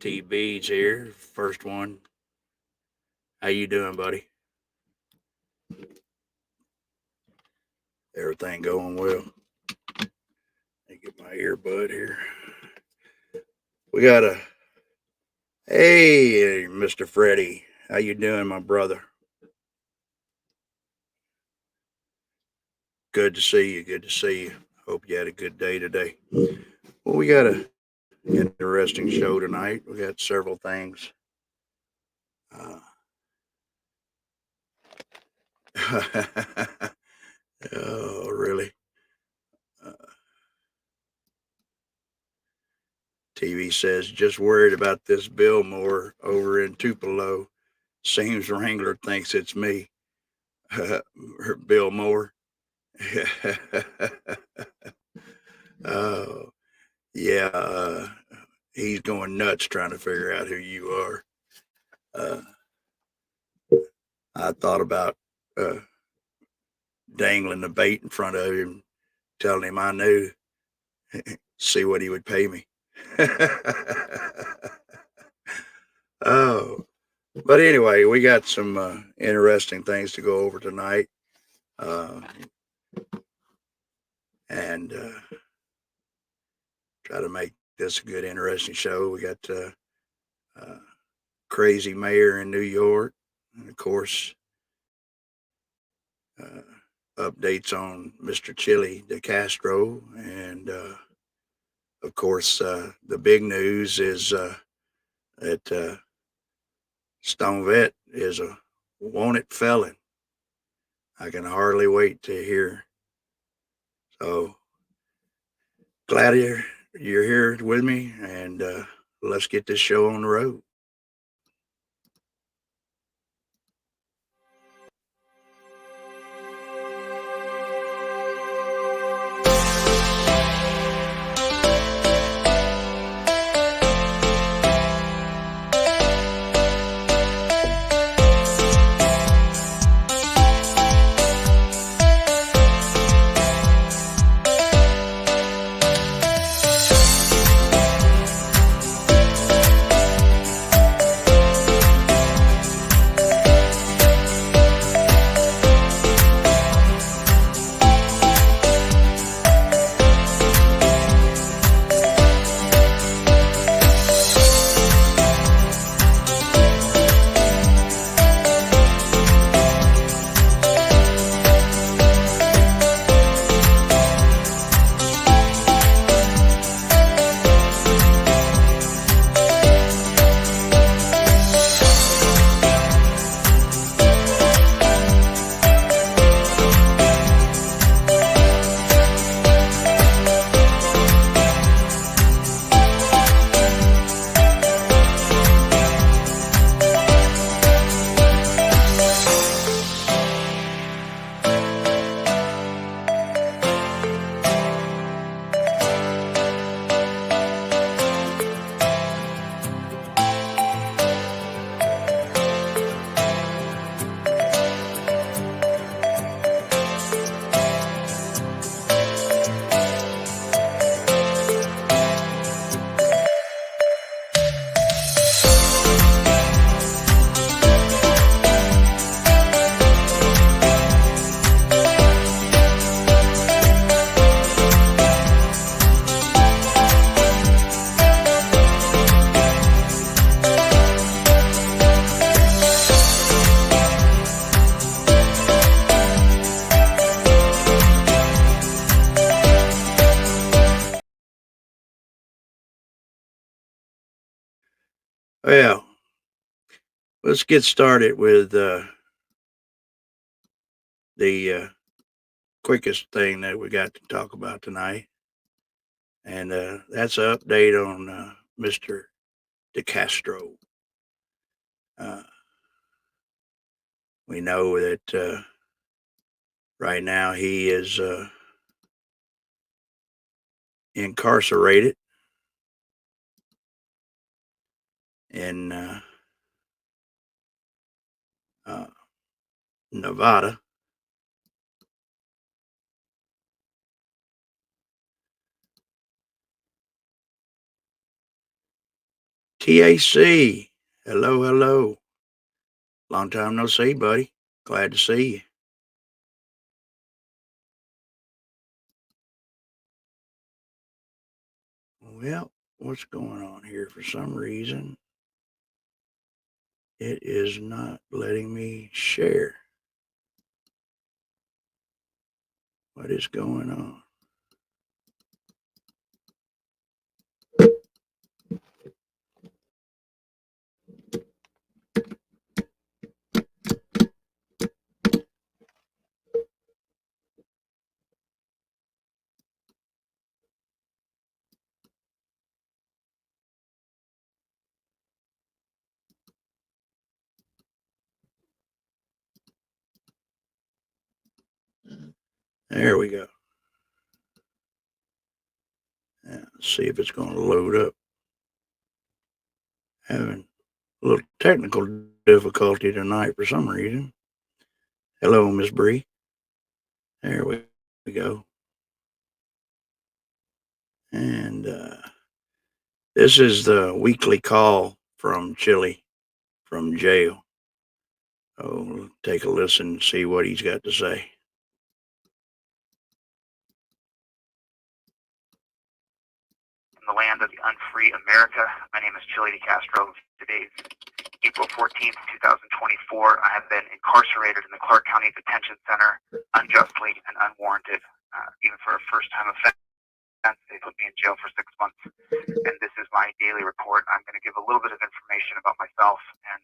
TB's here, first one. How you doing, buddy? Everything going well? Let me get my earbud here. We got a hey, Mr. Freddie. How you doing, my brother? Good to see you. Good to see you. Hope you had a good day today. Well, we got a interesting show tonight. We got several things. Uh, oh, really? Uh, TV says just worried about this Bill Moore over in Tupelo. Seems Wrangler thinks it's me. Bill Moore. Oh, yeah. He's going nuts trying to figure out who you are. Uh, I thought about uh, dangling the bait in front of him, telling him I knew, see what he would pay me. Oh, but anyway, we got some interesting things to go over tonight. Uh, and try to make this a good, interesting show. We got uh, crazy mayor in New York, and of course, uh, updates on Mr. Chili de Castro, and of course, the big news is that Stone Vet is a wanted felon. I can hardly wait to hear. So glad you're here with me, and let's get this show on the road. Well, let's get started with the quickest thing that we got to talk about tonight, and that's an update on Mr. DeCastro. Uh, we know that right now he is incarcerated in uh, Nevada. TAC. Hello, hello. Long time no see, buddy. Glad to see you. Well, what's going on here? For some reason, it is not letting me share. What is going on? There we go. Let's see if it's going to load up. Having a little technical difficulty tonight for some reason. Hello, Miss Bree. There we go. And this is the weekly call from Chili from jail. Oh, take a listen and see what he's got to say. In the land of the unfree America, my name is Chili DeCastro. Today's April 14th, 2024. I have been incarcerated in the Clark County Detention Center unjustly and unwarranted, even for a first-time offense. They put me in jail for 6 months, and this is my daily report. I'm going to give a little bit of information about myself and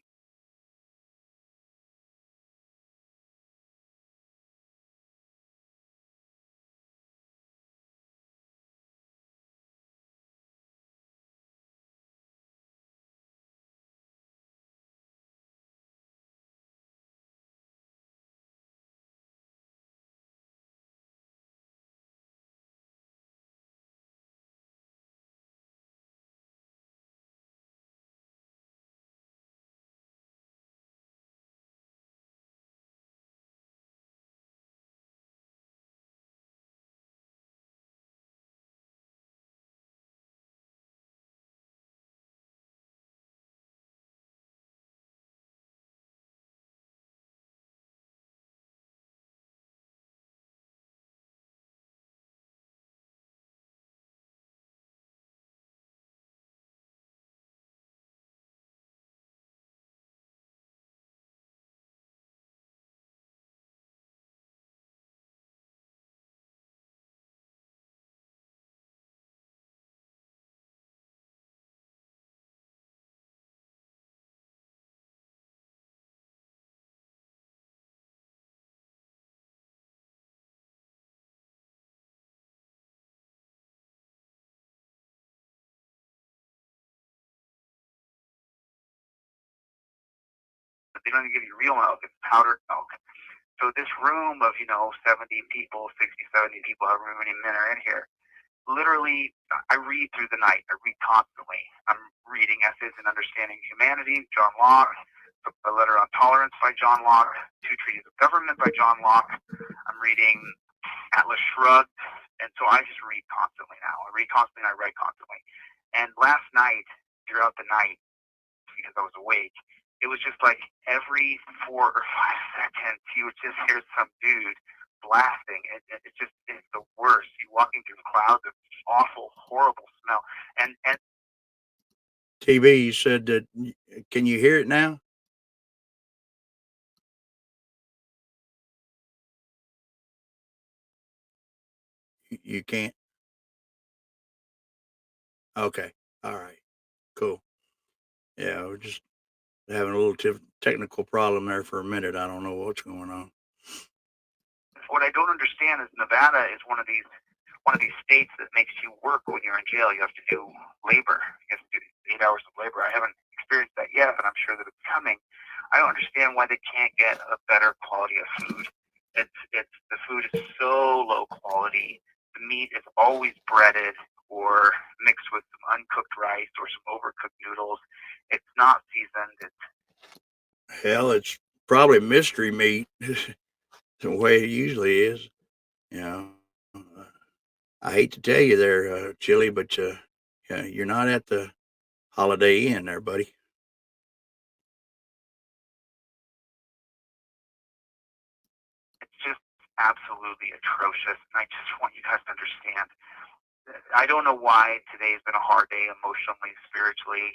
they don't even give you real milk, it's powdered milk. So this room of, 70 people, 60, 70 people, however many men are in here, literally, I read through the night. I read constantly. I'm reading Essays in Understanding Humanity, John Locke, A Letter on Tolerance by John Locke, Two Treaties of Government by John Locke. I'm reading Atlas Shrugged, and so I just read constantly now. I read constantly, and I write constantly. And last night, throughout the night, because I was awake, it was just like every 4 or 5 seconds, you would just hear some dude blasting. It's the worst. You walking through clouds of awful, horrible smell. And TV, you said that. Can you hear it now? You can't. Okay. All right. Cool. Yeah, we're just having a little technical problem there for a minute. I don't know what's going on. what I don't understand is Nevada is one of these states that makes you work when you're in jail. You have to do labor. You have to do 8 hours of labor. I haven't experienced that yet, but I'm sure that it's coming. I don't understand why they can't get a better quality of food. It's the food is so low quality. The meat is always breaded or mixed with some uncooked rice or some overcooked noodles. It's not seasoned. Hell, it's probably mystery meat, the way it usually is. You know, I hate to tell you there, Chili, but yeah, you're not at the Holiday Inn there, buddy. It's just absolutely atrocious. And I just want you guys to understand. I don't know why today's been a hard day emotionally, spiritually.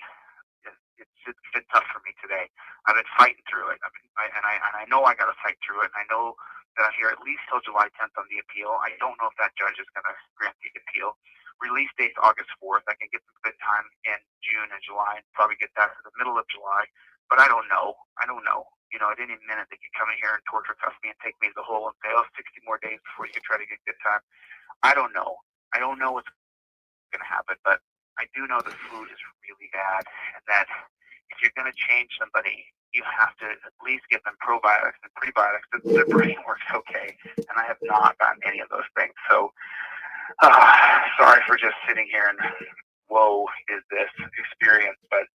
It's been tough for me today. I've been fighting through it. And I know I got to fight through it. And I know that I'm here at least till July 10th on the appeal. I don't know if that judge is going to grant the appeal. Release date's August 4th. I can get some good time in June and July and probably get that to the middle of July. But I don't know. I don't know. You know, at any minute they could come in here and torture cuff me and take me to the hole and say, oh, 60 more days before you can try to get good time. I don't know. I don't know what's going to happen, but I do know the food is really bad, and that if you're going to change somebody, you have to at least give them probiotics and prebiotics. The brain works okay, and I have not gotten any of those things. So, sorry for just sitting here and whoa, is this experience? But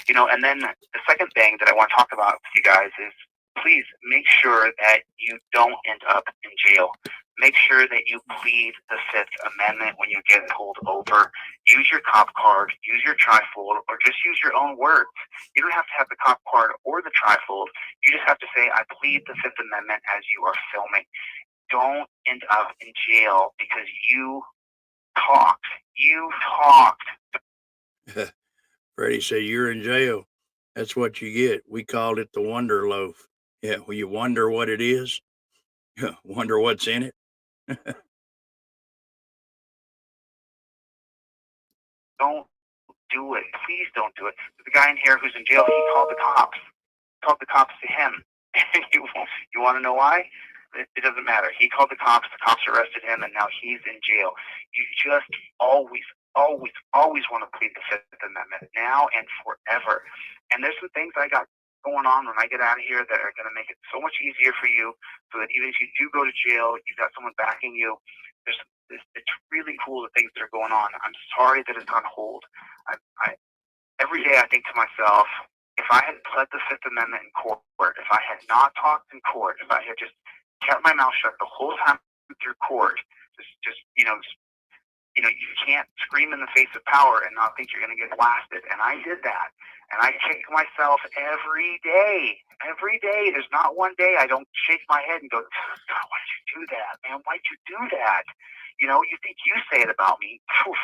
you know, and then the second thing that I want to talk about with you guys is please make sure that you don't end up in jail. Make sure that you plead the Fifth Amendment when you get pulled over. Use your cop card, use your trifold, or just use your own words. You don't have to have the cop card or the trifold. You just have to say, I plead the Fifth Amendment as you are filming. Don't end up in jail because you talked. You talked. Freddie said, you're in jail. That's what you get. We called it the Wonder Loaf. Yeah, well, you wonder what it is. Wonder what's in it. Don't do it. Please don't do it. The guy in here who's in jail, he called the cops. Called the cops to him. You want to know why? It doesn't matter. He called the cops arrested him, and now he's in jail. You just always, always, always want to plead the Fifth Amendment now and forever. And there's some things I got going on when I get out of here that are going to make it so much easier for you, so that even if you do go to jail, you've got someone backing you. It's really cool, the things that are going on. I'm sorry that it's on hold. Every day I think to myself, if I had pled the Fifth Amendment in court, if I had not talked in court, if I had just kept my mouth shut the whole time through court, you can't scream in the face of power and not think you're going to get blasted. And I did that. And I kick myself every day. Every day. There's not one day I don't shake my head and go, God, why'd you do that, man? Why'd you do that? You know, you think you say it about me. Poof.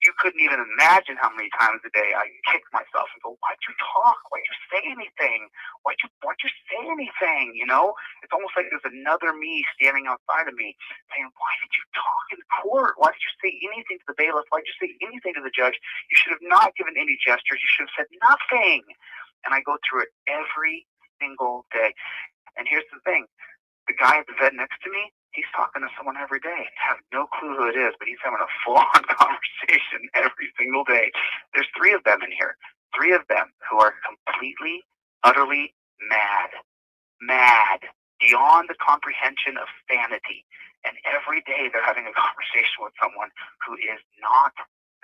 You couldn't even imagine how many times a day I kick myself and go, why'd you talk? Why'd you say anything? Why'd you say anything? You know, it's almost like there's another me standing outside of me saying, why did you talk in court? Why did you say anything to the bailiff? Why did you say anything to the judge? You should have not given any gestures. You should have said nothing. And I go through it every single day. And here's the thing. The guy at the vet next to me, he's talking to someone every day. I have no clue who it is, but he's having a full-on conversation every single day. There's 3 of them in here. 3 of them who are completely, utterly mad, beyond the comprehension of sanity. And every day they're having a conversation with someone who is not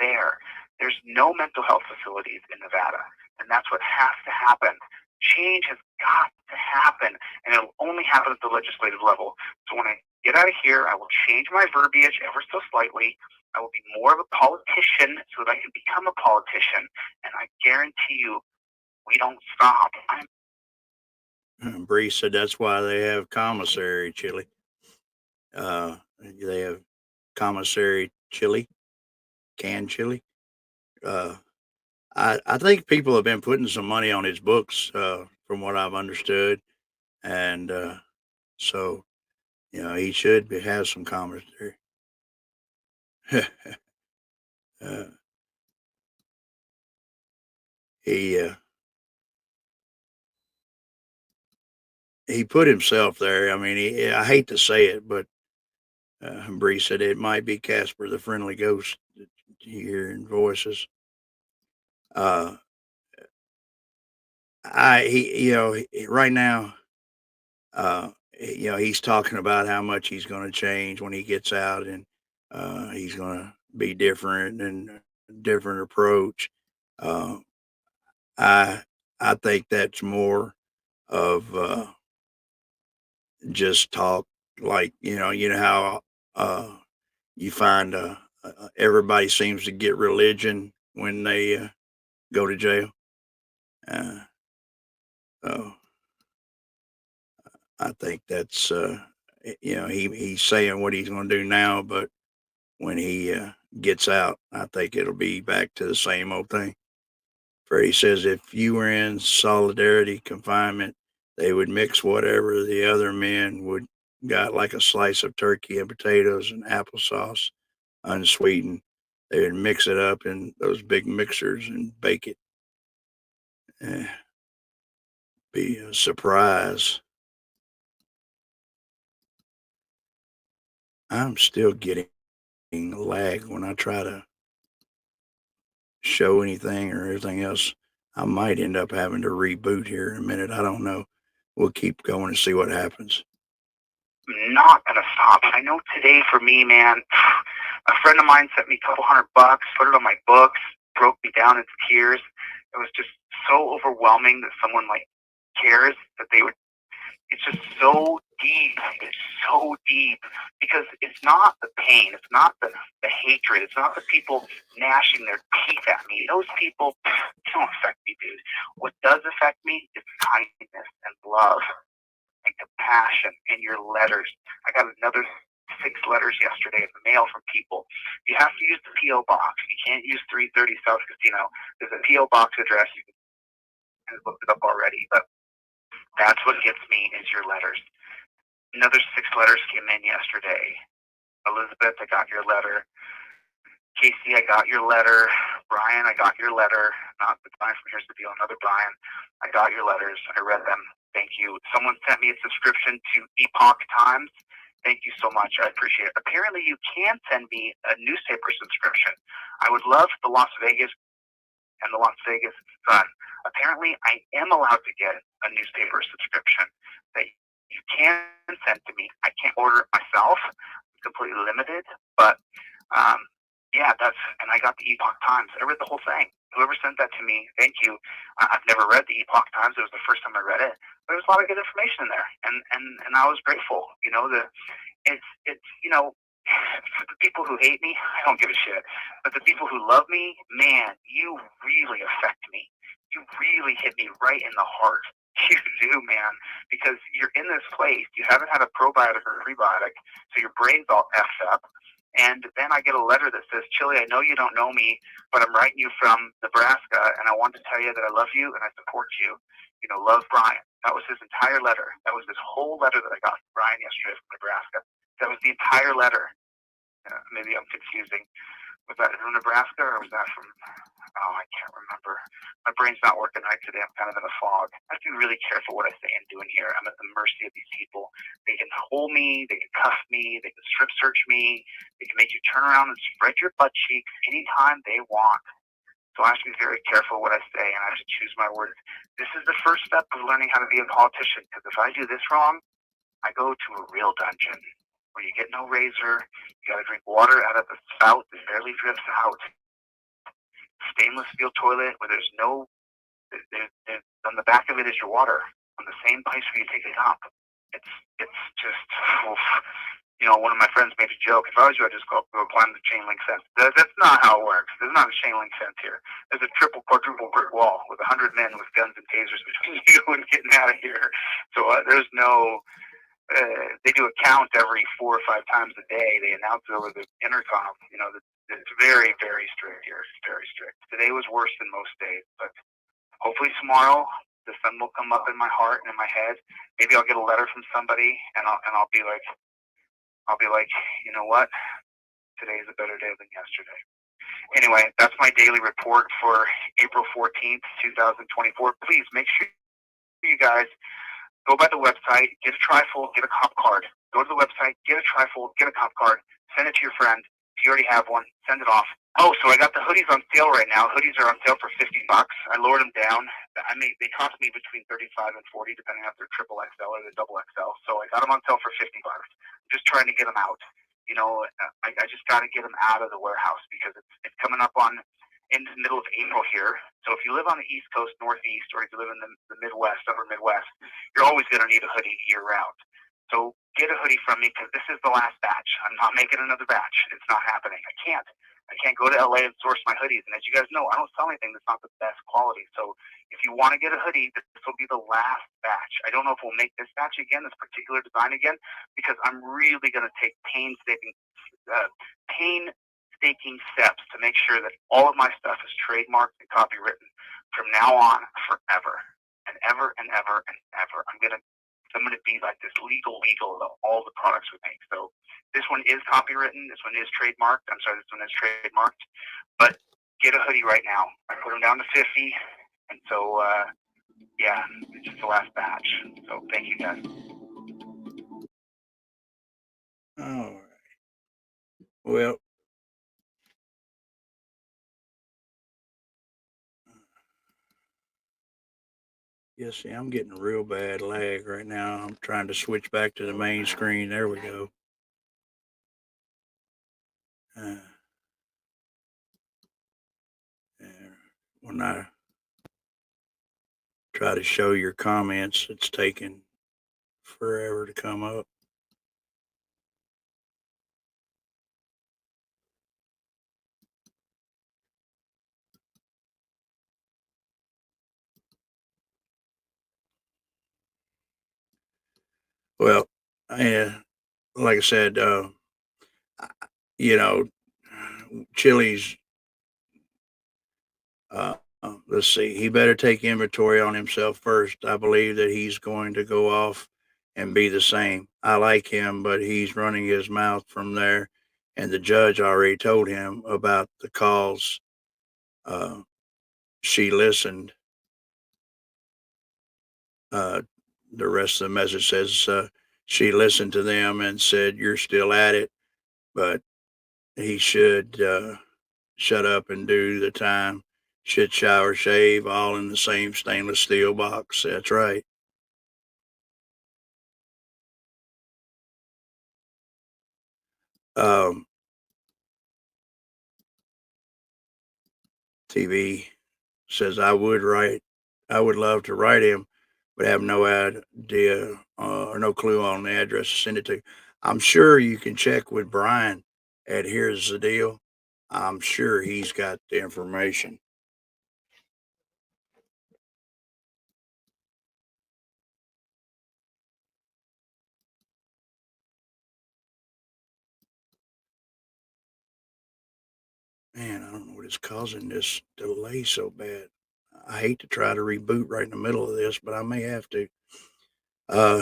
there. There's no mental health facilities in Nevada, and that's what has to happen. Change has got to happen, and it'll only happen at the legislative level. So when I get out of here, I will change my verbiage ever so slightly. I will be more of a politician so that I can become a politician, and I guarantee you, we don't stop. Bree said that's why they have commissary chili. They have commissary chili, canned chili. I think people have been putting some money on his books, from what I've understood, and so he should have some commissary. uh, he he put himself there. I mean, I hate to say it, but Bree said it might be Casper the Friendly Ghost that you hear in voices. Uh, right now, he's talking about how much he's going to change when he gets out, and he's going to be different and a different approach. Uh, I I think that's more of just talk, like how you find everybody seems to get religion when they go to jail. Uh, so I think that's he's saying what he's going to do now, but when he gets out, I think it'll be back to the same old thing. For he says if you were in solidarity confinement, they would mix whatever the other men would got, like a slice of turkey and potatoes and applesauce, unsweetened. They would mix it up in those big mixers and bake it. Eh, be a surprise. I'm still getting lag when I try to show anything or everything else. I might end up having to reboot here in a minute. I don't know. We'll keep going and see what happens. Not gonna stop. I know today for me, man, a friend of mine sent me a couple $100, put it on my books, broke me down into tears. It was just so overwhelming that someone like cares that they would. It's just so deep. It's so deep because it's not the pain. It's not the hatred. It's not the people gnashing their teeth at me. Those people don't affect me, dude. What does affect me is kindness and love and compassion in your letters. I got another 6 letters yesterday in the mail from people. You have to use the P.O. box. You can't use 330 South Casino. There's a P.O. box address. You can look it up already, but that's what gets me is your letters. Another 6 letters came in yesterday. Elizabeth, I got your letter. Casey, I got your letter. Brian, I got your letter. Not the Brian from Here's the Deal, another Brian. I got your letters. I read them. Thank you. Someone sent me a subscription to Epoch Times. Thank you so much. I appreciate it. Apparently, you can send me a newspaper subscription. I would love the Las Vegas and the Las Vegas Sun. Apparently, I am allowed to get a newspaper subscription that you can send to me. I can't order it myself. It's completely limited, but yeah, and I got the Epoch Times. I read the whole thing. Whoever sent that to me, thank you. I've never read the Epoch Times. It was the first time I read it, but there was a lot of good information in there, and I was grateful. It's for the people who hate me, I don't give a shit. But the people who love me, man, you really affect me. You really hit me right in the heart. You do, man, because you're in this place. You haven't had a probiotic or a prebiotic, so your brain's all effed up. And then I get a letter that says, Chili, I know you don't know me, but I'm writing you from Nebraska, and I want to tell you that I love you and I support you. Love Brian. That was his entire letter. That was his whole letter that I got from Brian yesterday from Nebraska. That was the entire letter. Maybe I'm confusing. Was that from Nebraska or was that from, I can't remember. My brain's not working right today. I'm kind of in a fog. I have to be really careful what I say and do in here. I'm at the mercy of these people. They can hold me. They can cuff me. They can strip search me. They can make you turn around and spread your butt cheeks anytime they want. So I have to be very careful what I say, and I have to choose my words. This is the first step of learning how to be a politician, because if I do this wrong, I go to a real dungeon where you get no razor. You got to drink water out of the spout that barely drips out. Stainless steel toilet where there's no, on the back of it is your water on the same place where you take a dump. It's just, oof. One of my friends made a joke. If I was you, I'd just go climb the chain link fence. That's not how it works. There's not a chain link fence here. There's a triple, quadruple brick wall with 100 men with guns and tasers between you and getting out of here. So there's no. They do a count every 4 or 5 times a day. They announce it over the intercom. It's very, very strict here. It's very strict. Today was worse than most days, but hopefully tomorrow the sun will come up in my heart and in my head. Maybe I'll get a letter from somebody, and I'll be like, you know what? Today is a better day than yesterday. Anyway, that's my daily report for April 14th, 2024. Please make sure you guys go by the website, get a trifold, get a cop card. Go to the website, get a trifold, get a cop card, send it to your friend. If you already have one, send it off. Oh, so I got the hoodies on sale right now. Hoodies are on sale for $50. I lowered them down. They cost me between $35 and $40, depending on if they're triple XL or the double XL. So I got them on sale for $50. I'm just trying to get them out. I just got to get them out of the warehouse because it's coming up on in the middle of April here. So if you live on the East Coast, Northeast, or if you live in the Midwest, upper Midwest, you're always going to need a hoodie year round. So get a hoodie from me because this is the last batch. I'm not making another batch. It's not happening. I I can't go to LA and source my hoodies. And as you guys know, I don't sell anything that's not the best quality. So if you want to get a hoodie, this will be the last batch. I don't know if we'll make this batch again, this particular design again, because I'm really going to take painstaking steps to make sure that all of my stuff is trademarked and copywritten from now on forever and ever and ever and ever. I'm gonna be like this legal about all the products we make. So this one is copywritten. This one is trademarked. I'm sorry, this one is trademarked. But get a hoodie right now. I put them down to 50, and so yeah, it's just the last batch. So thank you guys. All right. Well, yes, see, I'm getting a real bad lag right now. I'm trying to switch back to the main screen. There we go. Uh, when I try to show your comments, it's taking forever to come up. Well, like I said, you know, Chili's, let's see, he better take inventory on himself first. I believe that he's going to go off and be the same. I like him, but he's running his mouth from there. And the judge already told him about the calls. Uh, she listened. Uh, the rest of the message says she listened to them and said, "You're still at it, but he should shut up and do the time. Should shower, shave, all in the same stainless steel box." That's right. Um, TV says I would love to write him, but have no idea or no clue on the address to send it to. I'm sure you can check with Brian at Here's the Deal. I'm sure he's got the information. Man, I don't know what is causing this delay so bad. I hate to try to reboot right in the middle of this, but I may have to.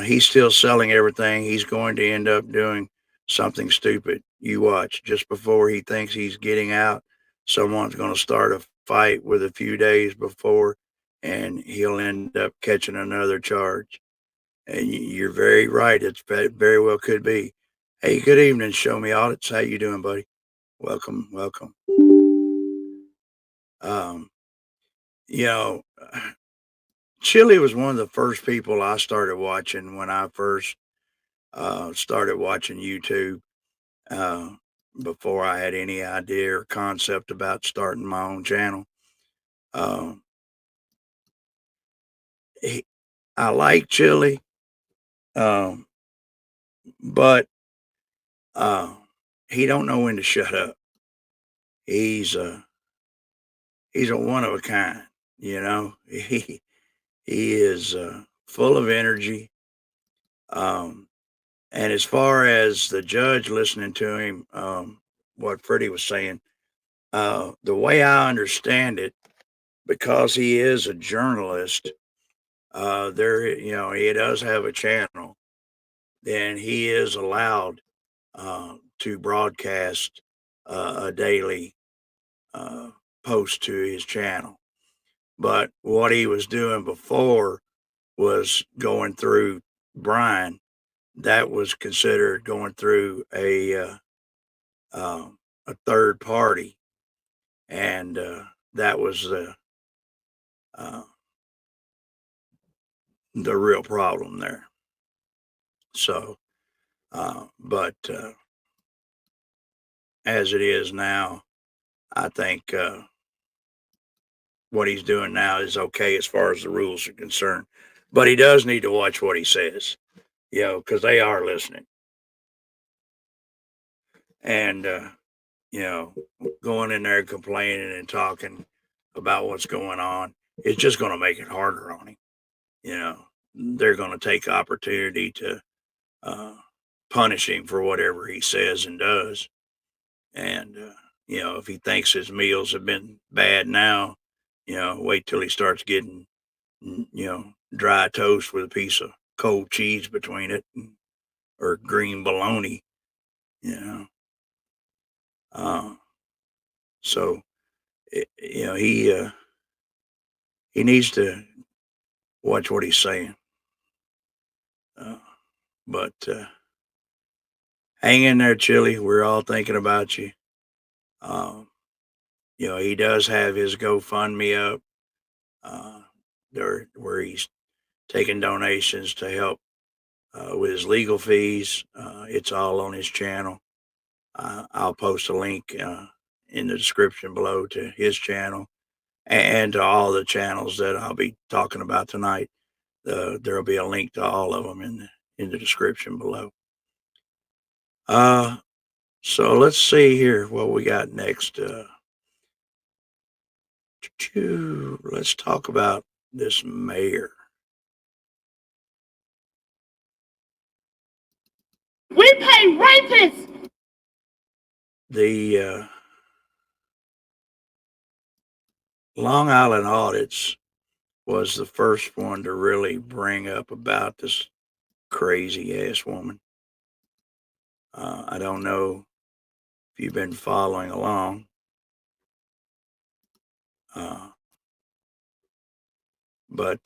He's still selling everything. He's going to end up doing something stupid. You watch. Just before he thinks he's getting out, someone's going to start a fight with a few days before, and he'll end up catching another charge. And you're very right. It's very well could be. Hey, good evening. Show me audits. How you doing, buddy? Welcome, welcome. Um, you know, Chili was one of the first people I started watching when I first started watching YouTube uh, before I had any idea or concept about starting my own channel. Um, he, I like Chili, um, but uh, he don't know when to shut up. He's a he's a one of a kind. You know, he is full of energy. Um, and as far as the judge listening to him, what Freddie was saying, the way I understand it, because he is a journalist, he does have a channel, then he is allowed to broadcast a daily uh, post to his channel. But what he was doing before was going through Brian. That was considered going through a third party, and that was uh, the real problem there. So, but as it is now, I think what he's doing now is okay as far as the rules are concerned. But he does need to watch what he says, because they are listening. And you know, going in there complaining and talking about what's going on, it's just going to make it harder on him. You know, they're going to take opportunity to uh, punish him for whatever he says and does. And, if he thinks his meals have been bad now, wait till he starts getting, dry toast with a piece of cold cheese between it or green bologna, you know. Uh, so, he needs to watch what he's saying. Uh, but hang in there, Chili. We're all thinking about you. Um, he does have his GoFundMe up, uh, where he's taking donations to help with his legal fees. It's all on his channel. I'll post a link in the description below to his channel and to all the channels that I'll be talking about tonight. There'll be a link to all of them in the description below. So let's see here what we got next. Let's talk about this mayor. We pay rapists. The Long Island audits was the first one to really bring up about this crazy ass woman. I don't know if you've been following along. But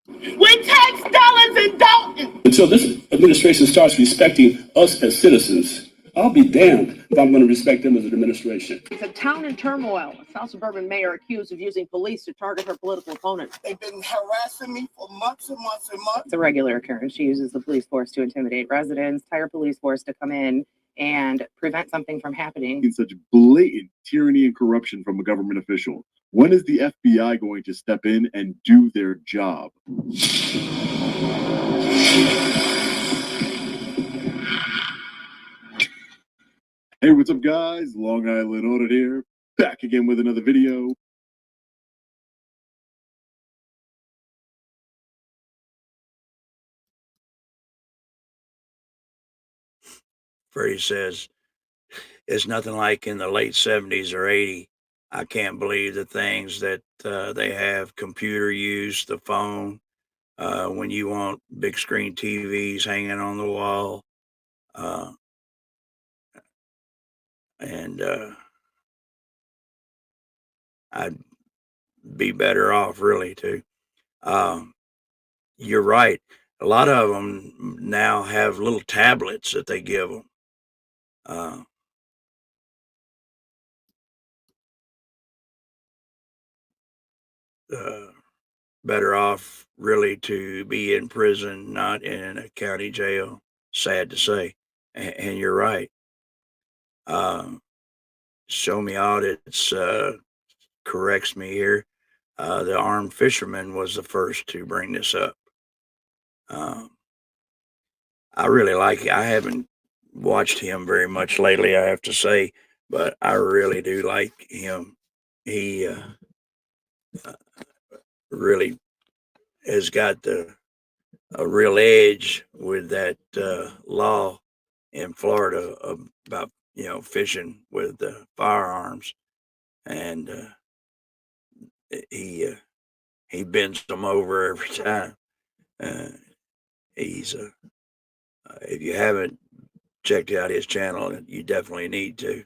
We tax dollars and don't. Until this administration starts respecting us as citizens, I'll be damned if I'm going to respect them as an administration. It's a town in turmoil. A South Suburban mayor accused of using police to target her political opponents. They've been harassing me for months and months and months. It's a regular occurrence. She uses the police force to intimidate residents, hire police force to come in and prevent something from happening. In such blatant tyranny and corruption from a government official, when is the FBI going to step in and do their job? Hey, what's up, guys? Long Island Audit here, back again with another video. Freddie says it's nothing like in the late 70s or 80s. I can't believe the things that they have: computer use, the phone, when you want big screen TVs hanging on the wall. And I'd be better off, really, too. You're right. A lot of them now have little tablets that they give them. Better off, really, to be in prison, not in a county jail. Sad to say. And you're right. Show Me Audits corrects me here. The armed fisherman was the first to bring this up. I really like it. I haven't watched him very much lately, I have to say, but I really do like him. He really has got a real edge with that law in Florida about fishing with firearms, and he bends them over every time. He's if you haven't checked out his channel, you definitely need to.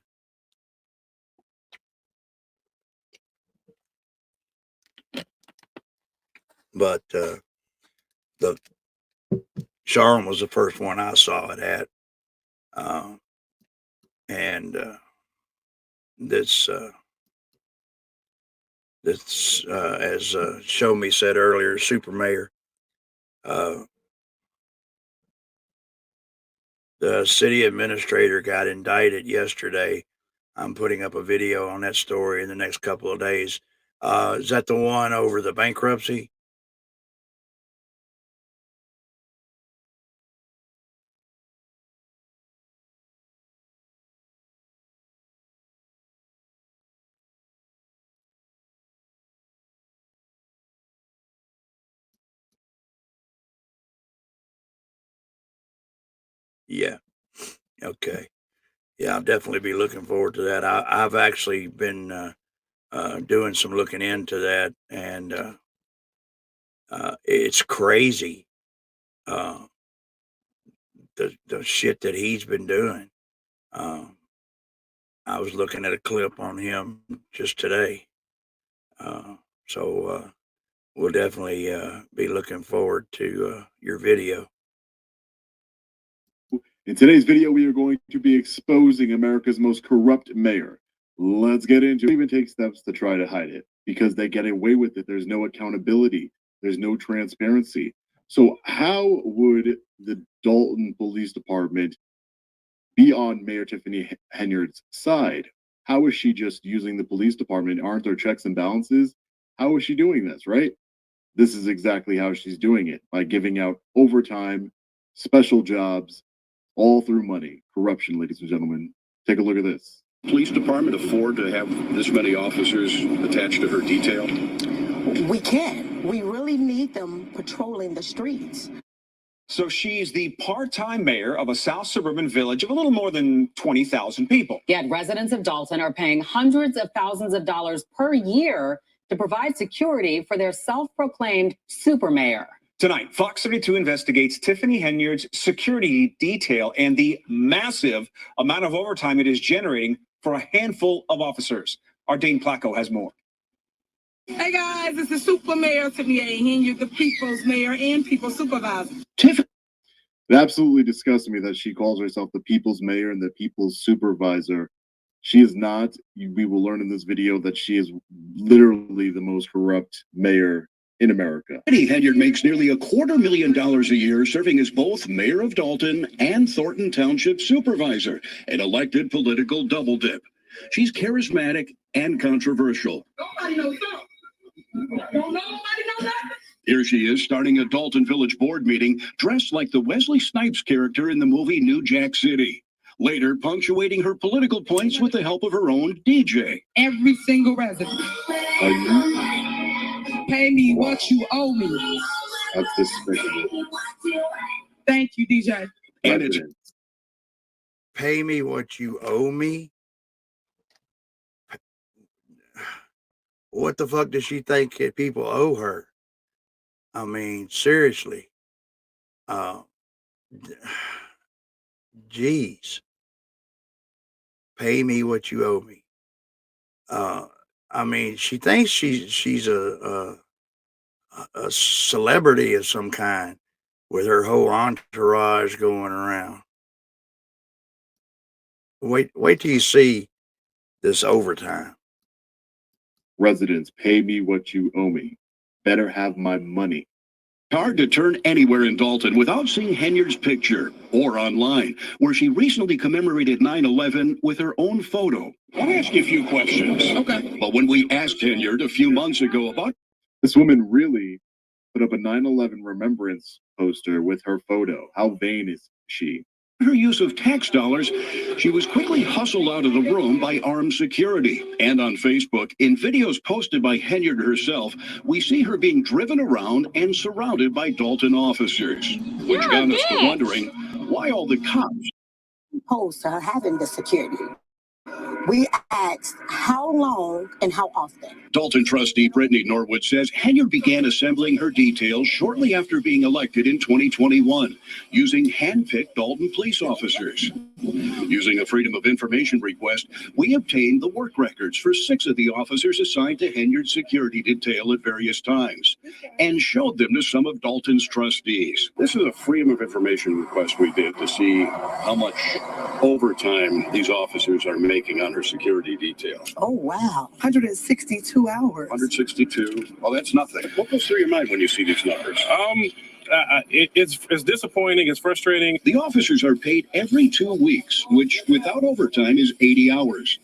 But the Charm was the first one I saw it at, and this as Show Me said earlier, Super Mayor. The city administrator got indicted yesterday. I'm putting up a video on that story in the next couple of days. Is that the one over the bankruptcy? Yeah. Okay. Yeah, I'll definitely be looking forward to that. I've actually been doing some looking into that, and it's crazy uh, the shit that he's been doing. Um, I was looking at a clip on him just today, uh, so we'll definitely be looking forward to your video. In today's video, we are going to be exposing America's most corrupt mayor. Let's get into it. Even take steps to try to hide it because they get away with it. There's no accountability. There's no transparency. So how would the Dalton Police Department be on Mayor Tiffany Henyard's side? How is she just using the police department? Aren't there checks and balances? How is she doing this, right? This is exactly how she's doing it, by giving out overtime, special jobs, all through money. Corruption, ladies and gentlemen. Take a look at this. Police department afford to have this many officers attached to her detail? We can. We really need them patrolling the streets. So she's the part-time mayor of a South suburban village of a little more than 20,000 people. Yet residents of Dalton are paying hundreds of thousands of dollars per year to provide security for their self-proclaimed super mayor. Tonight, Fox 32 investigates Tiffany Henyard's security detail and the massive amount of overtime it is generating for a handful of officers. Our Dane Placco has more. Hey guys, it's the super mayor Tiffany Henyard, the people's mayor and people's supervisor. It absolutely disgusts me that she calls herself the people's mayor and the people's supervisor. She is not. We will learn in this video that she is literally the most corrupt mayor in America. Tiffany Henyard makes nearly $250,000 a year serving as both mayor of Dalton and Thornton Township supervisor, an elected political double dip. She's charismatic and controversial. Nobody knows that. Don't nobody know that. Here she is starting a Dalton Village board meeting dressed like the Wesley Snipes character in the movie New Jack City. Later, punctuating her political points with the help of her own DJ. Every single resident. Are you? Pay me what you owe me. That's despicable. Thank you, DJ. And it's Pay me what you owe me. What the fuck does she think that people owe her? I mean, seriously. Geez. Pay me what you owe me. I mean, she thinks she's a celebrity of some kind with her whole entourage going around. Wait till you see this overtime. Residents, pay me what you owe me. Better have my money. hard to turn anywhere in Dalton without seeing Henyard's picture or online, where she recently commemorated 9/11 with her own photo. I'll ask you a few questions. Okay. But when we asked Henyard a few months ago about This woman really put up a 9/11 remembrance poster with her photo. How vain is she? her use of tax dollars, she was quickly hustled out of the room by armed security. And on Facebook, in videos posted by Henyard herself, we see her being driven around and surrounded by Dalton officers, which got us to wondering why all the cops Opposed to her having the security. We asked how long and how often. Dalton trustee Brittany Norwood says Henyard began assembling her details shortly after being elected in 2021, using hand-picked Dalton police officers. Using a Freedom of Information request, we obtained the work records for 6 of the officers assigned to Henyard's security detail at various times, and showed them to some of Dalton's trustees. This is a Freedom of Information request we did to see how much overtime these officers are making on her security detail. Oh, wow. 162 hours. 162. Well, that's nothing. What goes through your mind when you see these numbers? It's disappointing. It's frustrating. The officers are paid every 2 weeks, which without overtime is 80 hours.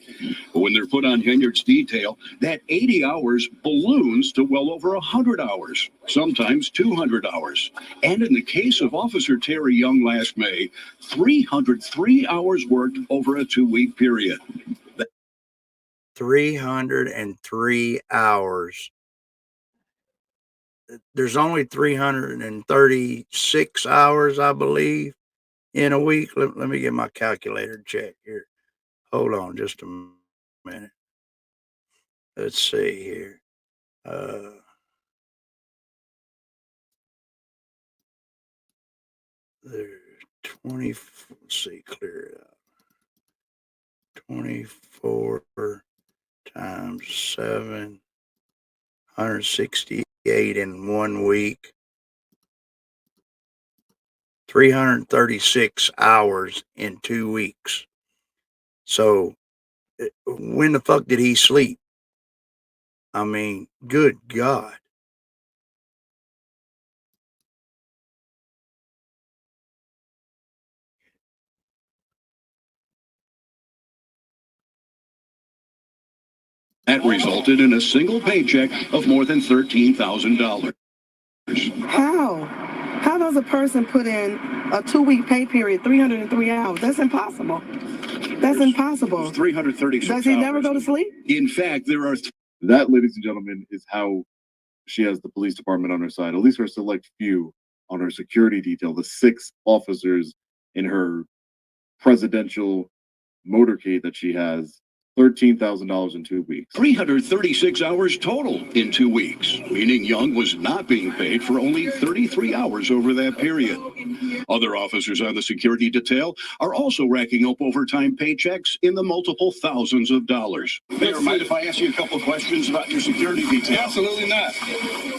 But when they're put on Henyard's detail, that 80 hours balloons to well over 100 hours, sometimes 200 hours. And in the case of Officer Terry Young last May, 303 hours worked over a 2-week period. 303 hours. There's only 336 hours, I believe. in a week. Let me get my calculator check here. Hold on just a minute. Let's see here. There's 20. Let's see, clear it out. 24 times 7, 168 in 1 week. 336 hours in 2 weeks. So when the fuck did he sleep? I mean, good God. That resulted in a single paycheck of more than $13,000. How? How does a person put in a 2-week pay period, 303 hours? That's impossible. That's impossible. 336 Does he never hours. go to sleep? In fact, there are That, ladies and gentlemen, is how she has the police department on her side, at least her select few on her security detail, the 6 officers in her presidential motorcade that she has, $13,000 in 2 weeks. 336 hours total in 2 weeks, meaning Young was not being paid for only 33 hours over that period. Other officers on the security detail are also racking up overtime paychecks in the multiple thousands of dollars. Mayor, mind if I ask you a couple of questions about your security detail? Absolutely not.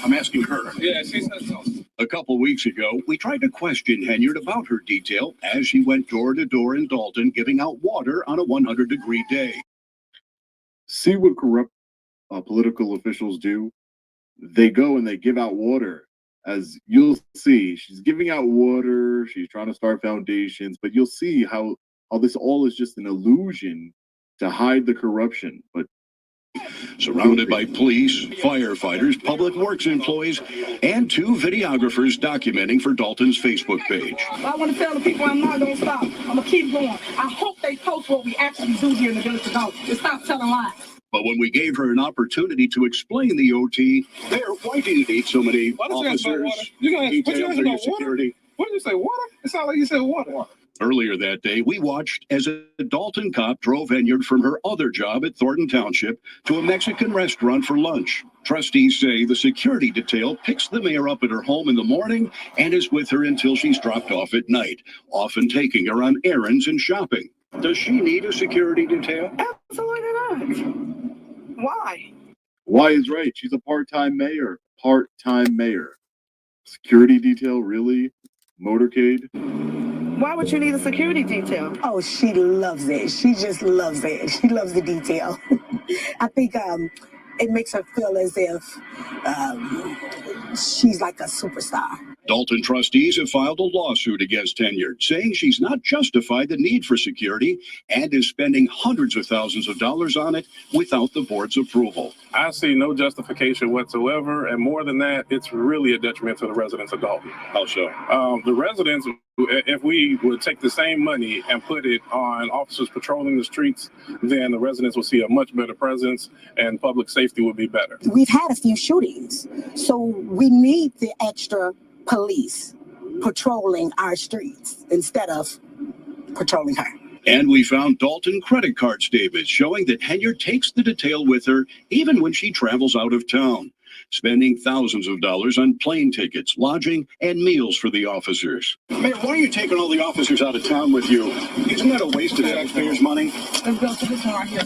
I'm asking her. Yeah, she said so. A couple weeks ago, we tried to question Henyard about her detail as she went door to door in Dalton giving out water on a 100-degree day. See what corrupt political officials do? They go and they give out water. As you'll see, she's giving out water, she's trying to start foundations, but you'll see how this all is just an illusion to hide the corruption. But Surrounded by police, firefighters, public works employees, and 2 videographers documenting for Dalton's Facebook page. I want to tell the people I'm not going to stop. I'm going to keep going. I hope they post what we actually do here in the village of Dalton and stop telling lies. But when we gave her an opportunity to explain the OT, Mayor, why do you need so many officers? Details for your security? What did you say, water? It sounded like you said water. Earlier that day, we watched as a Dalton cop drove Henyard from her other job at Thornton Township to a Mexican restaurant for lunch. Trustees say the security detail picks the mayor up at her home in the morning and is with her until she's dropped off at night, often taking her on errands and shopping. Does she need a security detail? Absolutely not. Why? why is right? She's a part-time mayor. Part-time mayor. Security detail, really? Motorcade? Why would you need a security detail? Oh, she loves it. She just loves it. She loves the detail. I think it makes her feel as if she's like a superstar. Dalton trustees have filed a lawsuit against Henyard, saying she's not justified the need for security and is spending hundreds of thousands of dollars on it without the board's approval. I see no justification whatsoever, and more than that, it's really a detriment to the residents of Dalton. How so? The residents, if we would take the same money and put it on officers patrolling the streets, then the residents will see a much better presence and public safety would be better. We've had a few shootings, so we need the extra police patrolling our streets instead of patrolling her. And we found Dalton credit card statements showing that Henyard takes the detail with her even when she travels out of town, spending thousands of dollars on plane tickets, lodging, and meals for the officers. Mayor, why are you taking all the officers out of town with you? Isn't that a waste of taxpayers' money? Let's go to this one right here.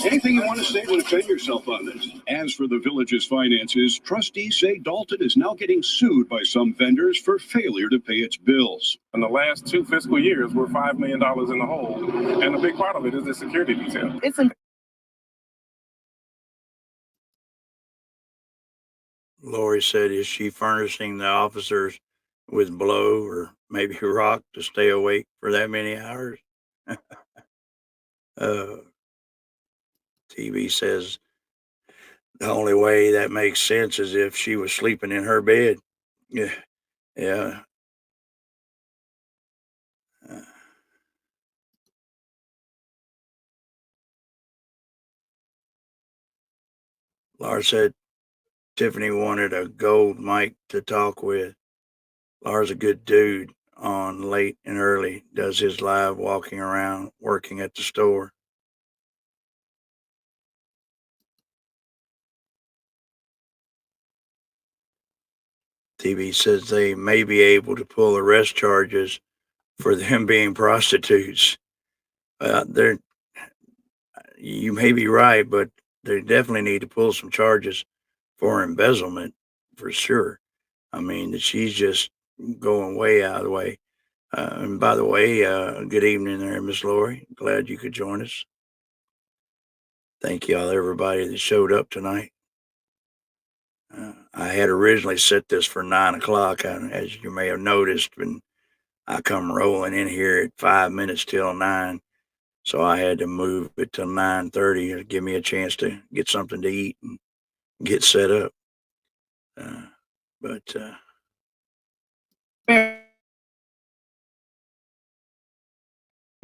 Anything you want to say to defend yourself on this? As for the village's finances, trustees say Dalton is now getting sued by some vendors for failure to pay its bills. In the last 2 fiscal years, we're $5 million in the hole, and a big part of it is the security detail. It's Lori said, is she furnishing the officers with blow or maybe rock to stay awake for that many hours? TV says the only way that makes sense is if she was sleeping in her bed. Yeah. Yeah. Laura said Tiffany wanted a gold mic to talk with. Laura's a good dude. on late and early, does his live walking around, working at the store. TV says they may be able to pull arrest charges for them being prostitutes. You may be right, but they definitely need to pull some charges for embezzlement for sure. I mean, she's just going way out of the way. And by the way, good evening there, Miss Lori. Glad you could join us. Thank y'all, everybody that showed up tonight. I had originally set this for 9 o'clock, as you may have noticed, and I come rolling in here at 5 minutes till 9. So I had to move it to 9:30 to give me a chance to get something to eat and get set up. But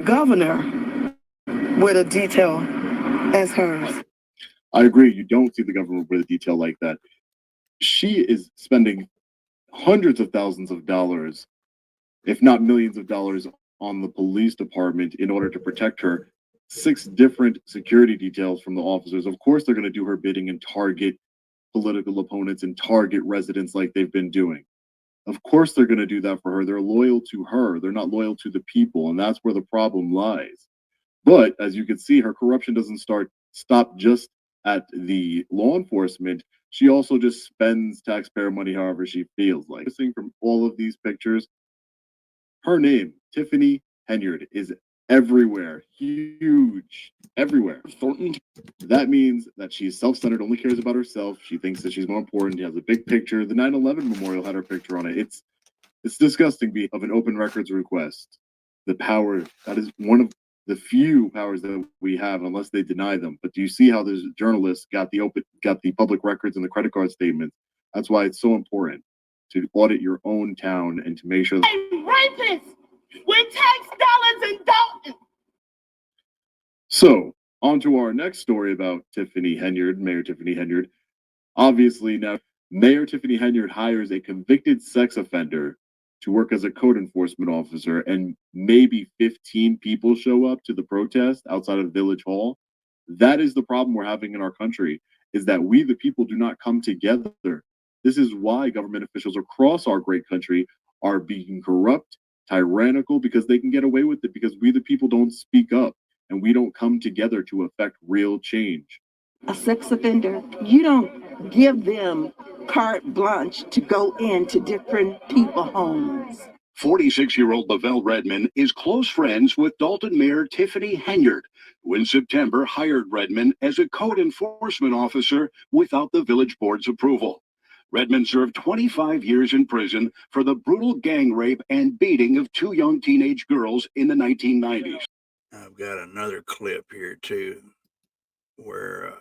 Governor with a detail as hers. I agree. You don't see the government with a detail like that. She is spending hundreds of thousands of dollars, if not millions of dollars, on the police department in order to protect her. 6 different security details from the officers. Of course, they're going to do her bidding and target political opponents and target residents like they've been doing. Of course, they're going to do that for her. They're loyal to her. They're not loyal to the people, and that's where the problem lies. But as you can see, her corruption doesn't stop just at the law enforcement. She also just spends taxpayer money however she feels like. From all of these pictures, her name, Tiffany Henyard, is everywhere. Huge. Everywhere. Thornton. That means that she's self-centered, only cares about herself. She thinks that she's more important. She has a big picture. The 9/11 memorial had her picture on it. It's disgusting of an open records request. The power, that is one of the few powers that we have, unless they deny them. But do you see how those journalists got the public records and the credit card statements? That's why it's so important to audit your own town and to make sure Rapists with tax dollars in Dalton. So, on to our next story about Tiffany Henyard, Mayor Tiffany Henyard. Obviously, now Mayor Tiffany Henyard hires a convicted sex offender to work as a code enforcement officer, and maybe 15 people show up to the protest outside of Village Hall. That is the problem we're having in our country, is that we, the people, do not come together. This is why government officials across our great country are being corrupt, tyrannical, because they can get away with it, because we, the people, don't speak up and we don't come together to affect real change. A sex offender, you don't give them carte blanche to go into different people's homes. 46-year-old Lavelle Redmond is close friends with Dalton Mayor Tiffany Henyard, who in September hired Redmond as a code enforcement officer without the village board's approval. Redmond served 25 years in prison for the brutal gang rape and beating of 2 young teenage girls in the 1990s. I've got another clip here too, where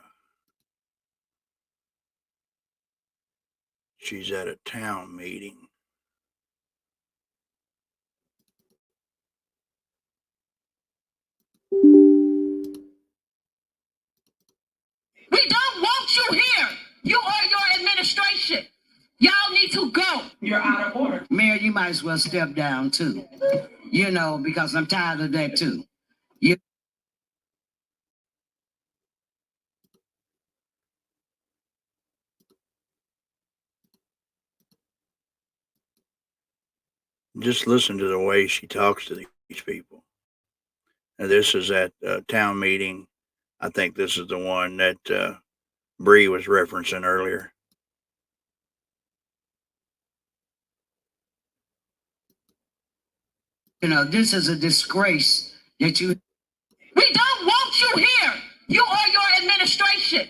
she's at a town meeting. We don't want you here. You or your administration. Y'all need to go. You're out of order. Mayor, you might as well step down too. Because I'm tired of that too. Just listen to the way she talks to these people. Now, this is at a town meeting. I think this is the one that Bree was referencing earlier. This is a disgrace that you. We don't want you here. You or your administration.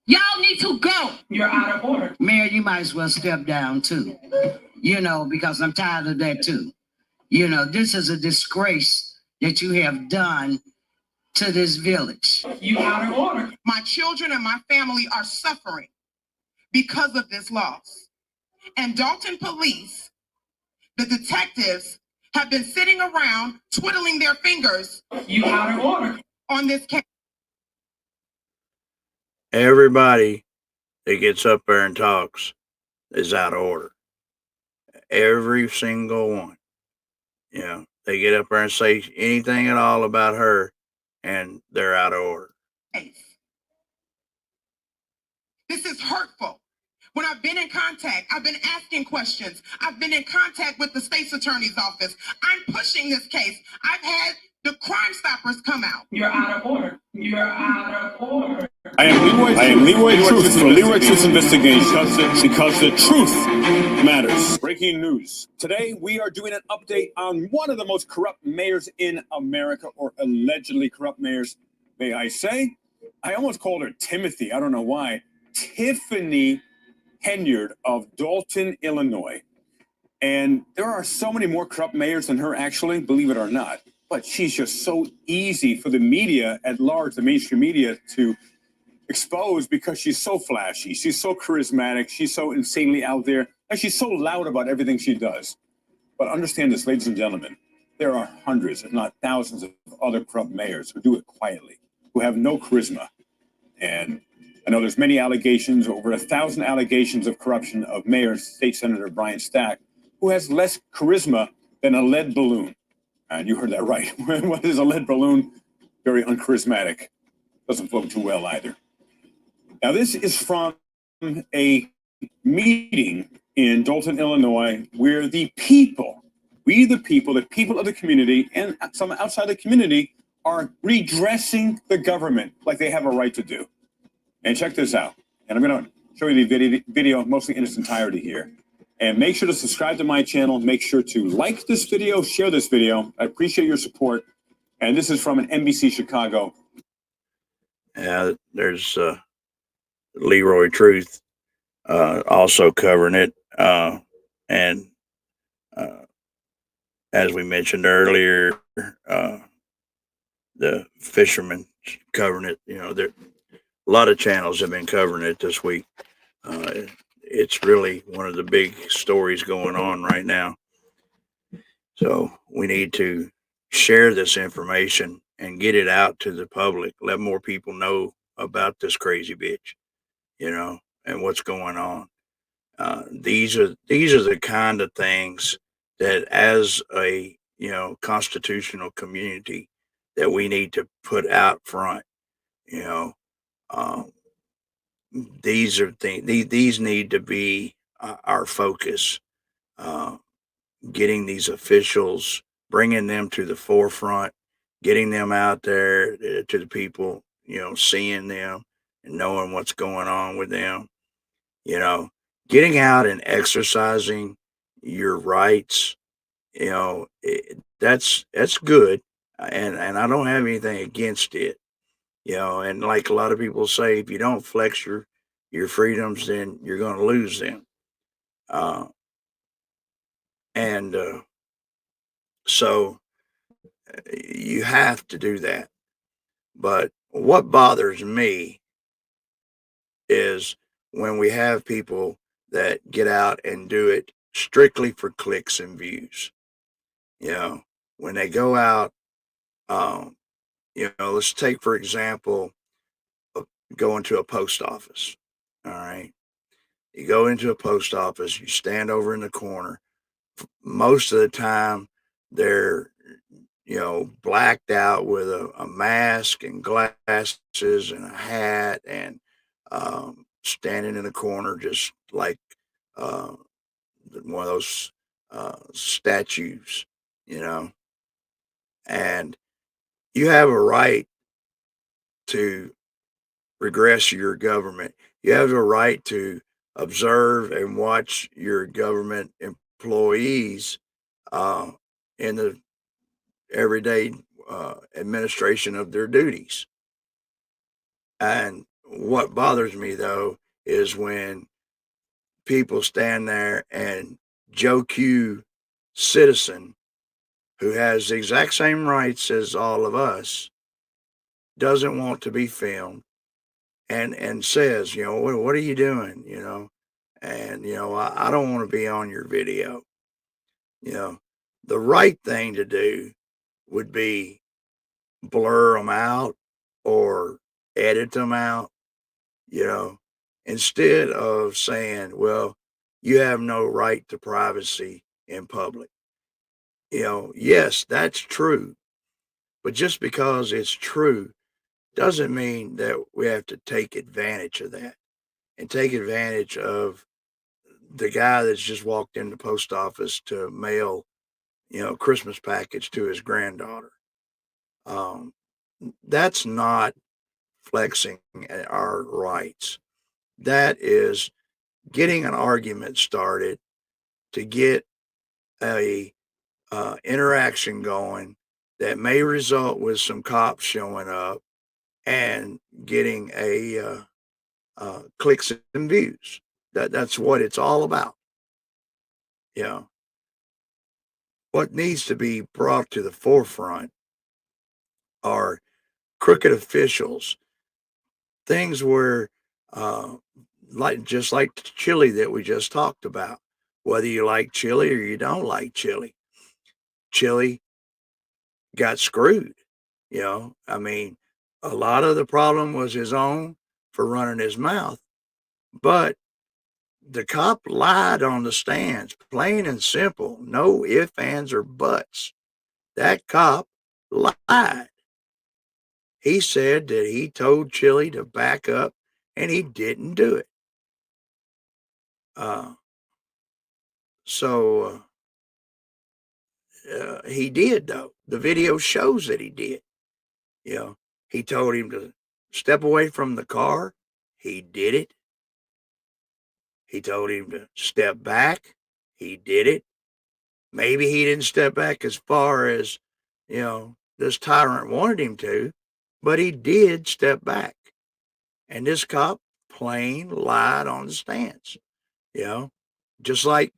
Y'all need to go. You're out of order. Mayor, you might as well step down too. Because I'm tired of that too. This is a disgrace that you have done to this village. You out of order. My children and my family are suffering because of this loss. And Dalton police, the detectives, have been sitting around twiddling their fingers. You out of order. On this case. Everybody that gets up there and talks is out of order. Every single one. You know, they get up there and say anything at all about her, and they're out of order. This is hurtful. When I've been in contact, I've been asking questions. I've been in contact with the state's attorney's office. I'm pushing this case. I've had the Crime Stoppers come out. You're out of order. You're out of order. I am Leroy Truth for Leroy Truth Investigation because the truth matters. Breaking news. Today, we are doing an update on one of the most corrupt mayors in America, or allegedly corrupt mayors, may I say. I almost called her Timothy. I don't know why. Tiffany Henyard of Dalton, Illinois. And there are so many more corrupt mayors than her, actually, believe it or not. But she's just so easy for the media at large, the mainstream media, to expose because she's so flashy. She's so charismatic. She's so insanely out there. And she's so loud about everything she does. But understand this, ladies and gentlemen, there are hundreds, if not thousands, of other corrupt mayors who do it quietly, who have no charisma. And I know there's many allegations, over 1,000 allegations of corruption of Mayor State Senator Brian Stack, who has less charisma than a lead balloon. And you heard that right. What is a lead balloon? Very uncharismatic. Doesn't float too well either. Now, this is from a meeting in Dalton, Illinois, where the people, the people of the community and some outside the community are redressing the government like they have a right to do. And check this out. And I'm going to show you the video mostly in its entirety here. And make sure to subscribe to my channel. Make sure to like this video, share this video. I appreciate your support. And this is from an NBC Chicago. Yeah, there's Leroy Truth also covering it. And as we mentioned earlier, the fishermen covering it. You know, there a lot of channels have been covering it this week. It's really one of the big stories going on right now. So we need to share this information and get it out to the public. Let more people know about this crazy bitch, you know, and what's going on. These are the kind of things that, as a constitutional community, that we need to put out front. You know, these are things. These need to be our focus. Getting these officials, bringing them to the forefront, getting them out there to the people. You know, seeing them and knowing what's going on with them. You know, getting out and exercising your rights. You know, that's good, and I don't have anything against it. You know, and like a lot of people say, if you don't flex your freedoms, then you're going to lose them. And so you have to do that. But what bothers me is when we have people that get out and do it strictly for clicks and views. You know, when they go out, let's take, for example, going to a post office. All right. You go into a post office, you stand over in the corner. Most of the time, they're, blacked out with a mask and glasses and a hat and standing in the corner just like one of those statues, you know. And you have a right to regress your government. You have a right to observe and watch your government employees in the everyday administration of their duties. And what bothers me, though, is when people stand there and Joe Q citizen, who has the exact same rights as all of us, doesn't want to be filmed and says, what are you doing? And I don't want to be on your video. The right thing to do would be blur them out or edit them out, instead of saying, well, you have no right to privacy in public. yes, that's true. But just because it's true doesn't mean that we have to take advantage of that and take advantage of the guy that's just walked in the post office to mail, a Christmas package to his granddaughter. Um, that's not flexing our rights. That is getting an argument started to get a interaction going that may result with some cops showing up and getting a clicks and views. That's what it's all about. What needs to be brought to the forefront are crooked officials, things where, just like chili that we just talked about, whether you like chili or you don't like chili, chili got screwed. I mean, a lot of the problem was his own for running his mouth, but the cop lied on the stands, plain and simple. No ifs, ands, or buts. That cop lied. He said that he told Chili to back up, and he didn't do it. So he did, though. The video shows that he did. He told him to step away from the car. He did it. He told him to step back. He did it. Maybe he didn't step back as far as, this tyrant wanted him to, but he did step back. And this cop plain lied on the stands, just like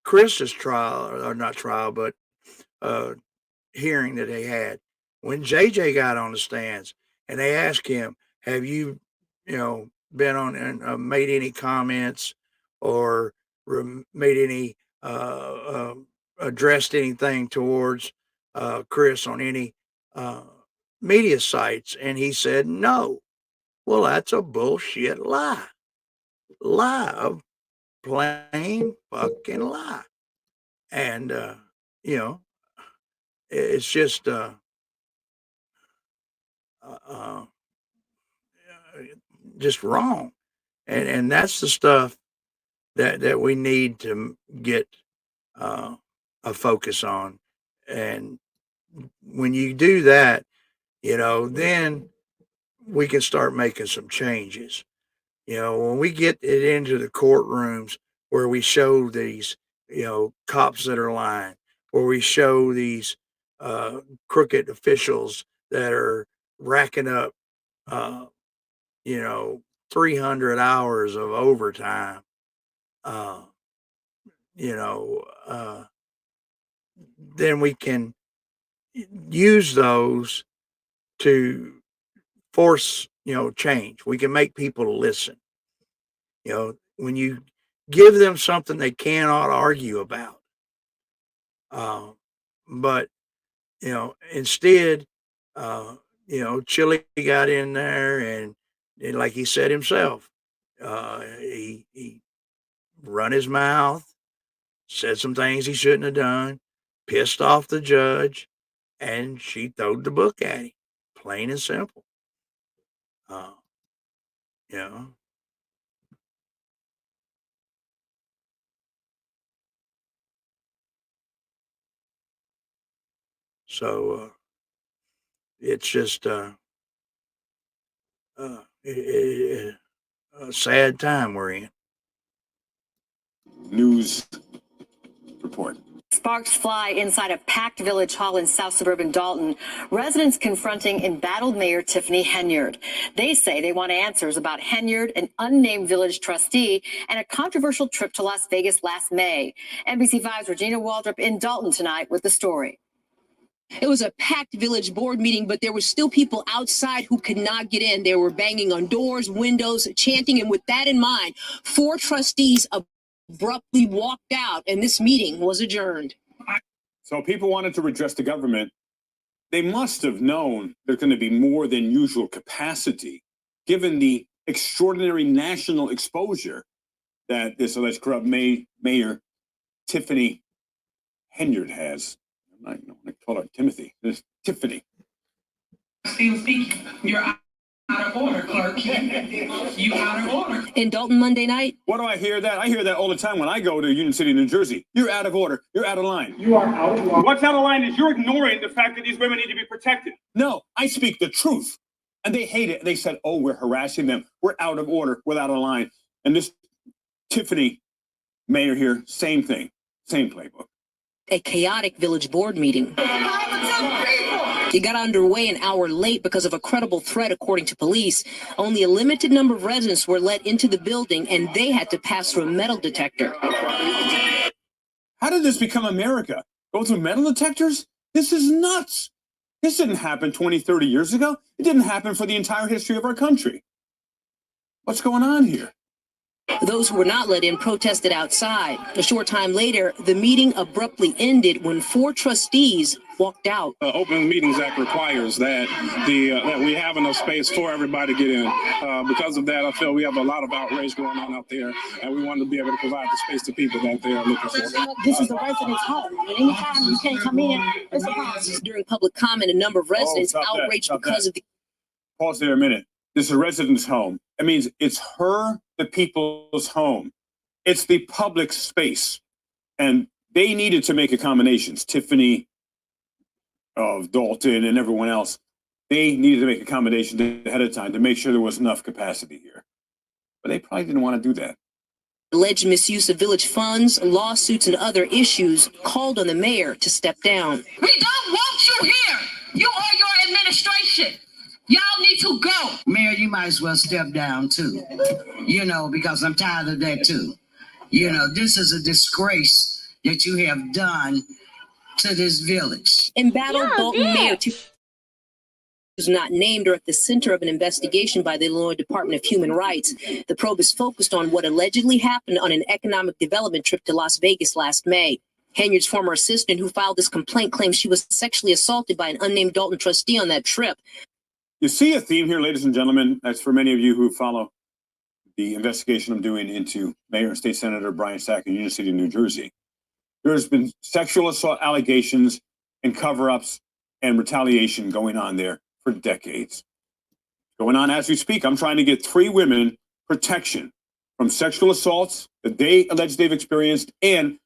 Chris's trial, or not trial, but hearing that they had. When JJ got on the stands and they asked him, have you, been on and made any comments or made any, addressed anything towards Chris on any media sites? And he said, no. Well, that's a bullshit lie. A plain fucking lie. And, it's just, just wrong. And that's the stuff that we need to get a focus on. And when you do that, then we can start making some changes. When we get it into the courtrooms where we show these, cops that are lying, where we show these crooked officials that are racking up, 300 hours of overtime, then we can use those to force, change. We can make people listen. When you give them something they cannot argue about, but instead, Chili got in there and like he said himself, he run his mouth, said some things he shouldn't have done, pissed off the judge, and she throwed the book at him, plain and simple. You know, so it's just a sad time we're in. News report. Sparks fly inside a packed Village Hall in South suburban Dalton. Residents confronting embattled Mayor Tiffany Henyard. They say they want answers about Henyard, an unnamed village trustee, and a controversial trip to Las Vegas last May. NBC5's Regina Waldrop in Dalton tonight with the story. It was a packed village board meeting, but there were still people outside who could not get in. They were banging on doors, windows, chanting. And with that in mind, 4 trustees abruptly walked out and this meeting was adjourned. So people wanted to redress the government. They must have known there's going to be more than usual capacity, given the extraordinary national exposure that this alleged corrupt mayor Tiffany Henyard has. I call her Timothy. There's Tiffany. Still speaking. You're out of order, clerk. You out of order. In Dalton Monday night. What do I hear that? I hear that all the time when I go to Union City, New Jersey. You're out of order. You're out of line. You are out of line. What's out of line is you're ignoring the fact that these women need to be protected. No, I speak the truth. And they hate it. They said, oh, we're harassing them. We're out of order. We're out of line. And this Tiffany mayor here, same thing. Same playbook. A chaotic village board meeting. It got underway an hour late because of a credible threat, according to police. Only a limited number of residents were let into the building, and they had to pass through a metal detector. How did this become America? Go through metal detectors? This is nuts. This didn't happen 20, 30 years ago. It didn't happen for the entire history of our country. What's going on here? Those who were not let in protested outside. A short time later, the meeting abruptly ended when 4 trustees walked out. The Open Meetings Act requires that that we have enough space for everybody to get in. Because of that, I feel we have a lot of outrage going on out there, and we want to be able to provide the space to people that they are looking for. This is the resident's home, and anytime you can't come in, it's a problem. During public comment, a number of residents outraged because of the... Pause there a minute. This is a resident's home. It means it's the people's home. It's the public space. And they needed to make accommodations. Tiffany of Dalton and everyone else, they needed to make accommodations ahead of time to make sure there was enough capacity here. But they probably didn't want to do that. Alleged misuse of village funds, lawsuits, and other issues called on the mayor to step down. We don't want you here. You or your administration. Y'all need to go. Mayor, you might as well step down too, because I'm tired of that too. This is a disgrace that you have done to this village. Embattled Dalton mayor was not named or at the center of an investigation by the Illinois Department of Human Rights. The probe is focused on what allegedly happened on an economic development trip to Las Vegas last May. Henyard's former assistant who filed this complaint claims she was sexually assaulted by an unnamed Dalton trustee on that trip. You see a theme here, ladies and gentlemen. That's for many of you who follow the investigation I'm doing into Mayor and State Senator Brian Sack in Union City, New Jersey. There's been sexual assault allegations and cover-ups and retaliation going on there for decades. Going on as we speak. I'm trying to get 3 women protection from sexual assaults that they allege they've experienced and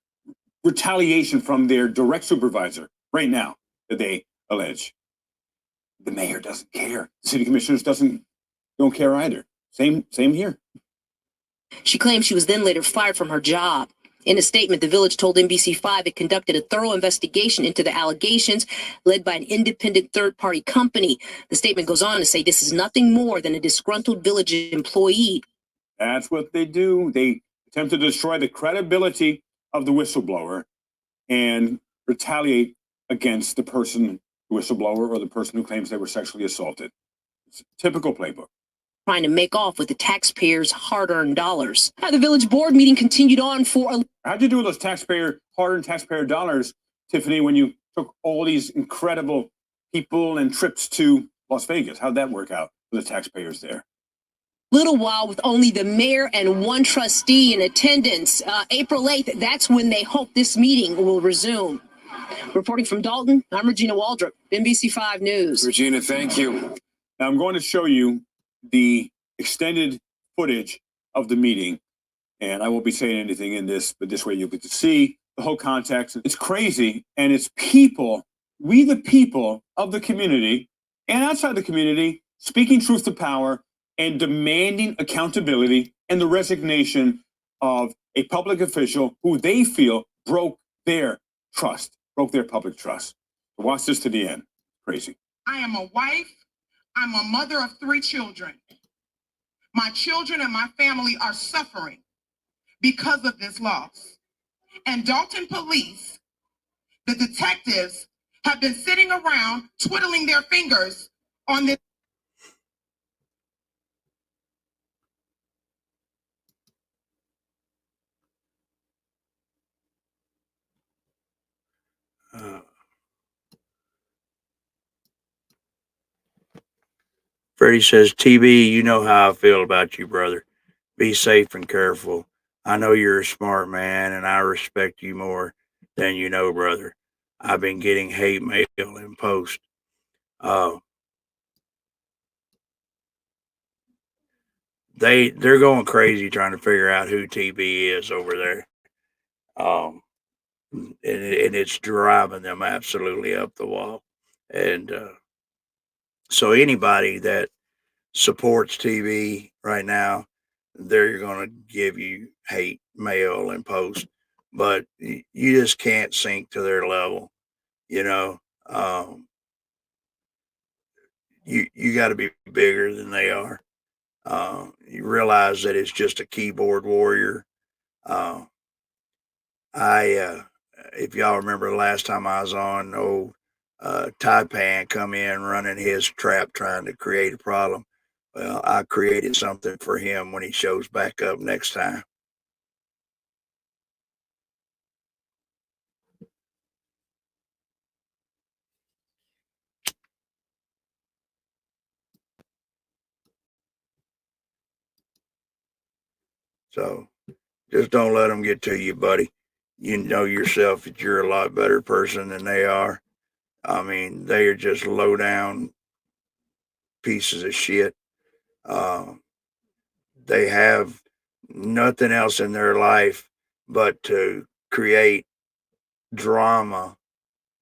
retaliation from their direct supervisor right now that they allege. The mayor doesn't care. The city commissioners don't care either. Same here. She claims she was then later fired from her job. In a statement, the village told NBC5 it conducted a thorough investigation into the allegations led by an independent third-party company. The statement goes on to say this is nothing more than a disgruntled village employee. That's what they do. They attempt to destroy the credibility of the whistleblower and retaliate against the person, whistleblower, or the person who claims they were sexually assaulted. It's a typical playbook. Trying to make off with the taxpayers' hard-earned dollars. The village board meeting continued on for a... How'd you do with those hard-earned taxpayer dollars, Tiffany, when you took all these incredible people and trips to Las Vegas? How'd that work out for the taxpayers there? Little while with only the mayor and 1 trustee in attendance. April 8th, that's when they hope this meeting will resume. Reporting from Dalton, I'm Regina Waldrop, NBC5 News. Regina, thank you. Now I'm going to show you the extended footage of the meeting, and I won't be saying anything in this, but this way you'll get to see the whole context. It's crazy, and it's people, we the people of the community and outside the community, speaking truth to power and demanding accountability and the resignation of a public official who they feel broke their trust, broke their public trust. Watch this to the end. Crazy. I am a wife. I'm a mother of 3 children. My children and my family are suffering because of this loss. And Dalton police, the detectives, have been sitting around twiddling their fingers on this. Freddie says, TB, you know how I feel about you, brother. Be safe and careful. I know you're a smart man, and I respect you more then you know, brother, I've been getting hate mail and post. Uh, they're going crazy trying to figure out who TB is over there. And it's driving them absolutely up the wall. And so anybody that supports TV right now, they're going to give you hate mail and post, but you just can't sink to their level. You know, you got to be bigger than they are. You realize that it's just a keyboard warrior. Uh, if y'all remember the last time I was on, old Taipan come in running his trap trying to create a problem. Well, I created something for him when he shows back up next time. So just don't let them get to you, buddy. You know yourself that you're a lot better person than they are. I mean, they are just low down pieces of shit. Uh, they have nothing else in their life but to create drama,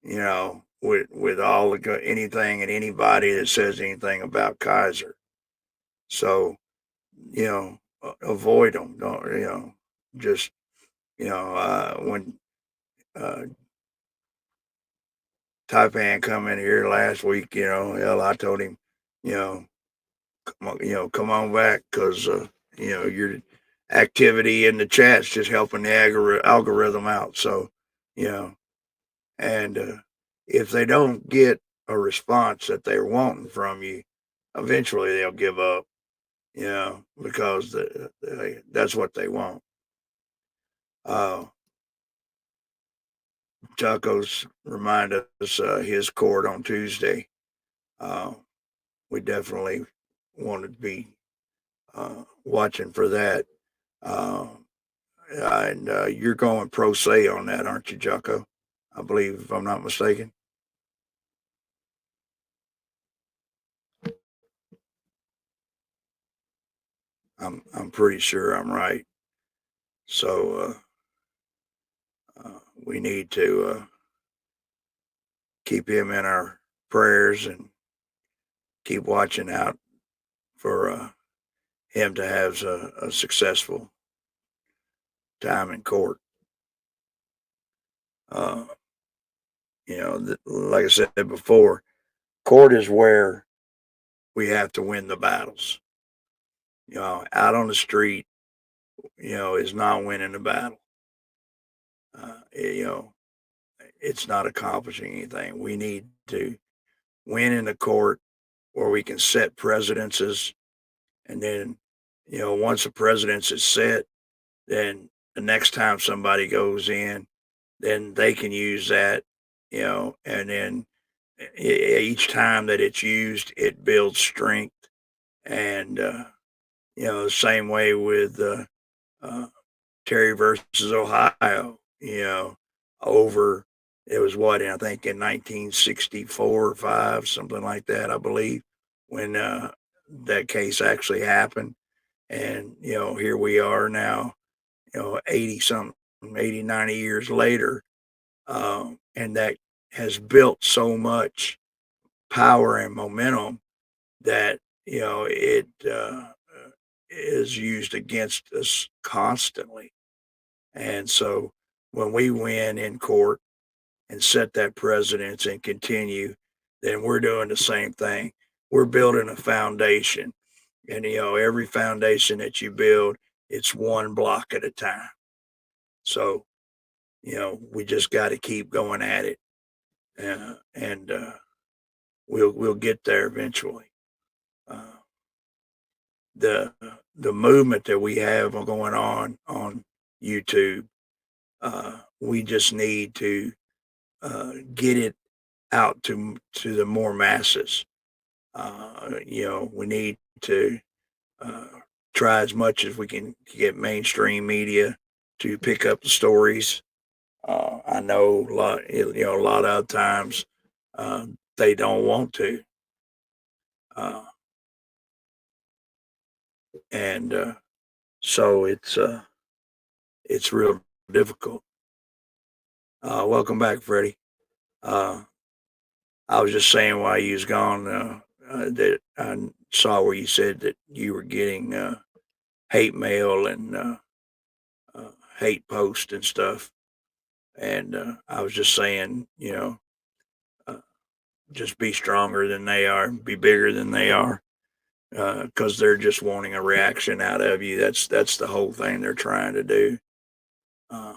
with all the anything and anybody that says anything about Kaiser. So, avoid them. Don't, just, when Taipan come in here last week, hell, I told him, you know, come on back because, your activity in the chat's just helping the algorithm out. So, you know, and if they don't get a response that they're wanting from you, eventually they'll give up, because that's what they want. Chaco's reminded us his court on Tuesday. We definitely want to be watching for that. And you're going pro se on that, aren't you, Jocko? I believe, if I'm not mistaken. I'm pretty sure I'm right. So we need to keep him in our prayers and keep watching out for him to have a successful time in court. Like I said before, court is where we have to win the battles. Out on the street, is not winning the battle. It's not accomplishing anything. We need to win in the court where we can set precedences. And then, once a precedence is set, then the next time somebody goes in, then they can use that, and then each time that it's used, it builds strength. And, the same way with Terry versus Ohio, over, it was what, I think in 1964 or 5, something like that, I believe, when that case actually happened. And, here we are now, 80 something, 80, 90 years later. And that has built so much power and momentum that, it is used against us constantly. And so when we win in court and set that precedence and continue, then we're doing the same thing. We're building a foundation. And, every foundation that you build, it's one block at a time. So, we just got to keep going at it. And we'll get there eventually. The movement that we have going on YouTube, we just need to get it out to the more masses. We need to try as much as we can get mainstream media to pick up the stories. I know a lot of times they don't want to, and so it's real difficult. Welcome back, Freddie. I was just saying while you was gone that I saw where you said that you were getting hate mail and hate posts and stuff, and I was just saying, uh, just be stronger than they are, be bigger than they are, because they're just wanting a reaction out of you. That's the whole thing they're trying to do. Uh,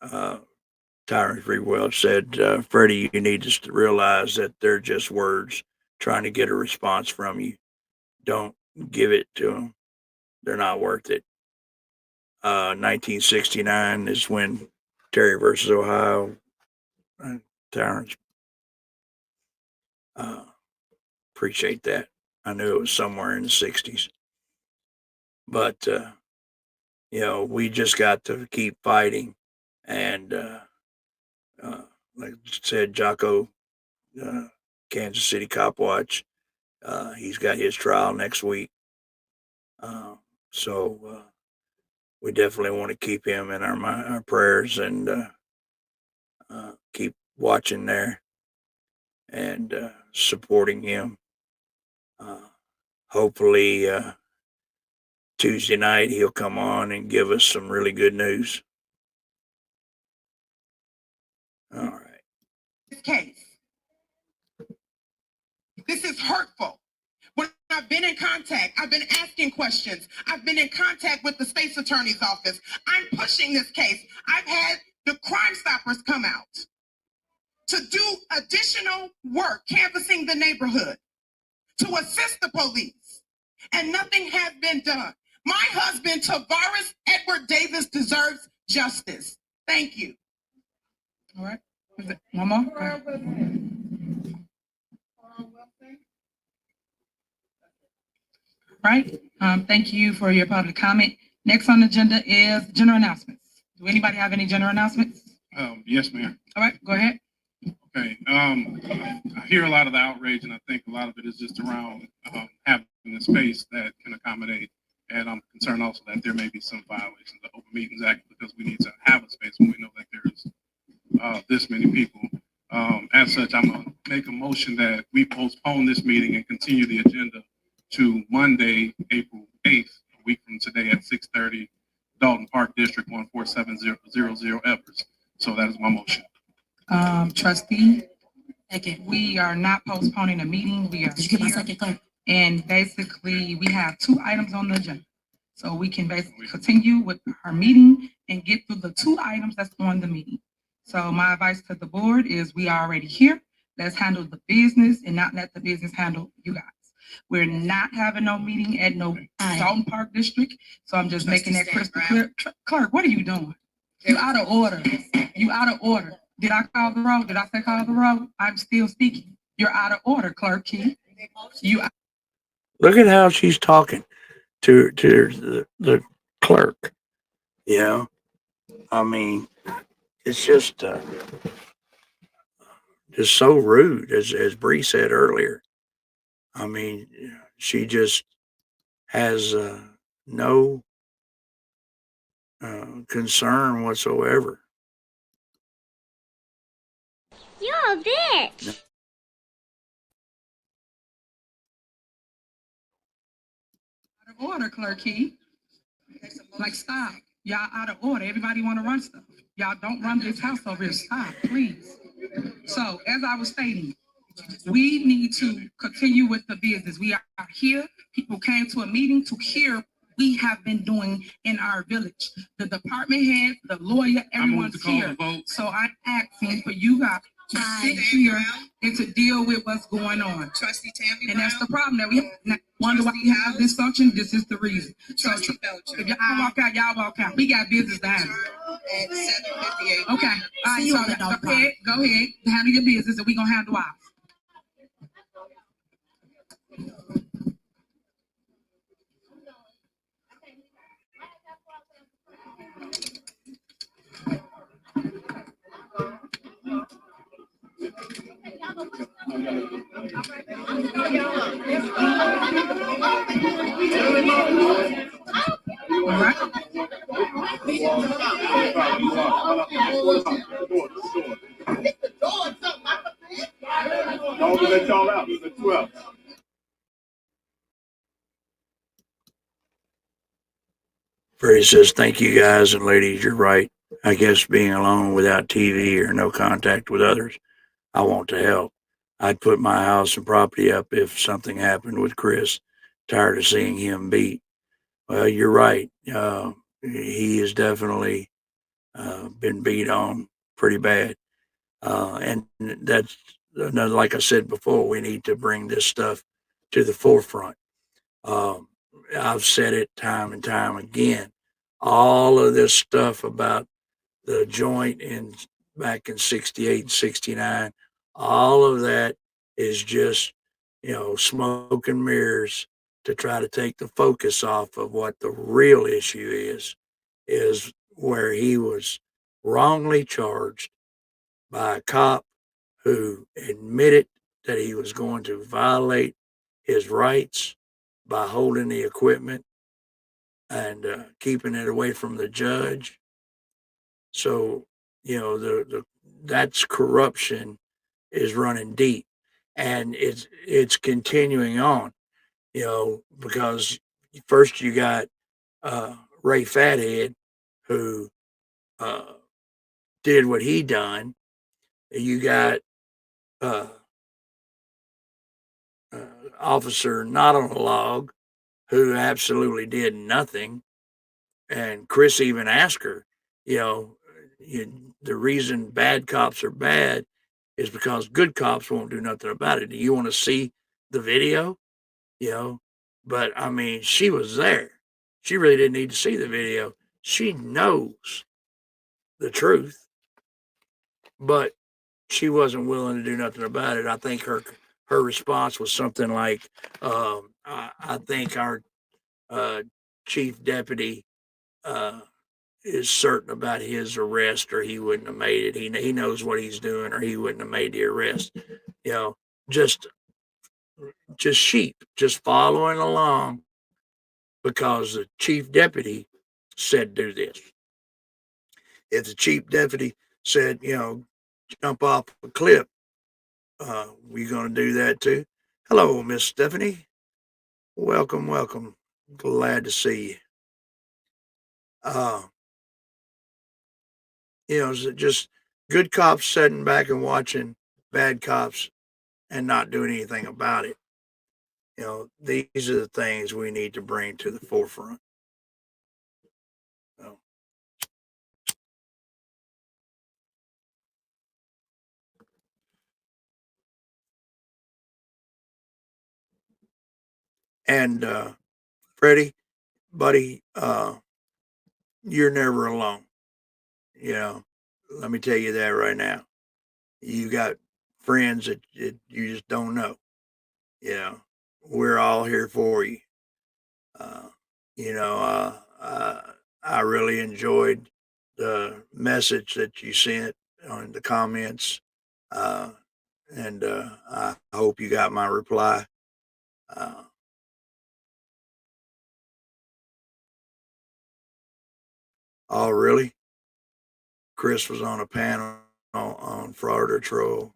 uh, Tyrone Free Welch said, Freddie, you need to realize that they're just words trying to get a response from you. Don't give it to them. They're not worth it. 1969 is when Terry versus Ohio. Terrence, appreciate that. I knew it was somewhere in the 60s. But, we just got to keep fighting. And like I said, Jocko, Kansas City Cop Watch, he's got his trial next week. So we definitely want to keep him in our prayers and keep watching there and supporting him. Hopefully, Tuesday night he'll come on and give us some really good news. All right. This case. This is hurtful. When I've been in contact, I've been asking questions. I've been in contact with the state's attorney's office. I'm pushing this case. I've had the Crime Stoppers come out to do additional work, canvassing the neighborhood, to assist the police, and nothing has been done. My husband, Tavares Edward Davis, deserves justice. Thank you. All right. One more. Right. Thank you for your public comment. Next on the agenda is general announcements. Do anybody have any general announcements? Yes, ma'am. All right, go ahead. Okay. I hear a lot of the outrage, and I think a lot of it is just around having a space that can accommodate. And I'm concerned also that there may be some violations of the Open Meetings Act because we need to have a space when we know that there's this many people. As such, I'm going to make a motion that we postpone this meeting and continue the agenda to Monday, April 8th, a week from today at 6:30, Dalton Park District 14700 Evers. So that is my motion. Trustee, we are not postponing a meeting. We are here. And basically, we have 2 items on the agenda. So we can basically continue with our meeting and get through the 2 items that's on the meeting. So my advice to the board is we are already here. Let's handle the business and not let the business handle you guys. We're not having no meeting at no Dalton Park District. So I'm just making that crystal clear. Clerk, what are you doing? You out of order. You out of order. Did I call the roll? Did I say call the roll? I'm still speaking. You're out of order, Clerk Key. Look at how she's talking to the clerk. I mean, it's just so rude, as Bree said earlier. I mean, she just has no concern whatsoever. You're a bitch. Out of order, Clerk Key. Like, stop. Y'all out of order. Everybody want to run stuff. Y'all don't run this house over here. Stop, please. So, as I was stating, we need to continue with the business. We are here. People came to a meeting to hear we have been doing in our village. The department head, the lawyer, everyone's here. So I'm asking for you guys to sit here and to deal with what's going on. Trustee Tammy, and that's the problem that we wonder why we have dysfunction. This is the reason. So if y'all walk out, y'all walk out. We got business to handle. At 7:58. Okay. All right. So go ahead. Handle your business, and we're gonna handle ours. Freddie says, thank you guys and ladies. You're right. I guess being alone without TV or no contact with others, I want to help. I'd put my house and property up if something happened with Chris. Tired of seeing him beat. Well, you're right. He has definitely been beat on pretty bad. And that's another, like I said before, we need to bring this stuff to the forefront. Um, I've said it time and time again. All of this stuff about the joint in back in 68 and 69, all of that is just, smoke and mirrors to try to take the focus off of what the real issue is where he was wrongly charged by a cop who admitted that he was going to violate his rights by holding the equipment and keeping it away from the judge. So, the that's corruption is running deep, and it's continuing on. Because first you got Ray Fathead, who uh, did what he done. You got uh, uh, Officer Not on a Log, who absolutely did nothing. And Chris even asked her, you know, the reason bad cops are bad is because good cops won't do nothing about it. Do you want to see the video? You know, but I mean, she was there. She really didn't need to see the video. She knows the truth, but she wasn't willing to do nothing about it. I think her response was something like, I think our uh, chief deputy is certain about his arrest, or he wouldn't have made it. He knows what he's doing, or he wouldn't have made the arrest. You know, just sheep, just following along because the chief deputy said do this. If the chief deputy said, jump off a cliff, we going to do that too. Hello, Miss Stephanie. Welcome, welcome. Glad to see you. Just good cops sitting back and watching bad cops and not doing anything about it. These are the things we need to bring to the forefront. So. And Freddie, buddy, you're never alone. Let me tell you that right now. You got friends that you just don't know. We're all here for you. Uh, I really enjoyed the message that you sent on the comments, uh, and I hope you got my reply. Oh, really? Chris was on a panel on fraud or troll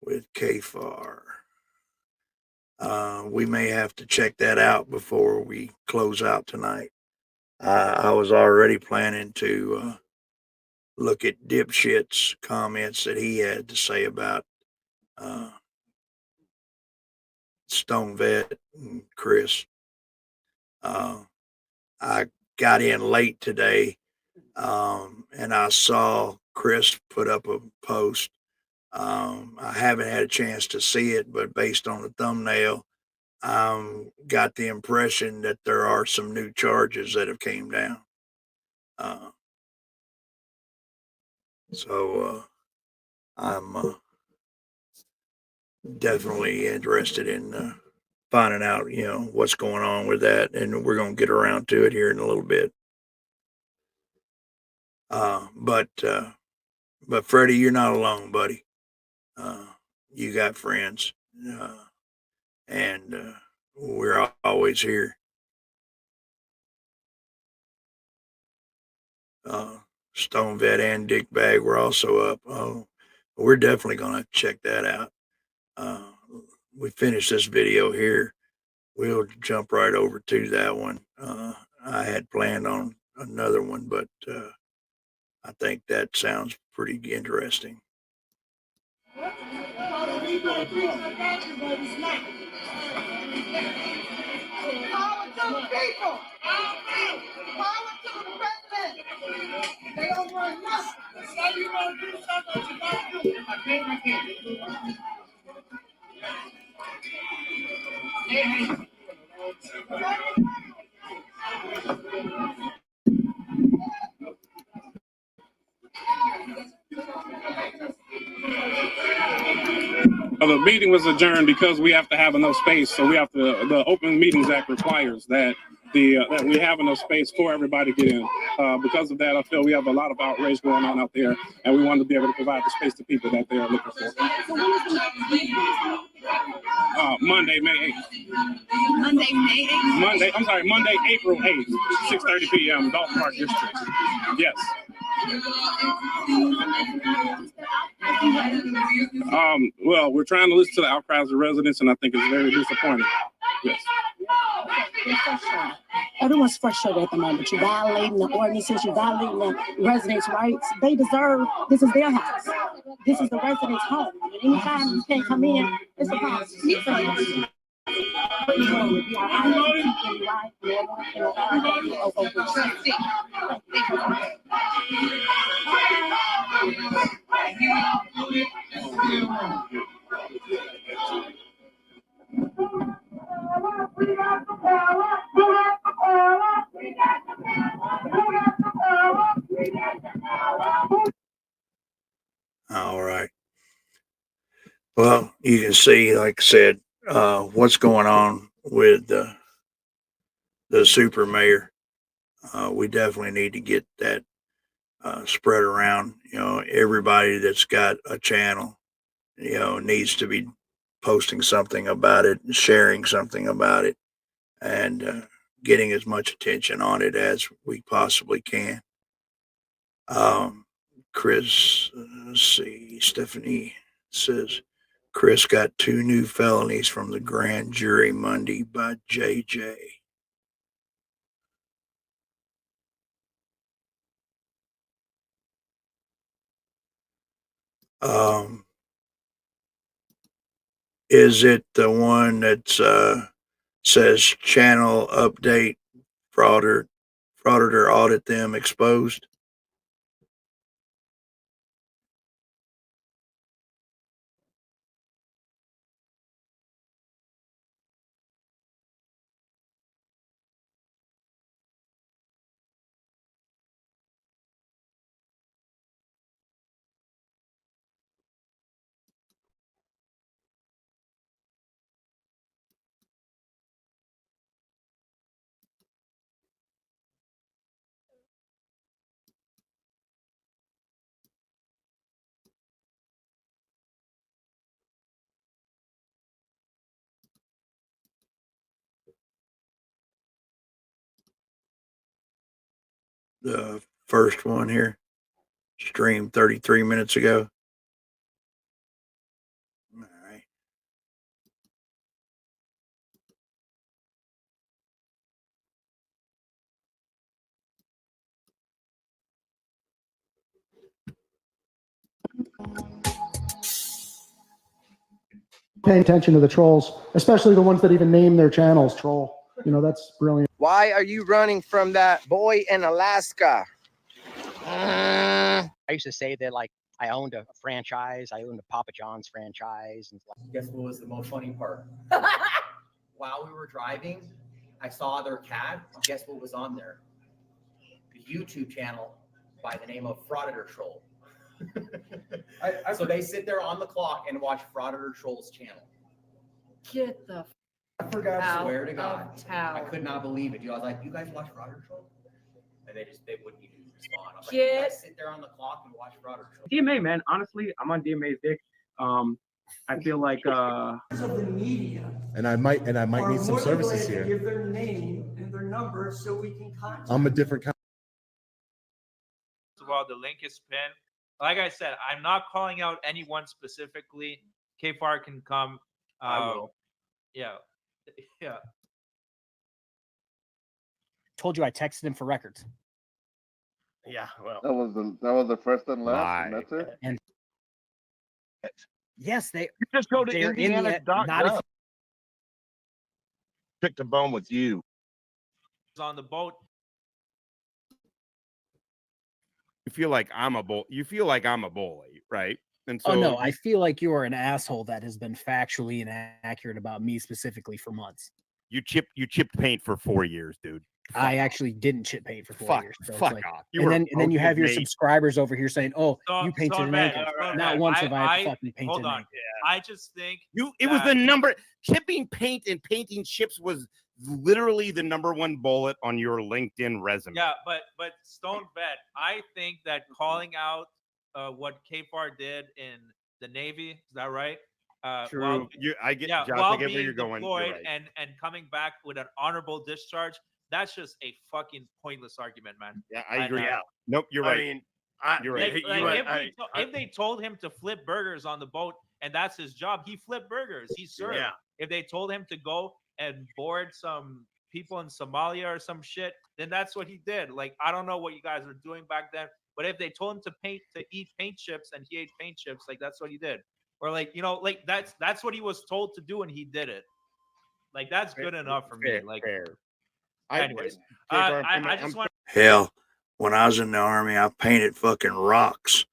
with KFAR. We may have to check that out before we close out tonight. I was already planning to look at Dipshit's comments that he had to say about Stone Vet and Chris. I got in late today, and I saw Chris put up a post. I haven't had a chance to see it, but based on the thumbnail, got the impression that there are some new charges that have came down. So I'm definitely interested in finding out, what's going on with that, and we're going to get around to it here in a little bit. But Freddie, you're not alone, buddy. You got friends, and we're always here. Stone Vet and Dick Bag were also up. Oh, we're definitely going to check that out. We finish this video here. We'll jump right over to that one. I had planned on another one, but I think that sounds pretty interesting. They don't run nothing. So you gonna do something you don't do. I The meeting was adjourned because we have to have enough space. So we have to. The Open Meetings Act requires that that we have enough space for everybody to get in. Because of that, I feel we have a lot of outrage going on out there, and we want to be able to provide the space to people that they are looking for. Monday, May 8th. Monday, Monday, April 8th, 6:30 p.m., Dalton Park District. Yes. Well, we're trying to listen to the outcries of residents, and I think it's very disappointing. Yes. Everyone's frustrated at the moment. You're violating the ordinances, you're violating the residents' rights. They deserve, this is their house. This is the residents' home. And anytime you can't come in, it's a problem. All right. Well, you can see, like I said, what's going on with the super mayor. We definitely need to get that spread around. You know, everybody that's got a channel, you know, needs to be posting something about it, sharing something about it, and getting as much attention on it as we possibly can. Chris, let's see, Stephanie says, Chris got 2 new felonies from the grand jury Monday by JJ. Is it the one that says channel update, frauditor audit them exposed? The first one here, streamed 33 minutes ago. All right. Pay attention to the trolls, especially the ones that even name their channels troll. You know, that's brilliant. Why are you running from that boy in Alaska? I used to say that, like, I owned a franchise. I owned a Papa John's franchise. And guess what was the most funny part? While we were driving, I saw their cat. Guess what was on there? The YouTube channel by the name of Frauditor Troll. So they sit there on the clock and watch Frauditor Troll's channel. Get the I forgot. out Swear to God, of town. I could not believe it. Dude, I was like, "You guys watch Frauditor Troll?" And they wouldn't even respond. I was like, "You guys sit there on the clock and watch Frauditor Troll." DMA, man. Honestly, I'm on DMA's dick. I feel like of the media And I might need some services to here. give their name and their number so we can contact. I'm a different kind. Well, the link is pinned. Like I said, I'm not calling out anyone specifically. KFAR can come. I will. Yeah. Yeah. Told you I texted him for records. Yeah, well. That was the first and last, and that's it. And yes, they You just go to they're in the- not Indiana.gov. if- Pick the bone with you. On the boat. You feel like I'm a bull. You feel like I'm a bully, right? And so, oh no, I feel like you are an asshole that has been factually inaccurate about me specifically for months. you chipped paint for 4 years, dude. I actually didn't chip paint for 4 Fuck, years. So it's fuck like, off. You And were then you have your mate. subscribers over here saying, "Oh, So- you painted so, an man, ankle." man, Not once have I I- fucking painted hold an on. ankle. I just think It was the that- number. Chipping paint and painting chips was literally the #1 bullet on your LinkedIn resume. Yeah, but Stone Vet, I think that calling out what KFAR did in the Navy, is that right? True. I get, yeah, Josh, while I get where being you're going. You're deployed right. and coming back with an honorable discharge, that's just a fucking pointless argument, man. Yeah, I agree. know. Nope, you're I right. mean, You're right. If they told him to flip burgers on the boat and that's his job, he flipped burgers. He served. Yeah. If they told him to go and board some people in Somalia or some shit, then that's what he did. Like, I don't know what you guys were doing back then, but if they told him to eat paint chips and he ate paint chips, like that's what he did. Or like, like that's what he was told to do and he did it. Like that's good enough for me. Like, anyways, I just want. Hell, when I was in the Army, I painted fucking rocks.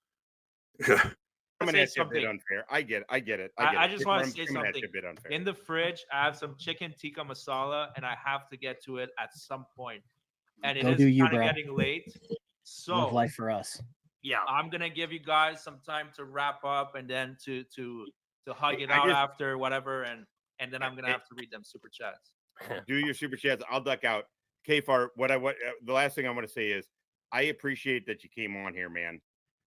I'm gonna say a bit unfair. I get it. I just want to say I'm coming at something. you a bit unfair. In the fridge, I have some chicken tikka masala, and I have to get to it at some point. And it Go is do you, kind of bro. getting late. So Love life for us. Yeah, I'm gonna give you guys some time to wrap up, and then to hug it I out just- after whatever, and then I'm gonna have to read them super chats. Do your super chats. I'll duck out. KFAR, the last thing I want to say is I appreciate that you came on here, man.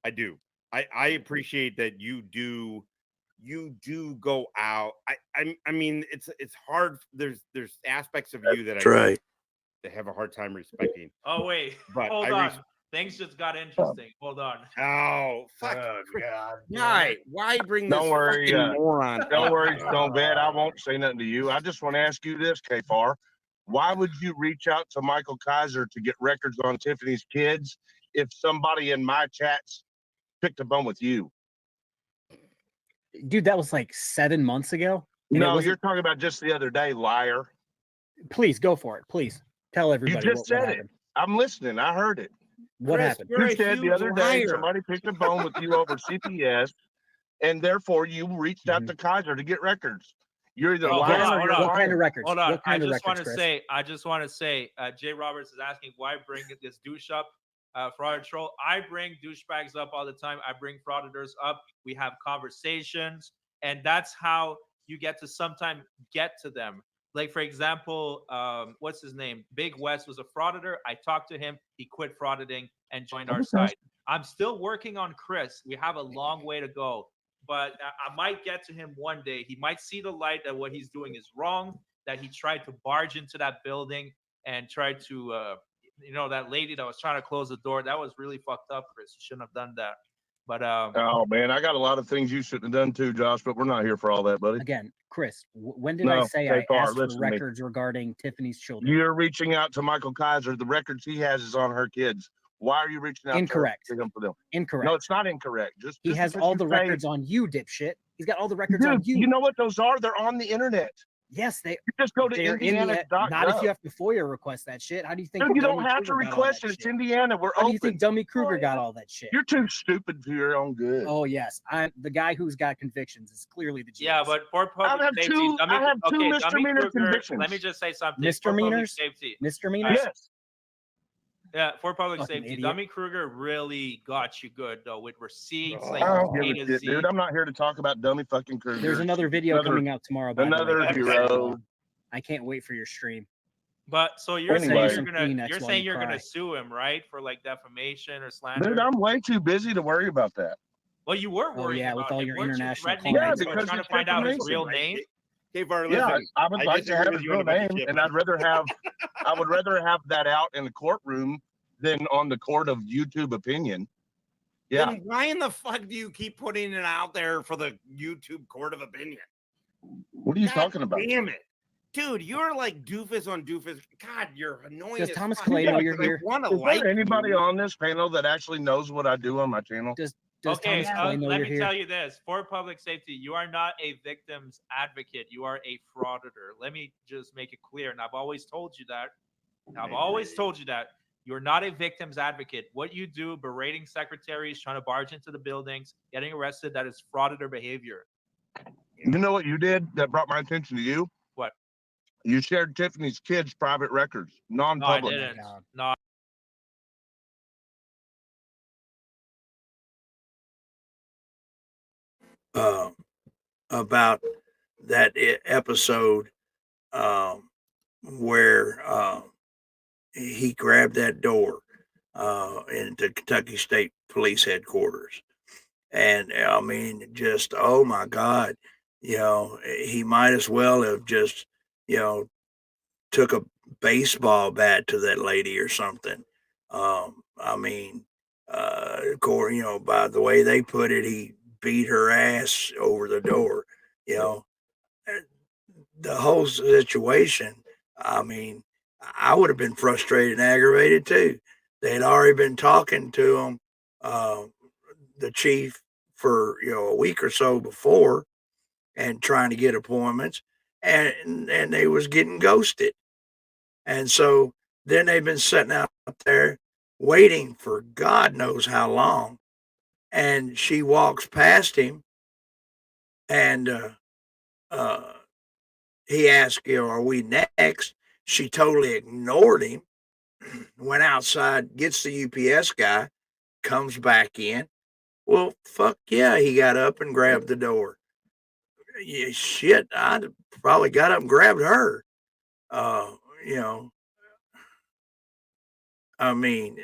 I do. I appreciate that you do go out. I mean, it's hard. There's aspects of you that That's right. that have a hard time respecting. Oh wait, But hold I on. Things just got interesting. Hold on. Oh fuck! Oh, God. Why bring this? Don't worry, fucking moron? Don't worry, Stone Bed. I won't say nothing to you. I just want to ask you this, KFAR. Why would you reach out to Michael Kaiser to get records on Tiffany's kids if somebody in my chats picked a bone with you? Dude, that was like 7 months ago. and it No, wasn't- you're talking about just the other day, liar. Please go for it. Please tell everybody. You just what said it. happened. I'm listening. I heard it. What Chris, happened? you're You a said the huge other day liar. somebody picked a bone with you over CPS, and therefore you reached out to Kaiser to get records. You're either Oh, hold lying on, or hold you're on. What kind of lying. records? Hold on. What kind I of just want records, to Chris? say, Jay Roberts is asking why bring this douche up, fraud troll. I bring douchebags up all the time. I bring frauditors up. We have conversations, and that's how you get to sometimes get to them. Like, for example, what's his name? Big West was a frauditor. I talked to him. He quit frauding and joined our side. I'm still working on Chris. We have a long way to go, but I might get to him one day. He might see the light that what he's doing is wrong, that he tried to barge into that building and tried to, that lady that was trying to close the door. That was really fucked up, Chris. You shouldn't have done that. But Oh man, I got a lot of things you shouldn't have done too, Josh. But we're not here for all that, buddy. Again, Chris, when did I No, say I KFAR, asked for listen to me. records regarding Tiffany's children? You're reaching out to Michael Kaiser. The records he has is on her kids. Why are you reaching out Incorrect. to him for them? Incorrect. No, it's not incorrect. He just has because all you the say- records on you, dipshit. He's got all the records on Dude, you. you know what those are? They're on the internet. Yes, they. You just go to They're in the, Indiana.gov. not if you have to FOIA request that shit. How do you think? Dude, you don't Dummy have to Kruger got all request that it. It's shit? Indiana. We're How open. do you think Dummy Kruger got all that shit? You're too stupid for your own good. Oh yes, I'm the guy who's got convictions is clearly the genius. yeah, but for public have safety, two- Dummy, I have two okay, Dummy misdemeanor Kruger, convictions. let me just say something. Misdemeanors? For public safety. Misdemeanors? Yes. Yeah, for public Fucking safety, idiot. Dummy Kruger really got you good though with receipts, like I don't A give to a shit, Z. dude. I'm not here to talk about dummy fucking Kruger. There's another video coming out tomorrow. By the way. Another hero. I can't wait for your stream. But so you're Anyway. saying you're gonna You're saying you're cry. gonna sue him, right, for like defamation or slander? Dude, I'm way too busy to worry about that. Well, you were Oh, worried yeah, about with all him. your Weren't you international threatening clients. him or because trying to it's find out his information, real right? name? K-Bar, Yeah, listen. I would like to disagree have with his you on real a bunch of name, shit, and but- I would rather have that out in the courtroom than on the court of YouTube opinion. Yeah. Then why in the fuck do you keep putting it out there for the YouTube court of opinion? What are you talking about? Damn it. Dude, you're like doofus on doofus. God, you're annoying. Does as Thomas fuck. Clay know Like, you're I here? wanna Is like there anybody you. on this panel that actually knows what I do on my channel? Does Okay, Thomas Clay know let you're me here? tell you this. For public safety, you are not a victim's advocate. You are a frauditor. Let me just make it clear. And I've always told you that. You're not a victim's advocate. What you do, berating secretaries, trying to barge into the buildings, getting arrested, that is frauditor behavior. You know what you did that brought my attention to you? What? You shared Tiffany's kids' private records, No, I non-public. didn't. No. About that episode where he grabbed that door into Kentucky State Police headquarters. And I mean, just, oh my God, he might as well have just, took a baseball bat to that lady or something. I mean, by the way they put it, he beat her ass over the door. The whole situation. I mean, I would have been frustrated and aggravated too. They had already been talking to him, the chief, for a week or so before, and trying to get appointments, and they was getting ghosted. And so then they've been sitting out there waiting for God knows how long. And she walks past him, and he asked, are we next? She totally ignored him, went outside, gets the UPS guy, comes back in. Well, fuck yeah, he got up and grabbed the door. Yeah, shit, I'd probably got up and grabbed her. You know, I mean,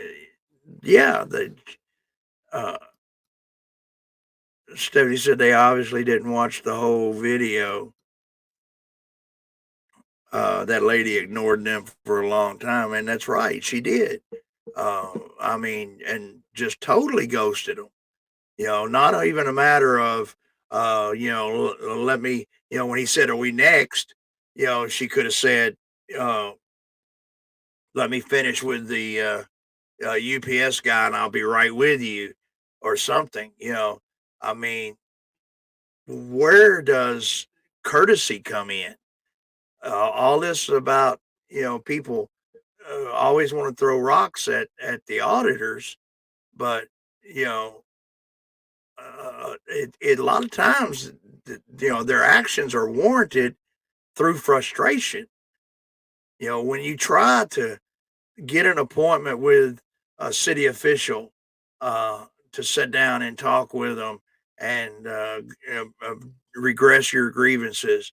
yeah, Stephanie said they obviously didn't watch the whole video. That lady ignored them for a long time, and that's right, she did. I mean, and just totally ghosted them. Not even a matter of, let me, when he said, are we next? She could have said, let me finish with the UPS guy and I'll be right with you or something. I mean, where does courtesy come in? All this about, people always want to throw rocks at the auditors, but, a lot of times, their actions are warranted through frustration. When you try to get an appointment with a city official to sit down and talk with them and regress your grievances,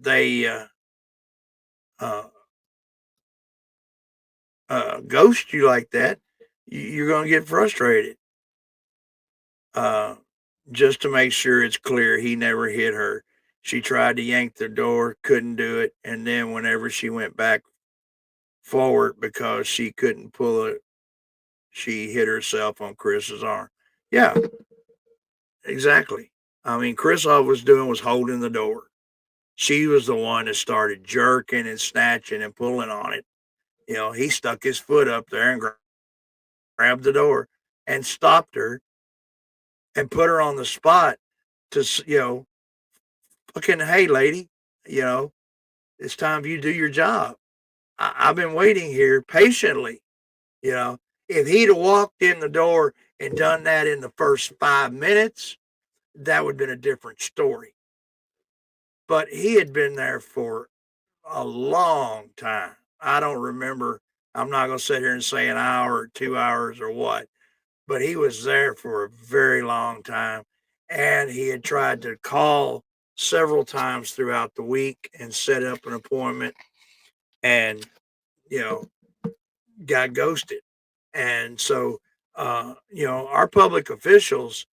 they ghost you like that, you're going to get frustrated. Just to make sure it's clear, he never hit her. She tried to yank the door, couldn't do it. And then whenever she went back forward because she couldn't pull it, she hit herself on Chris's arm. Yeah, exactly. I mean, Chris all was doing was holding the door. She was the one that started jerking and snatching and pulling on it. He stuck his foot up there and grabbed the door and stopped her and put her on the spot to, fucking, hey, lady, it's time for you to do your job. I've been waiting here patiently. If he'd have walked in the door and done that in the first 5 minutes, that would have been a different story. But he had been there for a long time. I don't remember. I'm not going to sit here and say an hour or 2 hours or what, but he was there for a very long time. And he had tried to call several times throughout the week and set up an appointment and, got ghosted. And so our public officials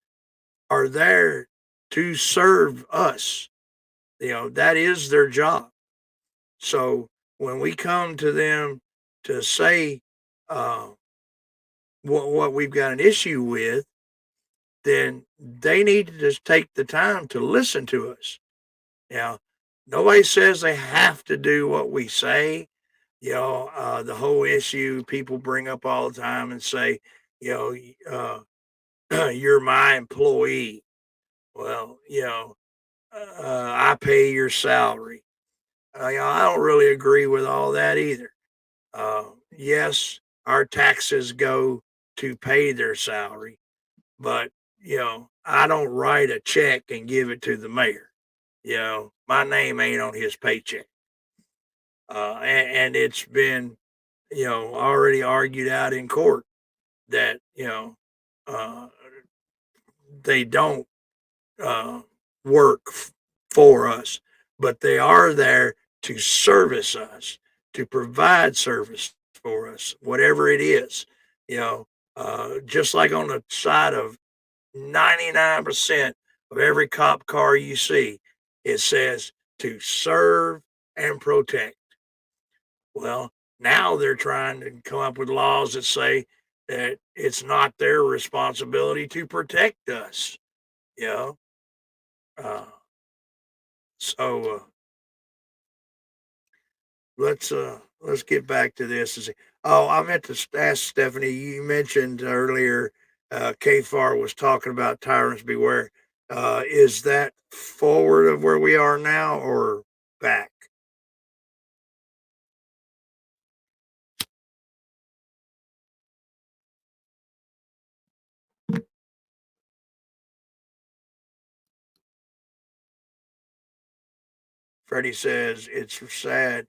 are there to serve us. That is their job. So when we come to them to say what we've got an issue with, then they need to just take the time to listen to us. Nobody says they have to do what we say. The whole issue people bring up all the time and say, you're my employee. Well, I pay your salary. I don't really agree with all that either. Yes, our taxes go to pay their salary, but I don't write a check and give it to the mayor. My name ain't on his paycheck. And it's been, already argued out in court that, uh, they don't work for us, but they are there to service us, to provide service for us, whatever it is. Just like on the side of 99% of every cop car you see, it says to serve and protect. Well, now they're trying to come up with laws that say that it's not their responsibility to protect us. You know, uh, so let's get back to this. Oh, I meant to ask Stephanie. You mentioned earlier, KFAR was talking about tyrants beware. Is that forward of where we are now or back? Freddie says it's sad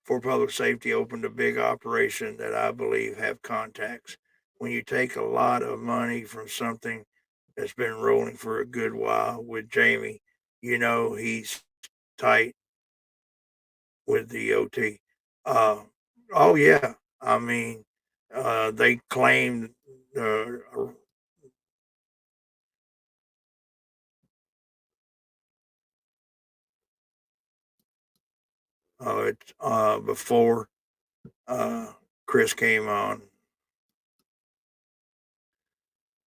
for public safety opened a big operation that I believe have contacts. When you take a lot of money from something that's been rolling for a good while with Jamie, he's tight with the OT. Oh yeah, I mean, they claimed it's before Chris came on.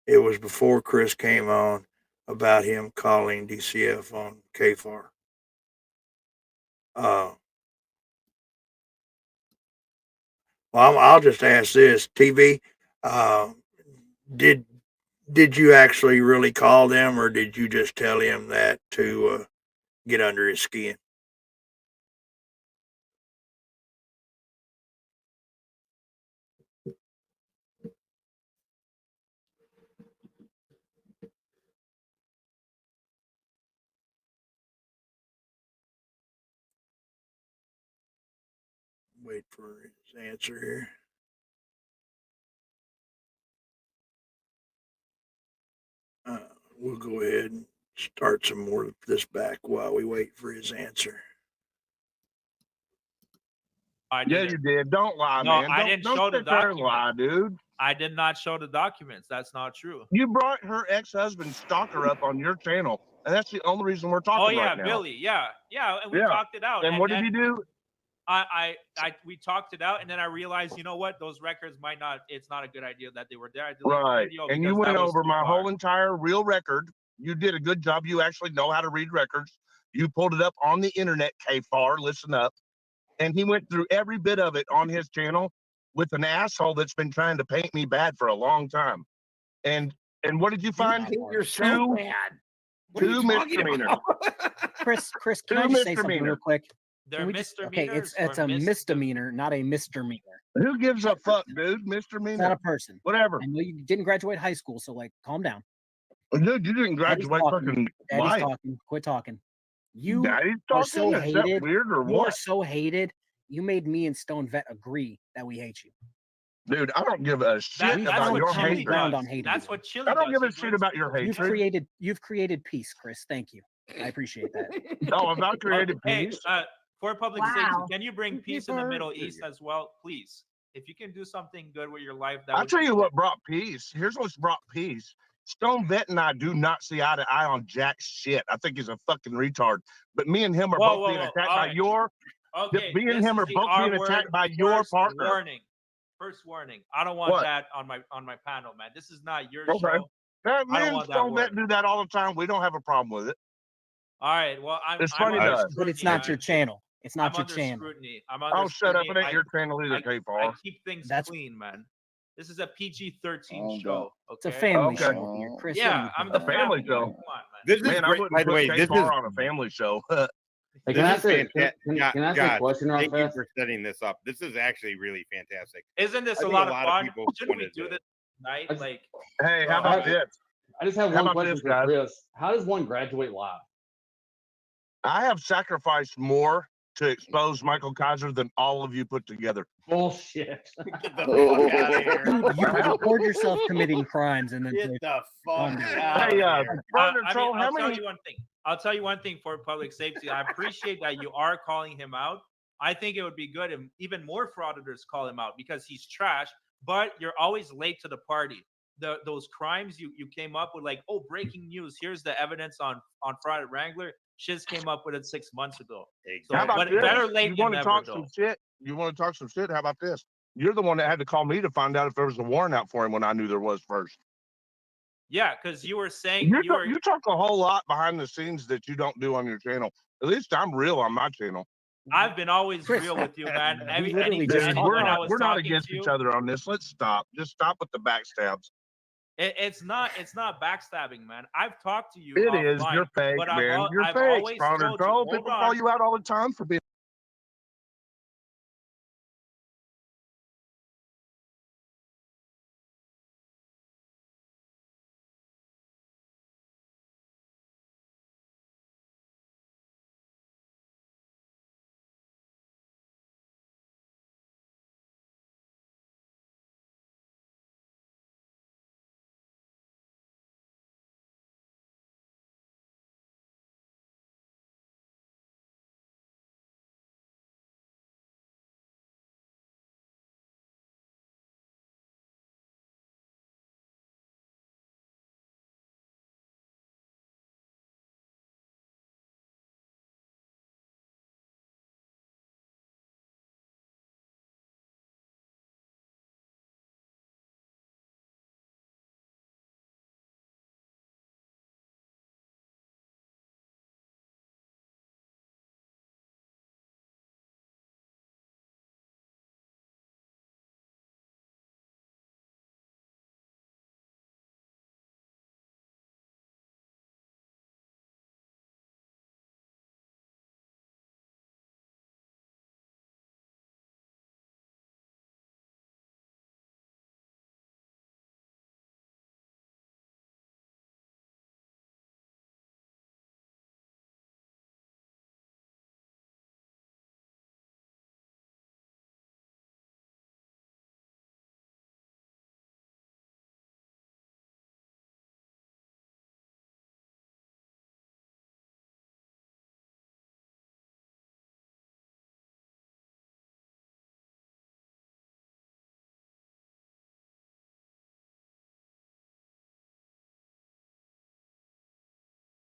It was before Chris came on about him calling DCF on KFAR. Well, I'll just ask this, TV. Did you actually really call them, or did you just tell him that to get under his skin? Wait for his answer here. We'll go ahead and start some more of this back while we wait for his answer. Yeah, you did. Don't lie, No, man. I didn't don't show the sit there and document. lie, dude. I did not show the documents. That's not true. You brought her ex-husband stalker up on your channel, and that's the only reason we're talking Oh yeah, right now. Billy. Yeah, and we talked it out. And what did he do? We talked it out, and then I realized, you know what? Those records might not. It's not a good idea that they were there. I deleted the Right. video And you because went that was over too my far. whole entire real record. You did a good job. You actually know how to read records. You pulled it up on the internet, KFAR. Listen up. And he went through every bit of it on his channel with an asshole that's been trying to paint me bad for a long time. And what did you find? You're so bad. What are you Two talking misdemeanors. about? Chris, can Two I just say something misdemeanors. real quick? They're Can we just, okay, misdemeanors it's or a misdemeanor, not a misdemeanor. Who gives a fuck, dude? Misdemeanor. It's not a person. Whatever. I know you didn't graduate high school, so like, calm down. Dude, you didn't Daddy's graduate talking. fucking Daddy's life. talking. Quit talking. You Daddy's are so talking? Is that hated. weird or You are what? so hated. You made me and Stone Vet agree that we hate you. Dude, I don't give a shit We've about gone your common hatred. ground on hating That's you. what Chili I don't does. give a He shit brings about your people hatred. You've created peace, Chris. Thank you. I appreciate that. No, I've not created Hey, peace. for public Wow. safety, can you bring peace in the Middle East as well, please? If you can do something good with your life, that I'll would tell be you good. what brought peace. Here's what's brought peace. Stone Vet and I do not see eye to eye on jack shit. I think he's a fucking retard. But me and him are both being attacked All by right. your. Okay, Me and this him is are the both R being word. attacked by your First partner. warning. First warning. I don't want What? that on my panel, man. This is not your Okay. show. That, I don't man, want that Stone word. Vet do that all the time. We don't have a problem with it. All right. Well, It's I'm funny under though. But it's scrutiny, not your man. channel. It's not I'm your under channel. scrutiny. I'm under Oh, shut up. scrutiny. It ain't your channel either, I K-Far. keep things That's- clean, man. This is a PG-13 Oh, show. It's a Okay. family Okay. show here, Chris. what are Yeah, you I'm doing? the A family guy. show. Come on, man. This is Man, I great. wouldn't By the put way, this is K-Far on a family show. Hey, this can I is ask a, fantastic. can I ask a question real Thank you fast? for setting this up. This is actually really fantastic. Isn't this I a think lot of fun? people Shouldn't we wanted do to- this tonight? I just- Like, Hey, how well, about this? I just have How one about question this, for guys? Chris. How does one graduate live? I have sacrificed more to expose Michael Kaiser than all of you put together. Bullshit. Get the fuck out of here. Dude, you record yourself committing crimes and then Get say, the fuck Hey, out Hey, of here. Brother I mean, Troll, how I'll tell many? you one thing. I'll tell you one thing for public safety. I appreciate that you are calling him out. I think it would be good if even more frauditors call him out because he's trash, but you're always late to the party. Those crimes you came up with, like, oh, breaking news, here's the evidence on Fraud Wrangler. Shiz came up with it 6 months ago. So, How about but this? better late You than want to never, talk though. some shit? You want to talk some shit? How about this? You're the one that had to call me to find out if there was a warrant out for him when I knew there was first. Yeah, because you were saying You talk a whole lot behind the scenes that you don't do on your channel. At least I'm real on my channel. I've been always Chris, real with you, man. literally just Dude, talked we're about not talking against to each you, other on this. Let's stop. Just stop with the backstabs. It's not backstabbing, man. I've talked to you. It is. offline, You're fake, but man. You're I've fake, always Brother told you. Troll. Hold People on. call you out all the time for being.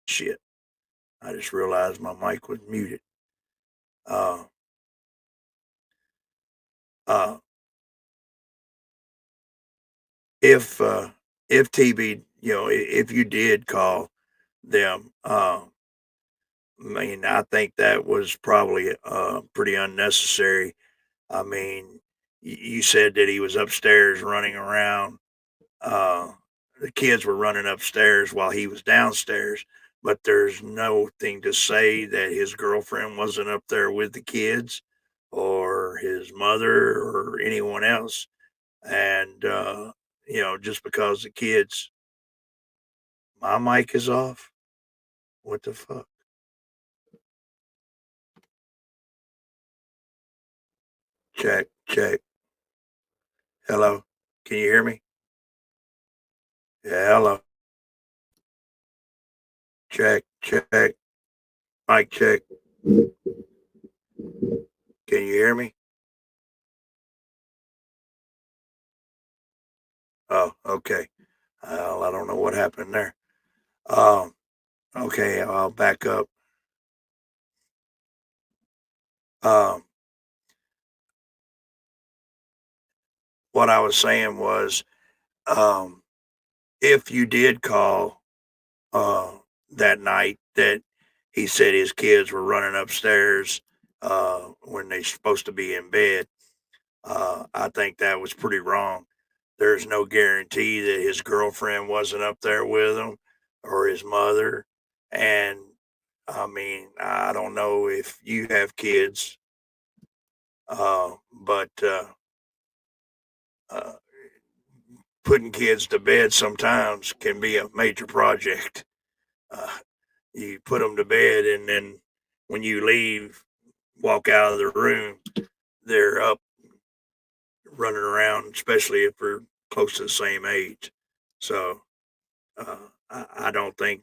Shit. I just realized my mic was muted. Uh, uh, if TB, if you did call them, I mean, I think that was probably pretty unnecessary. I mean, you said that he was upstairs running around. The kids were running upstairs while he was downstairs, but there's nothing to say that his girlfriend wasn't up there with the kids or his mother or anyone else. And, just because the kids, my mic is off. What the fuck? Check, check. Hello. Can you hear me? Yeah, hello. Check, check. Mic check. Can you hear me? Oh, okay. I don't know what happened there. Okay, I'll back up. What I was saying was, if you did call that night that he said his kids were running upstairs when they're supposed to be in bed, I think that was pretty wrong. There's no guarantee that his girlfriend wasn't up there with him or his mother. And I mean, I don't know if you have kids, but putting kids to bed sometimes can be a major project. You put them to bed, and then when you leave, walk out of the room, they're up running around, especially if they're close to the same age. So I don't think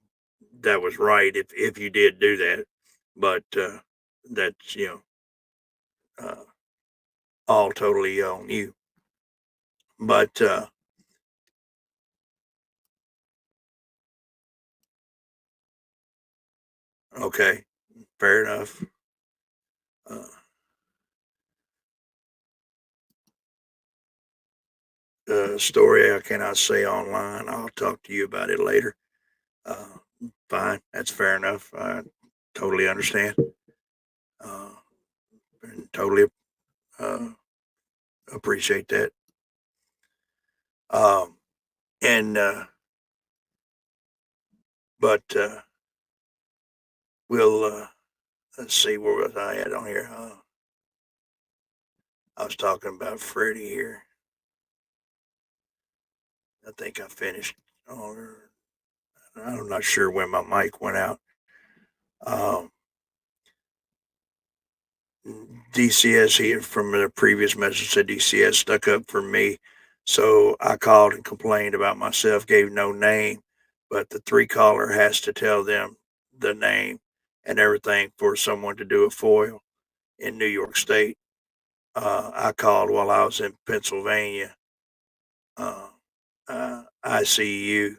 that was right if you did do that, but that's all totally on you. But okay, fair enough. Story I cannot say online. I'll talk to you about it later. Fine, that's fair enough. I totally understand. And totally appreciate that. And but we'll let's see, where was I at on here? I was talking about Freddie here. I think I finished. I'm not sure when my mic went out. DCS here from the previous message said DCS stuck up for me. So I called and complained about myself, gave no name, but the 3 caller has to tell them the name and everything for someone to do a FOIL in New York State. I called while I was in Pennsylvania. ICU.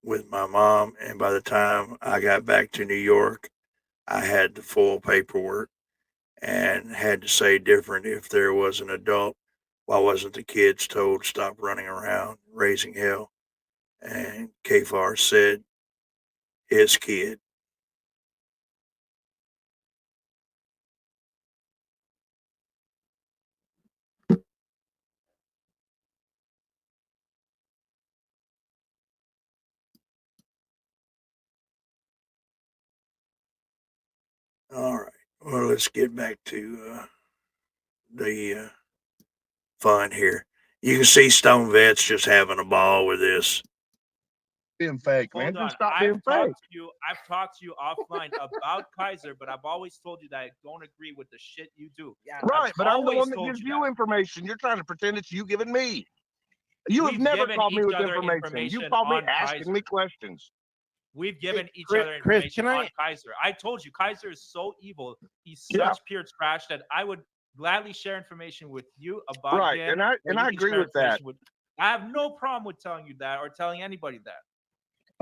With my mom, and by the time I got back to New York, I had the full paperwork and had to say different if there was an adult. Why wasn't the kids told stop running around raising hell? And KFAR said his kid. All right. Well, let's get back to the fun here. You can see Stone Vet's just having a ball with this. Being fake, man. Hold on. Just stop being fake. I've talked to you offline about Kaiser, but I've always told you that I don't agree with the shit you do. Right, but I'm the always one that told gives you you that. information. You're trying to pretend it's you giving me. You have We've never given called me each with other information. You information called me on asking Kaiser. me questions. We've given each Chris- other Chris, information can on I- Kaiser. I told you Kaiser is so evil. He's such Yeah. pure trash that I would gladly share information with you about Right, him. and I or you can agree share with that. information I have no problem with telling you that or telling anybody that.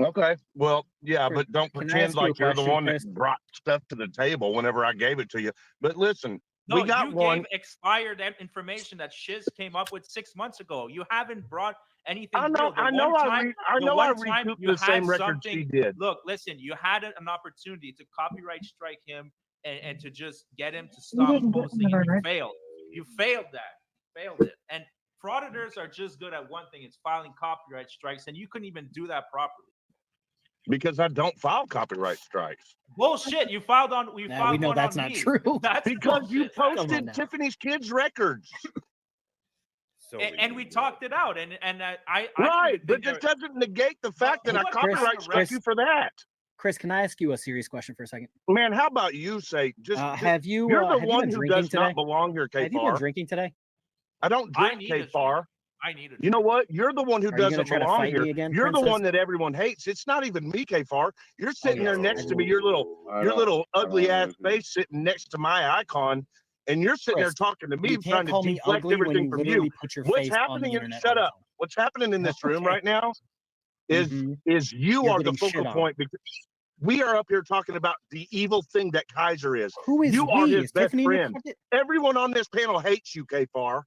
Okay, well, yeah, Chris, but don't can I pretend ask you a like you're the question, one Chris? that brought stuff to the table whenever I gave it to you. But listen, No, we got you one. gave expired information that Shiz came up with 6 months ago. You haven't brought anything I know, real. The I know, one I time, re- I the know, one I time recouped you the same had records she something. did. Look, listen, you had an opportunity to copyright strike him and to just get him to stop posting. And you failed. You failed that. Failed it. And frauditors are just good at one thing: it's filing copyright strikes, and you couldn't even do that properly. Because I don't file copyright strikes. Bullshit! You filed on. We Nah, filed we know one that's on not me. true. That's Because you bullshit, man. posted Tiffany's kids' records. So And we talked it out, and I Right, didn't but even this doesn't negate the fact that I copyright struck you for that. Chris, can I ask you a serious question for a second? Man, how about you say just have you? You're the have you one been who drinking does today? not belong here, Have you been K-Far. drinking today? I don't drink need to K-Far. I need a You know what? You're the one who Are you gonna doesn't try to belong fight here. me again, You're the Princess? one that everyone hates. It's not even me, Kfar. You're sitting yes, there next it to me, your little ugly ass face sitting next to my icon, and you're sitting there Chris, talking to me, you trying can't to call me deflect ugly when everything you from you. literally put your What's face on happening the in internet shut all the up? What's happening in this room Okay. right now is Mhm. you You're are the getting shit focal on. point because we are up here talking about the evil thing that Kaiser is. Who is You are we? his Is best Tiffany in the friend. pocket? Everyone on this panel hates you, Kfar.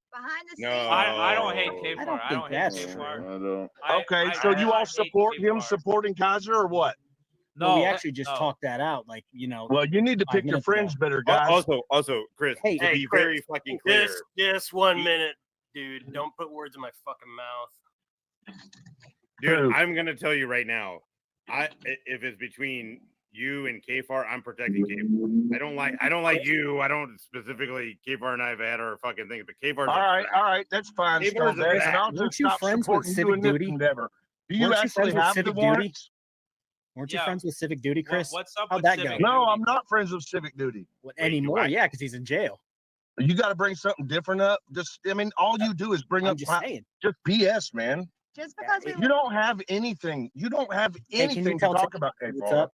No, I don't hate I Kfar. don't I think don't hate that's Kfar. true. Okay, I so do you not all hate support him Kfar. supporting Kaiser or what? Well, we No, actually just no. talked that out, like, Well, you need to 5 pick your minutes ago. friends better, guys. Also, Chris, Hey, to be Chris, very fucking clear, just 1 minute, dude. Don't put words in my fucking mouth. dude, Who? I'm gonna tell you right now. If it's between you and Kfar, I'm protecting Kfar. I don't like you. I don't specifically. Kfar and I have had our fucking things, but Kfar's All right, that's fine, Kfar's Stone Bay, and I'll Weren't just you stop friends with supporting you Civic in this Duty? endeavor. Do you Weren't you actually friends with have the Civic Duty? warrants? Weren't you Yeah. friends with Civic Duty, Chris? What's up How'd with that Civic go? No, Duty? I'm not friends with Civic Duty. Anymore, yeah, because he's in jail. You got to bring something different up. Just, I mean, all you do is bring I'm up just saying. just BS, man. Just because we You don't have anything. You don't have Hey, can you anything to tell talk Tiffany about, what's Kfar. up?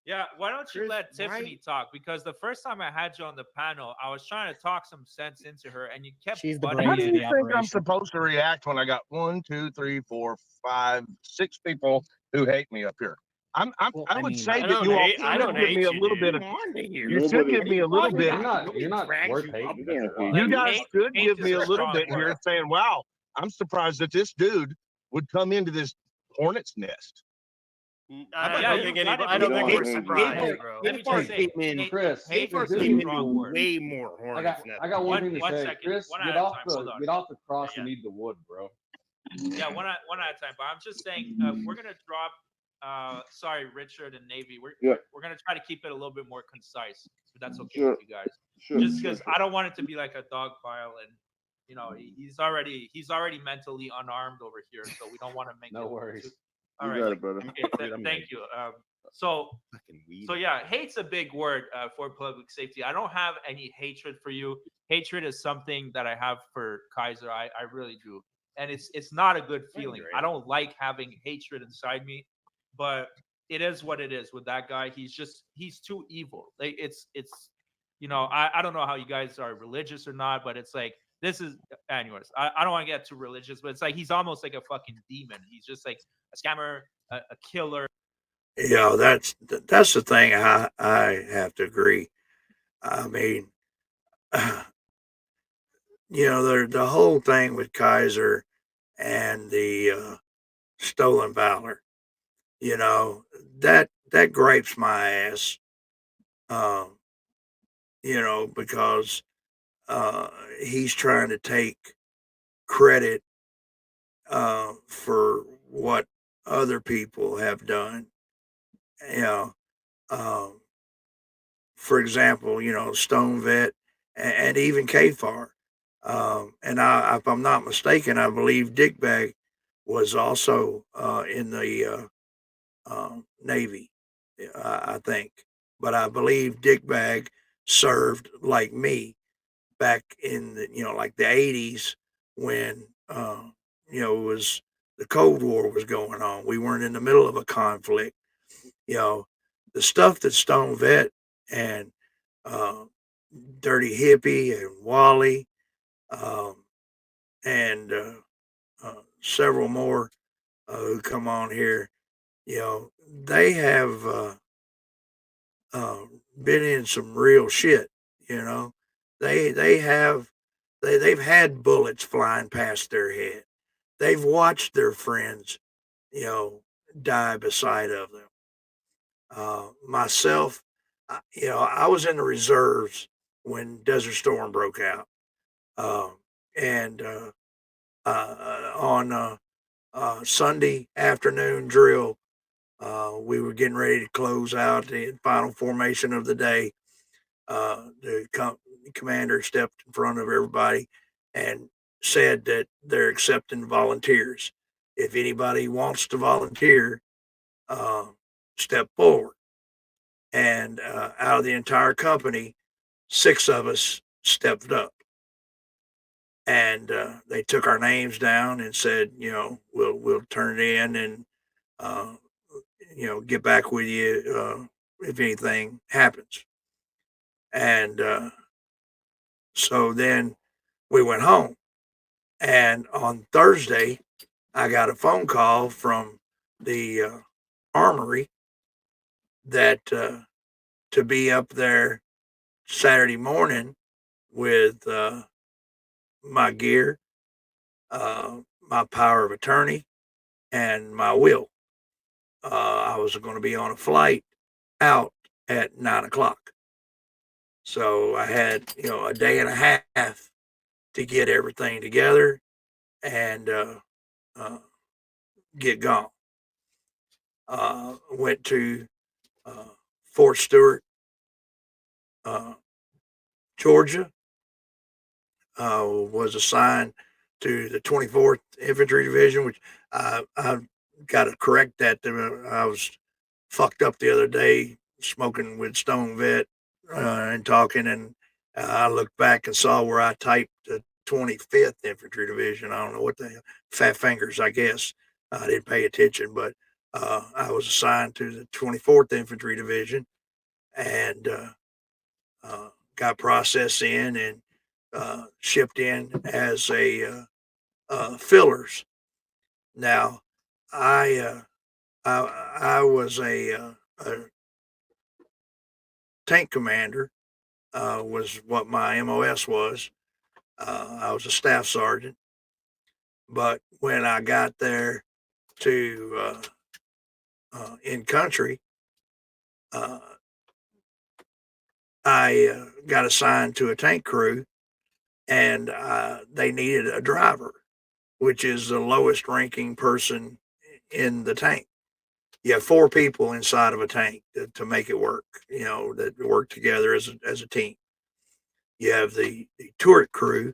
Yeah, why don't you Chris, let Tiffany talk? Because the first time I had you on the panel, I was trying to talk some sense into her, and you kept She's the butting How brains do of you the think I'm operation. supposed to react when I got 1, 2, 3, 4, 5, 6 people who hate me up here? Well, I I would mean, say I that don't you all hate- I should don't give me a hate you, little bit dude. of. You should give me a little bit. You're not worth hating. You guys should hate give is me a a little strong bit word. here, saying, "Wow, I'm surprised that this dude would come into this hornet's nest." I Yeah, don't you think got anybody. it, I don't but think Kfar- we're surprised, bro. Let me just say, Chris, hate Kfar is a could be strong word. way more hornets. I got one thing to One say. second, Chris, one get at a off time. Hold on. the cross and eat the wood, bro. Yeah, one at a time. But I'm just saying, we're gonna drop. Sorry, Richard and Navy. We're gonna try to keep it a little bit more concise, if that's okay with you guys. Just because I don't want it to be like a dog pile, and you know he's already mentally unarmed over here, so we don't want to make No worries. All You right. got it, brother. Okay, thank you. So yeah, hate's a big word for public safety. I don't have any hatred for you. Hatred is something that I have for Kaiser. I really do, and it's not a good feeling. I don't like having hatred inside me, but it is what it is with that guy. He's too evil. Like it's you know I don't know how you guys are religious or not, but it's like this is anyways. I don't want to get too religious, but it's like he's almost like a fucking demon. He's just like a scammer, a killer. You know, that's the thing I have to agree. I mean, you know, the whole thing with Kaiser and the stolen valor, you know, that gripes my ass. Um, you know, because he's trying to take credit for what other people have done. You know, um, for example, you know, Stone Vet and even Kfar. And if I'm not mistaken, I believe Dickbag was also in the Navy, I think. But I believe Dickbag served like me back in the, you know, like the 80s when, you know, it was the Cold War was going on. We weren't in the middle of a conflict. You know, the stuff that Stone Vet and uh, Dirty Hippie and Wally um, and several more who come on here, you know, they have been in some real shit. You know, they have they've had bullets flying past their head. They've watched their friends, you know, die beside of them. Myself, you know, I was in the reserves when Desert Storm broke out, and on Sunday afternoon drill, we were getting ready to close out the final formation of the day. The commander stepped in front of everybody and said that they're accepting volunteers. If anybody wants to volunteer, uh, step forward. And out of the entire company, 6 of us stepped up. and they took our names down and said, you know, we'll turn it in and you know, get back with you if anything happens. And so then we went home, and on Thursday I got a phone call from the armory that to be up there Saturday morning with my gear, my power of attorney, and my will. I was going to be on a flight out at 9 o'clock. So I had, you know, a day and a half to get everything together and get gone. Went to Fort Stewart, Georgia. Was assigned to the 24th Infantry Division, which I got to correct that. I was fucked up the other day smoking with Stone Vet and talking, and I looked back and saw where I typed the 25th Infantry Division. I don't know what the hell, fat fingers, I guess. I didn't pay attention, but I was assigned to the 24th Infantry Division and got processed in and shipped in as a fillers. Now, I was a tank commander, was what my MOS was. I was a staff sergeant, but when I got there to in country, I got assigned to a tank crew, and they needed a driver, which is the lowest ranking person in the tank. You have 4 people inside of a tank to make it work, you know, that work together as a team. You have the turret crew,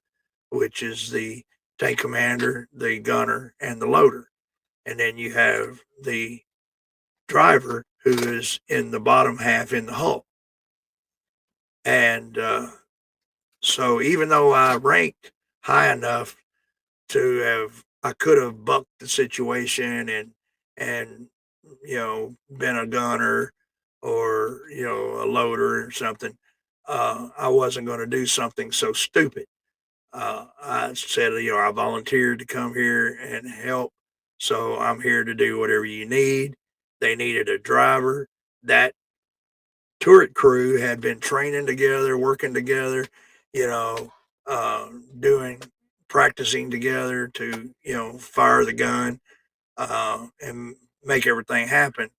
which is the tank commander, the gunner, and the loader. And then you have the driver, who is in the bottom half in the hull. And so even though I ranked high enough to have, I could have bucked the situation and you know, been a gunner or, you know, a loader or something. I wasn't going to do something so stupid. I said, you know, I volunteered to come here and help, so I'm here to do whatever you need. They needed a driver. That turret crew had been training together, working together, you know, practicing together to, you know, fire the gun and make everything happen.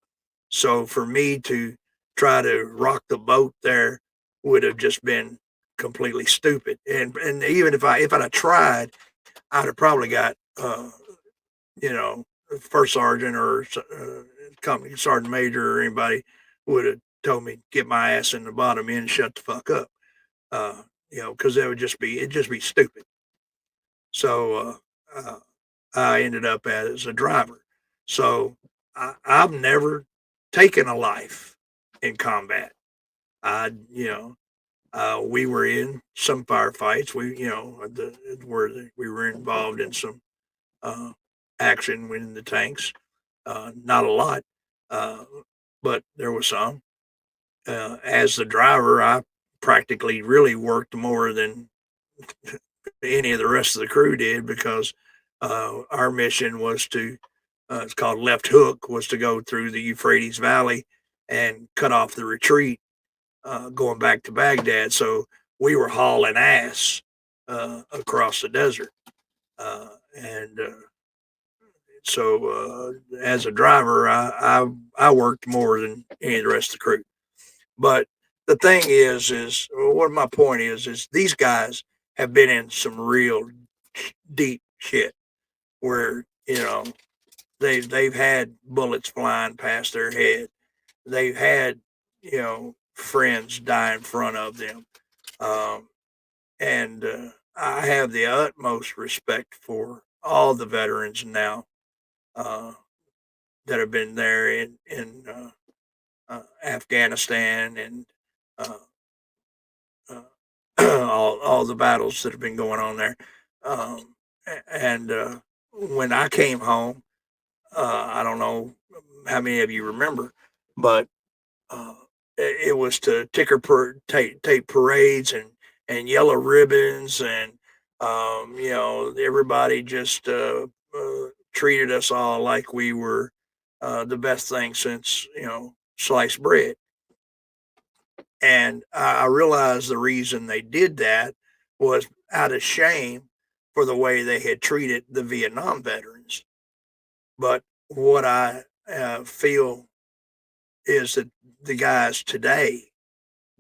So for me to try to rock the boat there would have just been completely stupid. And even if I'd have tried, I'd have probably got you know, first sergeant or company sergeant major or anybody would have told me get my ass in the bottom end, shut the fuck up. You know, because it'd just be stupid. So I ended up as a driver. So I've never taken a life in combat. You know, we were in some firefights. We, you know, we were involved in some action in the tanks. Not a lot, but there was some. As the driver, I practically really worked more than any of the rest of the crew did because our mission was to, it's called Left Hook, was to go through the Euphrates Valley and cut off the retreat going back to Baghdad. So we were hauling ass across the desert. And so as a driver, I worked more than any of the rest of the crew. But the thing is what my point is these guys have been in some real deep shit where, you know, they've had bullets flying past their head. They've had, you know, friends die in front of them. And I have the utmost respect for all the veterans now that have been there in Afghanistan and uh, all the battles that have been going on there. And when I came home, I don't know how many of you remember, but it was to tape parades and yellow ribbons, and everybody just treated us all like we were the best thing since sliced bread. And I realized the reason they did that was out of shame for the way they had treated the Vietnam veterans. But what I feel is that the guys today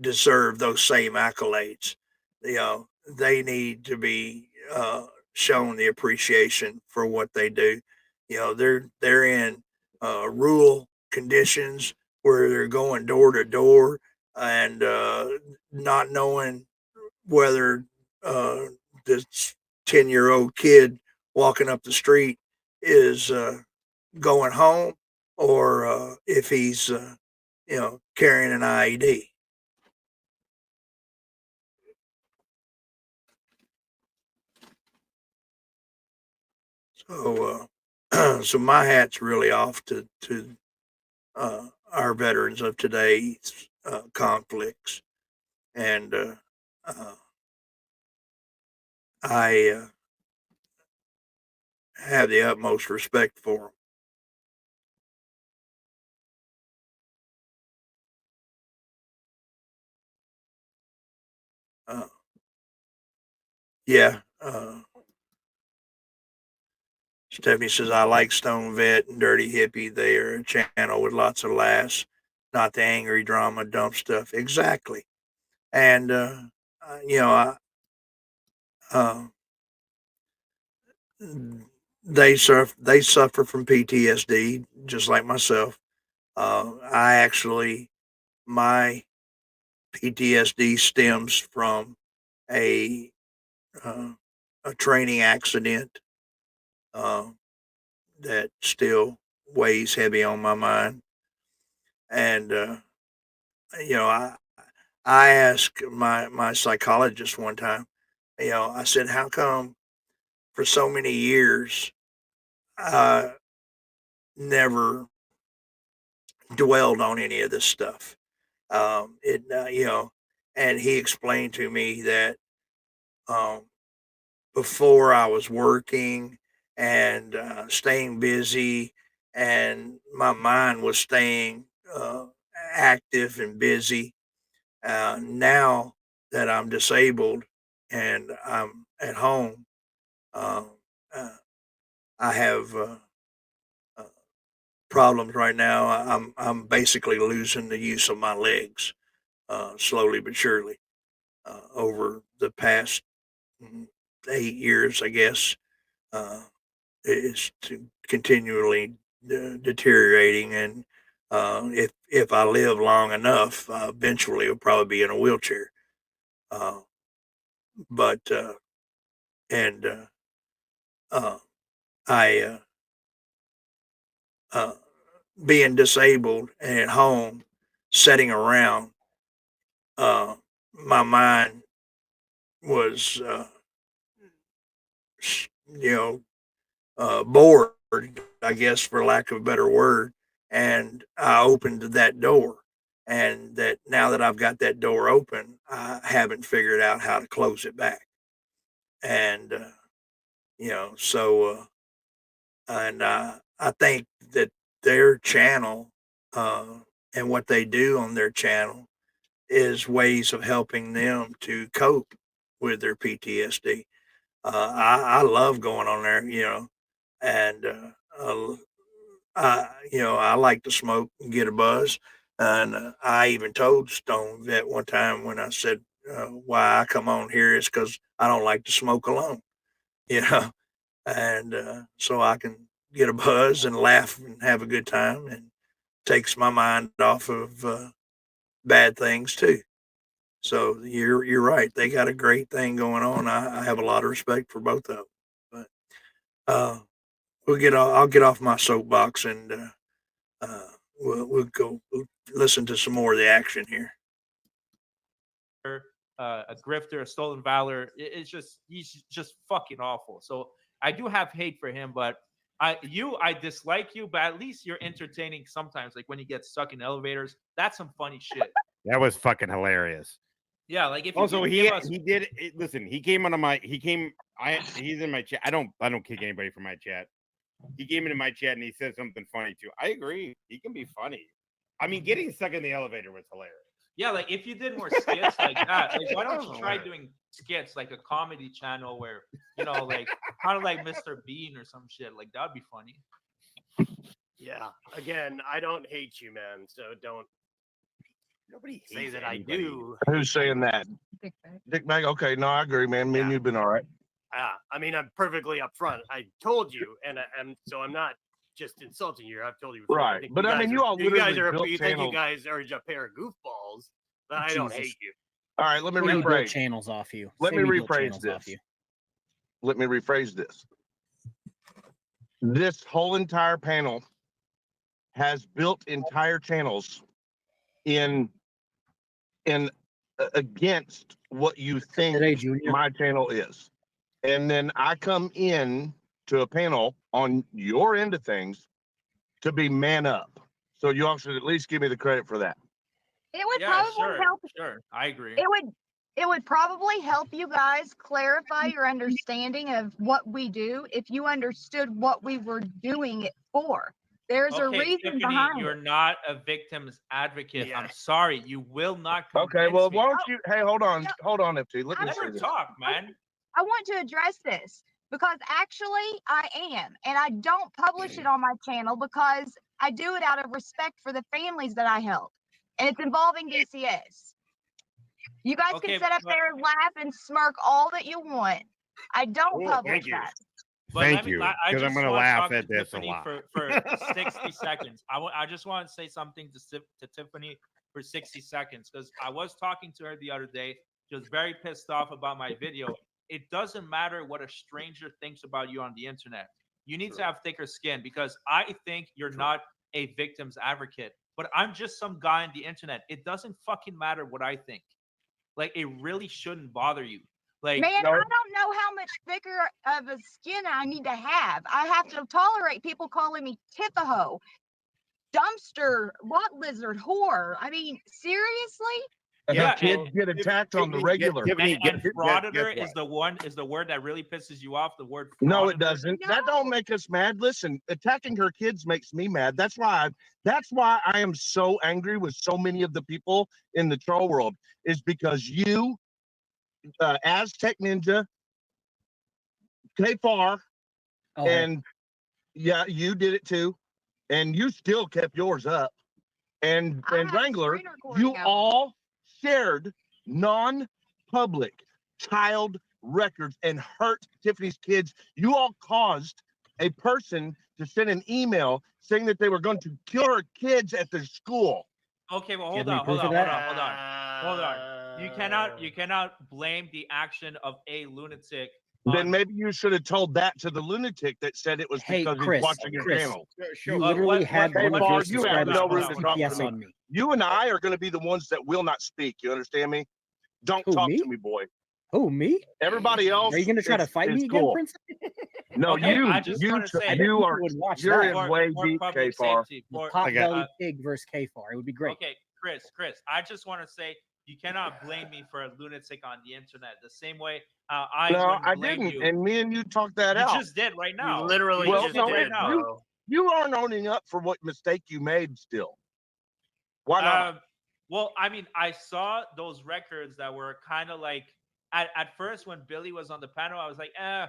deserve those same accolades. They need to be shown the appreciation for what they do. They're in rural conditions where they're going door to door and not knowing whether this 10-year-old kid walking up the street is going home or if he's carrying an IED. So so my hat's really off to our veterans of today's conflicts, and I have the utmost respect for them. Yeah. Stephanie says, I like Stone Vet and Dirty Hippie. They are a channel with lots of laughs, not the angry drama, dumb stuff. Exactly. And, they suffer from PTSD just like myself. My PTSD stems from a training accident that still weighs heavy on my mind. And I asked my psychologist one time, I said, how come for so many years I never dwelled on any of this stuff? And he explained to me that before I was working and staying busy, and my mind was staying active and busy. Now that I'm disabled and I'm at home, uh, uh, I have problems right now. I'm basically losing the use of my legs slowly but surely over the past 8 years, I guess. Is continually deteriorating, and if I live long enough, eventually I'll probably be in a wheelchair. But and I being disabled and at home, sitting around, my mind was you know bored, I guess, for lack of a better word. And I opened that door. And that now that I've got that door open, I haven't figured out how to close it back. And, I think that their channel and what they do on their channel is ways of helping them to cope with their PTSD. I love going on there, and I like to smoke and get a buzz. And I even told Stone Vet one time when I said why I come on here is because I don't like to smoke alone, you know, and so I can get a buzz and laugh and have a good time, and takes my mind off of bad things too. So you're right. They got a great thing going on. I have a lot of respect for both of them. But I'll get off my soapbox and we'll listen to some more of the action here. a grifter, a stolen valor. It's just he's just fucking awful. So I do have hate for him, but I dislike you, but at least you're entertaining sometimes. Like when you get stuck in elevators, that's some funny shit. That was fucking hilarious. Yeah, like if you Also, can he give us did it. Listen, he came onto my he's in my chat. I don't kick anybody from my chat. He came into my chat and he said something funny too. I agree. He can be funny. I mean, getting stuck in the elevator was hilarious. yeah, like if you did more skits like that, like why don't you try doing skits like a comedy channel where like kind of like Mr. Bean or some shit like that'd be funny. Yeah. Again, I don't hate you, man. So don't nobody say that anybody. I do. Who's saying that? Dick Bag. Okay, no, I agree, man. Me and you've been all right. I mean, I'm perfectly upfront. I told you, and so I'm not just insulting you. I've told you before. Right, but I mean, you all literally built you think you channels. guys are a pair of goofballs, but I don't hate you. All right, let me Say we built rephrase. channels off you. Let Say me we built rephrase channels off this. you. Let me rephrase this. This whole entire panel has built entire channels in against what you think my channel is. And then I come in to a panel on your end of things to be man up. So you all should at least give me the credit for that. It would Yeah, probably help. Sure, I agree. It would probably help you guys clarify your understanding of what we do if you understood what we were doing it for. There's a reason Tiffany, behind you're it. not a victim's advocate. I'm sorry, you will not. Okay, well, me. why don't you? Hey, hold on, FT. Let me Let say her this. talk, man. I want to address this because actually I am, and I don't publish it on my channel because I do it out of respect for the families that I help, and it's involving DCS. You guys can sit up there and laugh and smirk all that you want. I don't publish that. Thank you, because I'm going to laugh at this a Tiffany lot. for 60 seconds. I just want to say something to Tiffany for 60 seconds because I was talking to her the other day. She was very pissed off about my video. It doesn't matter what a stranger thinks about you on the internet. You need to have thicker skin because I think you're not a victim's advocate, but I'm just some guy on the internet. It doesn't fucking matter what I think. Like, it really shouldn't bother you. Like, Man, I don't know how much thicker of a skin I need to have. I have to tolerate people calling me Tifaho, dumpster, what lizard, whore. I mean, seriously? Yeah, kids get attacked on the regular. And frauditor is the word that really pisses you off. The word frauditor. No, it doesn't. No. That don't make us mad. Listen, attacking her kids makes me mad. That's why I am so angry with so many of the people in the troll world, is because you, Aztec Ninja, K-Far, and yeah, you did it too, and you still kept yours up, and Wrangler, you all shared non-public child records and hurt Tiffany's kids. You all caused a person to send an email saying that they were going to kill her kids at their school. Okay, well, hold on. You cannot blame the action of a lunatic. Then maybe you should have told that to the lunatic that said it was because he's watching your channel. You literally had one of your subscribers post CPS on me. You and I are going to be the ones that will not speak. You understand me? Don't talk to me, boy. Who, me? Everybody else. Are you going to try to fight me again, Prince? No, okay, you're in way deep, K-Far. Potbelly pig versus K-Far. It would be great. Okay, Chris, I just want to say you cannot blame me for a lunatic on the internet. The same way I didn't. You. And me and you talked that out. You just did right now. You literally just did right now. You aren't owning up for what mistake you made still. Why not? Well, I mean, I saw those records that were kind of like, at first when Billy was on the panel, I was like, I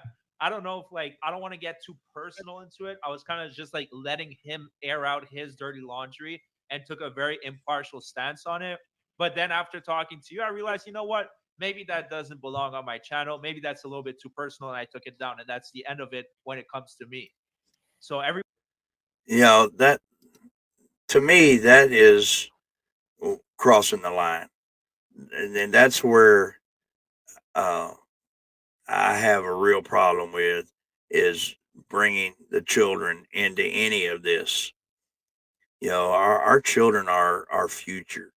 don't know if I don't want to get too personal into it. I was kind of just like letting him air out his dirty laundry and took a very impartial stance on it. But then after talking to you, I realized, you know what? Maybe that doesn't belong on my channel. Maybe that's a little bit too personal, and I took it down. And that's the end of it when it comes to me. So that to me, that is crossing the line, and that's where I have a real problem with, is bringing the children into any of this. Our children are our future,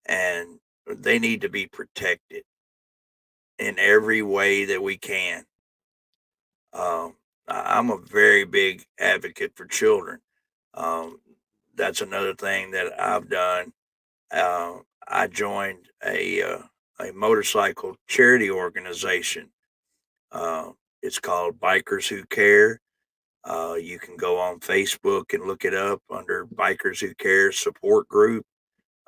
and they need to be protected in every way that we can. I'm a very big advocate for children. Um, that's another thing that I've done. I joined a motorcycle charity organization. It's called Bikers Who Care. You can go on Facebook and look it up under Bikers Who Care support group.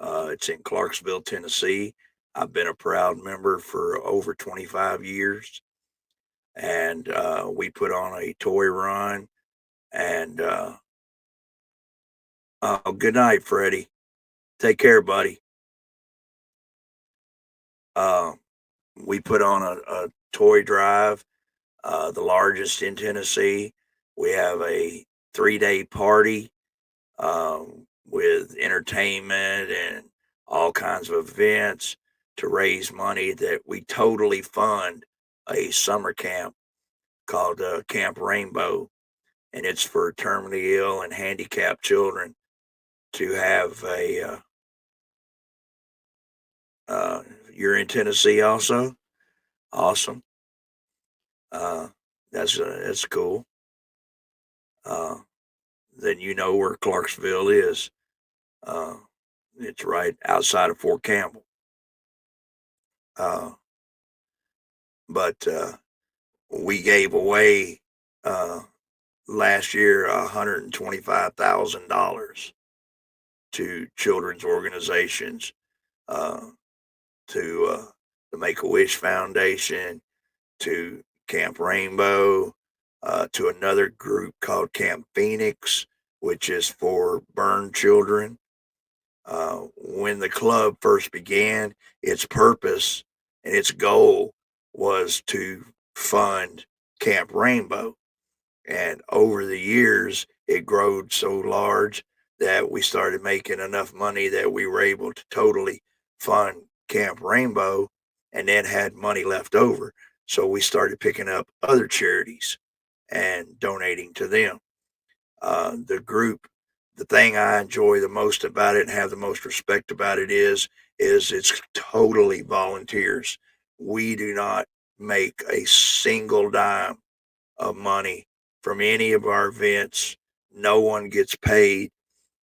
It's in Clarksville, Tennessee. I've been a proud member for over 25 years. And we put on a toy run. And oh, good night, Freddie. Take care, buddy. We put on a toy drive, the largest in Tennessee. We have a 3-day party with entertainment and all kinds of events to raise money that we totally fund a summer camp called Camp Rainbow. And it's for terminally ill and handicapped children to have a. You're in Tennessee also? Awesome. That's cool. Then you know where Clarksville is. It's right outside of Fort Campbell. But we gave away last year $125,000 to children's organizations, to the Make-A-Wish Foundation, to Camp Rainbow, to another group called Camp Phoenix, which is for burned children. When the club first began, its purpose and its goal was to fund Camp Rainbow. And over the years, it grew so large that we started making enough money that we were able to totally fund Camp Rainbow and then had money left over. So we started picking up other charities and donating to them. The thing I enjoy the most about it and have the most respect about it is it's totally volunteers. We do not make a single dime of money from any of our events. No one gets paid.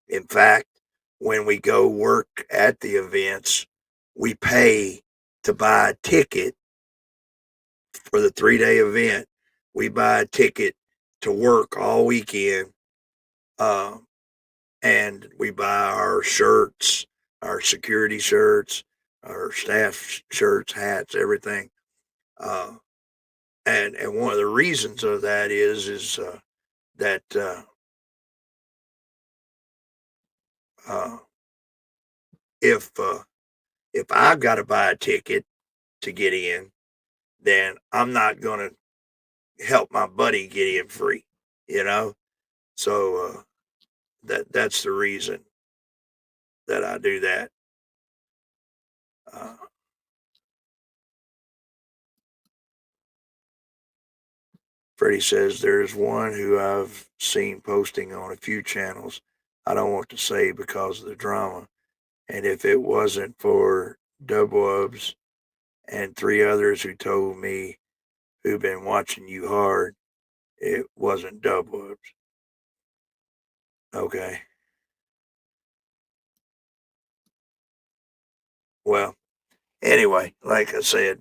In fact, when we go work at the events, we pay to buy a ticket for the 3-day event. We buy a ticket to work all weekend. And we buy our shirts, our security shirts, our staff shirts, hats, everything. And one of the reasons of that is that if I've got to buy a ticket to get in, then I'm not going to help my buddy get in free, you know? So that's the reason that I do that. Freddie says there's one who I've seen posting on a few channels. I don't want to say because of the drama. And if it wasn't for Dubwubs and 3 others who told me who've been watching you hard, it wasn't Dubwubs. Okay. Well, anyway, like I said,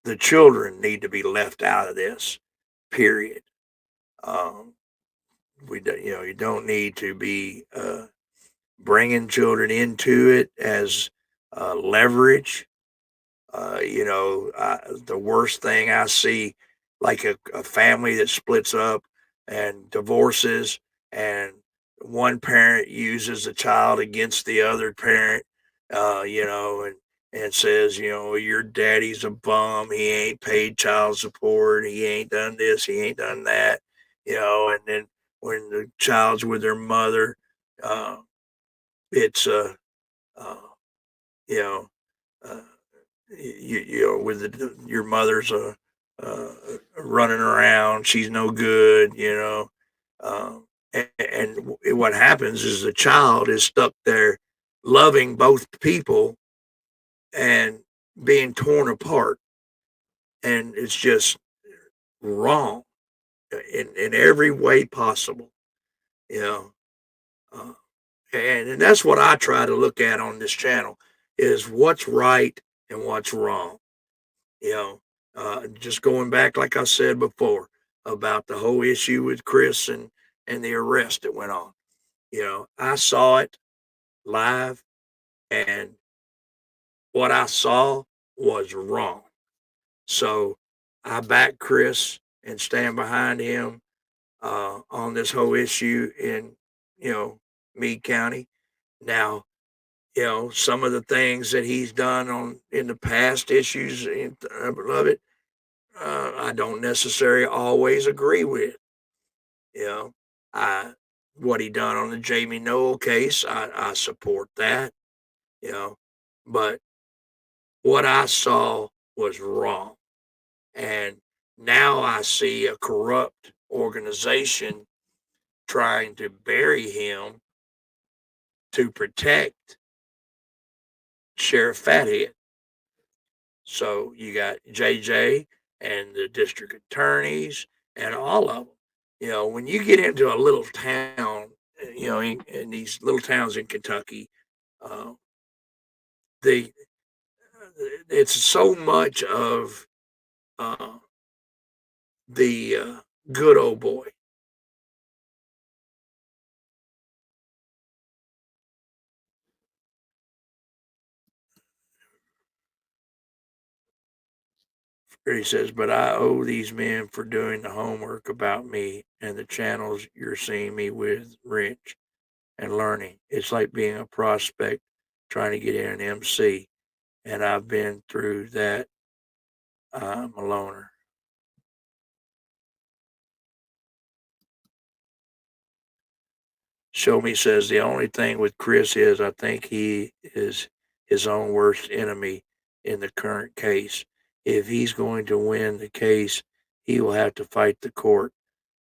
the children need to be left out of this, period. You don't need to be bringing children into it as leverage. The worst thing I see, like a family that splits up and divorces, and one parent uses the child against the other parent, and says, your daddy's a bum. He ain't paid child support. He ain't done this. He ain't done that. And then when the child's with their mother, it's you know, with your mother's running around, she's no good, and what happens is the child is stuck there loving both people and being torn apart. And it's just wrong in every way possible, you know. And that's what I try to look at on this channel is what's right and what's wrong. You know, just going back, like I said before, about the whole issue with Chris and the arrest that went on. You know, I saw it live, and what I saw was wrong. So I back Chris and stand behind him on this whole issue in, you know, Meade County. Now, you know, some of the things that he's done on in the past issues of it, I don't necessarily always agree with. You know, I what he done on the Jamie Noel case, I support that. You know, but what I saw was wrong, and now I see a corrupt organization trying to bury him to protect Sheriff Fathead. So you got JJ and the district attorneys and all of them. You know, when you get into a little town, you know, in these little towns in Kentucky, uh, the it's so much of uh, the good old boy. He says, but I owe these men for doing the homework about me and the channels you're seeing me with, Rich, and learning. It's like being a prospect trying to get in an MC, and I've been through that. I'm a loner. Show Me says the only thing with Chris is I think he is his own worst enemy in the current case. If he's going to win the case, he will have to fight the court,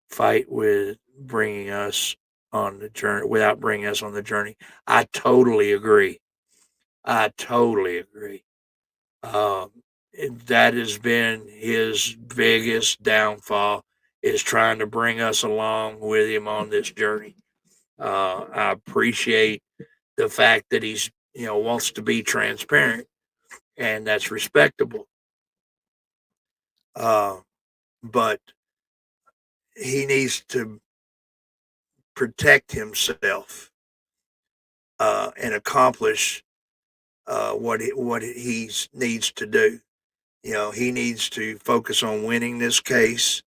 fight with bringing us on the journey without bringing us on the journey. I totally agree. I totally agree. That has been his biggest downfall is trying to bring us along with him on this journey. I appreciate the fact that he's, you know, wants to be transparent, and that's respectable. But he needs to protect himself and accomplish what he needs to do. You know, he needs to focus on winning this case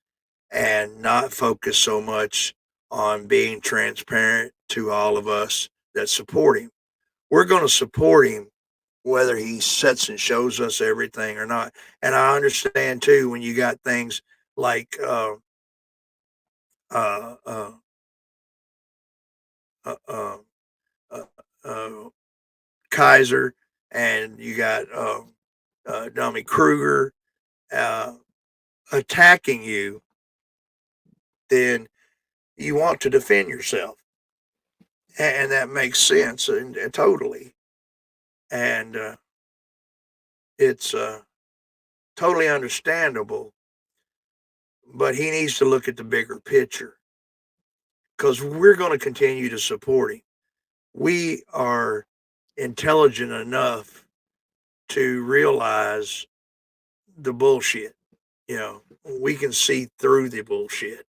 and not focus so much on being transparent to all of us that support him. We're going to support him whether he sits and shows us everything or not. And I understand too when you got things like uh, uh, uh, uh, uh, Kaiser and you got Dummy Kruger attacking you, then you want to defend yourself. And that makes sense and totally. And it's totally understandable. But he needs to look at the bigger picture because we're going to continue to support him. We are intelligent enough to realize the bullshit. You know, we can see through the bullshit.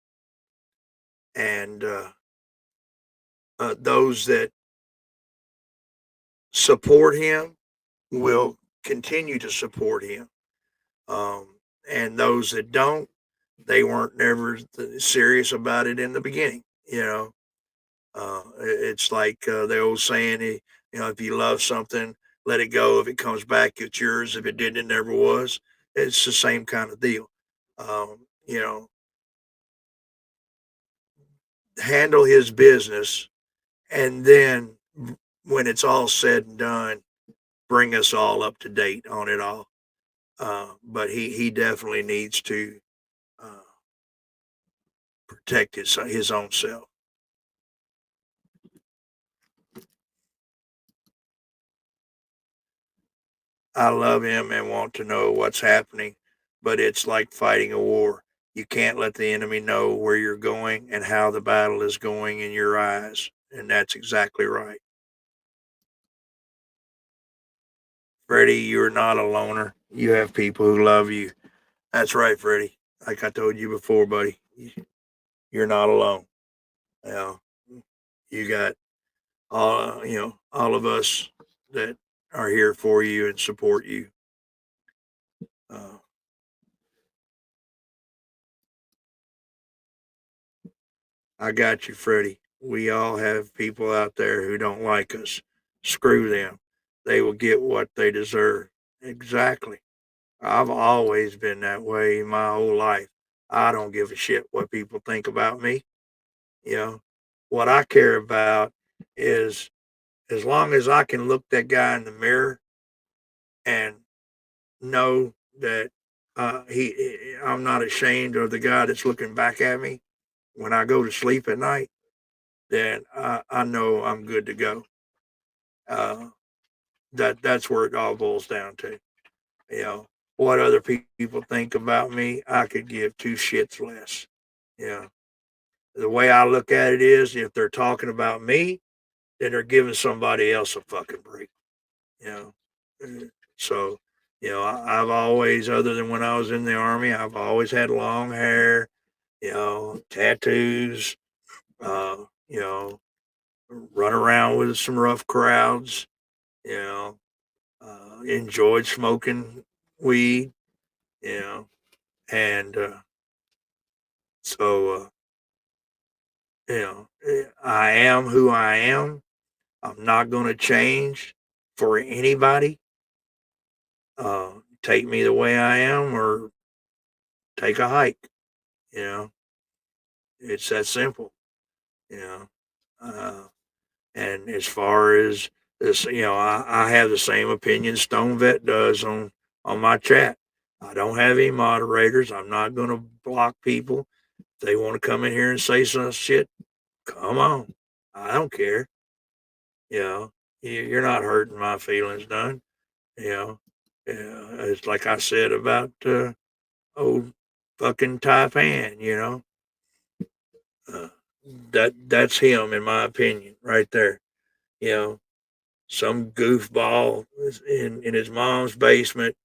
And those that support him will continue to support him. And those that don't, they weren't never serious about it in the beginning. You know, it's like the old saying, you know, if you love something, let it go. If it comes back, it's yours. If it didn't, it never was. It's the same kind of deal. You know, handle his business, and then when it's all said and done, bring us all up to date on it all. But he definitely needs to protect his own self. I love him and want to know what's happening, but it's like fighting a war. You can't let the enemy know where you're going and how the battle is going in your eyes. And that's exactly right. Freddie, you're not a loner. You have people who love you. That's right, Freddie. Like I told you before, buddy, you're not alone. You know, you got all of us that are here for you and support you. Uh, I got you, Freddie. We all have people out there who don't like us. Screw them. They will get what they deserve. Exactly. I've always been that way my whole life. I don't give a shit what people think about me. You know, what I care about is as long as I can look that guy in the mirror and know that I'm not ashamed of the guy that's looking back at me when I go to sleep at night, then I know I'm good to go. Uh, that's where it all boils down to. You know, what other people think about me, I could give two shits less. You know, the way I look at it is, if they're talking about me, then they're giving somebody else a fucking break. You know, so I've always, other than when I was in the army, I've always had long hair. Tattoos. Uh, you know, run around with some rough crowds. You know, enjoyed smoking weed. You know, and so I am who I am. I'm not going to change for anybody. Take me the way I am, or take a hike. You know, it's that simple. You know, uh, and as far as this, I have the same opinion Stone Vet does on my chat. I don't have any moderators. I'm not going to block people. If they want to come in here and say some shit, come on. I don't care. You know, you're not hurting my feelings none. You know, it's like I said about old fucking Taipan. Uh, that's him, in my opinion, right there. You know, some goofball in his mom's basement,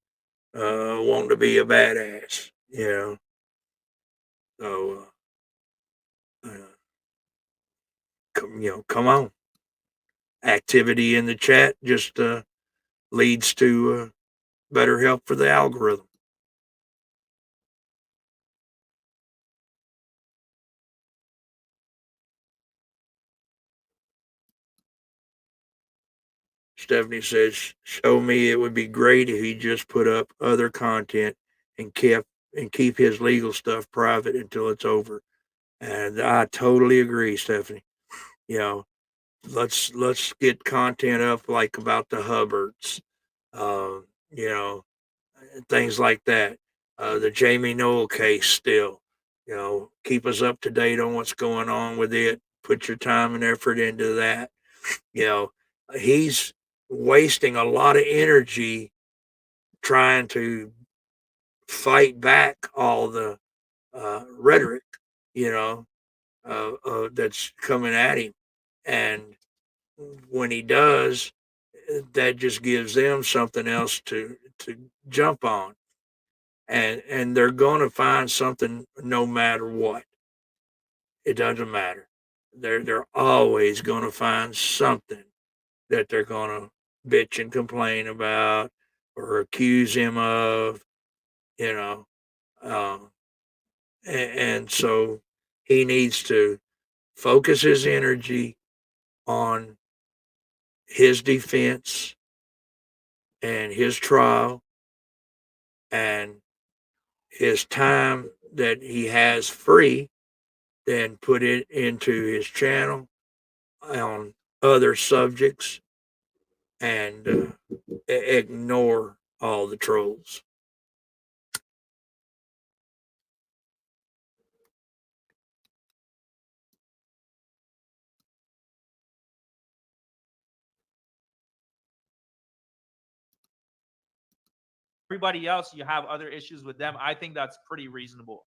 wanting to be a badass. So come on. Activity in the chat just leads to better help for the algorithm. Stephanie says, "Show me. It would be great if he just put up other content and keep his legal stuff private until it's over." And I totally agree, Stephanie. You know, let's get content up like about the Hubbards, uh, you know, things like that. The Jamie Noel case still, keep us up to date on what's going on with it. Put your time and effort into that. You know, he's wasting a lot of energy trying to fight back all the rhetoric, you know, that's coming at him. And when he does, that just gives them something else to jump on. And they're going to find something no matter what. It doesn't matter. They're always going to find something that they're going to bitch and complain about or accuse him of, you know. Um, and so he needs to focus his energy on his defense and his trial, and his time that he has free, then put it into his channel on other subjects, and ignore all the trolls. everybody else, you have other issues with them. I think that's pretty reasonable.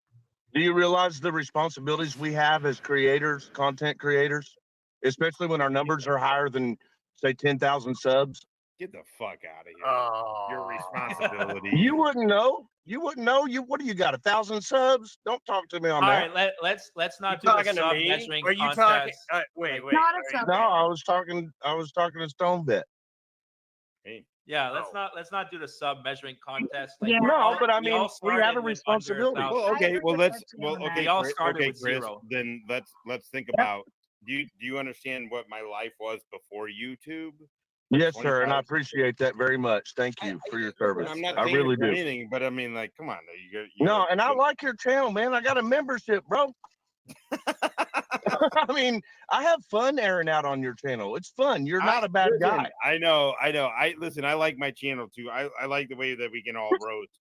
Do you realize the responsibilities we have as creators, content creators, especially when our numbers are higher than, say, 10,000 subs? Get the fuck out of here. Oh. Your responsibility. You wouldn't know. You wouldn't know. What do you got? 1,000 subs? Don't talk to me on All that. right, let's not You do the talking to sub me? measuring Are you talking? contest. Wait. Not a No, subject. I was talking to Stone Bet. Hey, Yeah, Oh. let's not do the sub measuring contest. Like Yeah. we're No, all- but I we all mean, we have started a with under responsibility. 1,000. well, okay. I Well, agree let's. with you Well, on okay. that. We all Chris, started okay, with Chris. 0. Then let's think about. Do you understand what my life was before YouTube? Yes, sir, and I 25 appreciate that very much. Thank you for your service. I'm not I saying really it for do. anything, but I mean, like, come on. You No, and I like your channel, man. I got a membership, bro. I mean, I have fun airing out on your channel. It's fun. You're not a bad guy. I know. I listen. I like my channel too. I like the way that we can all roast.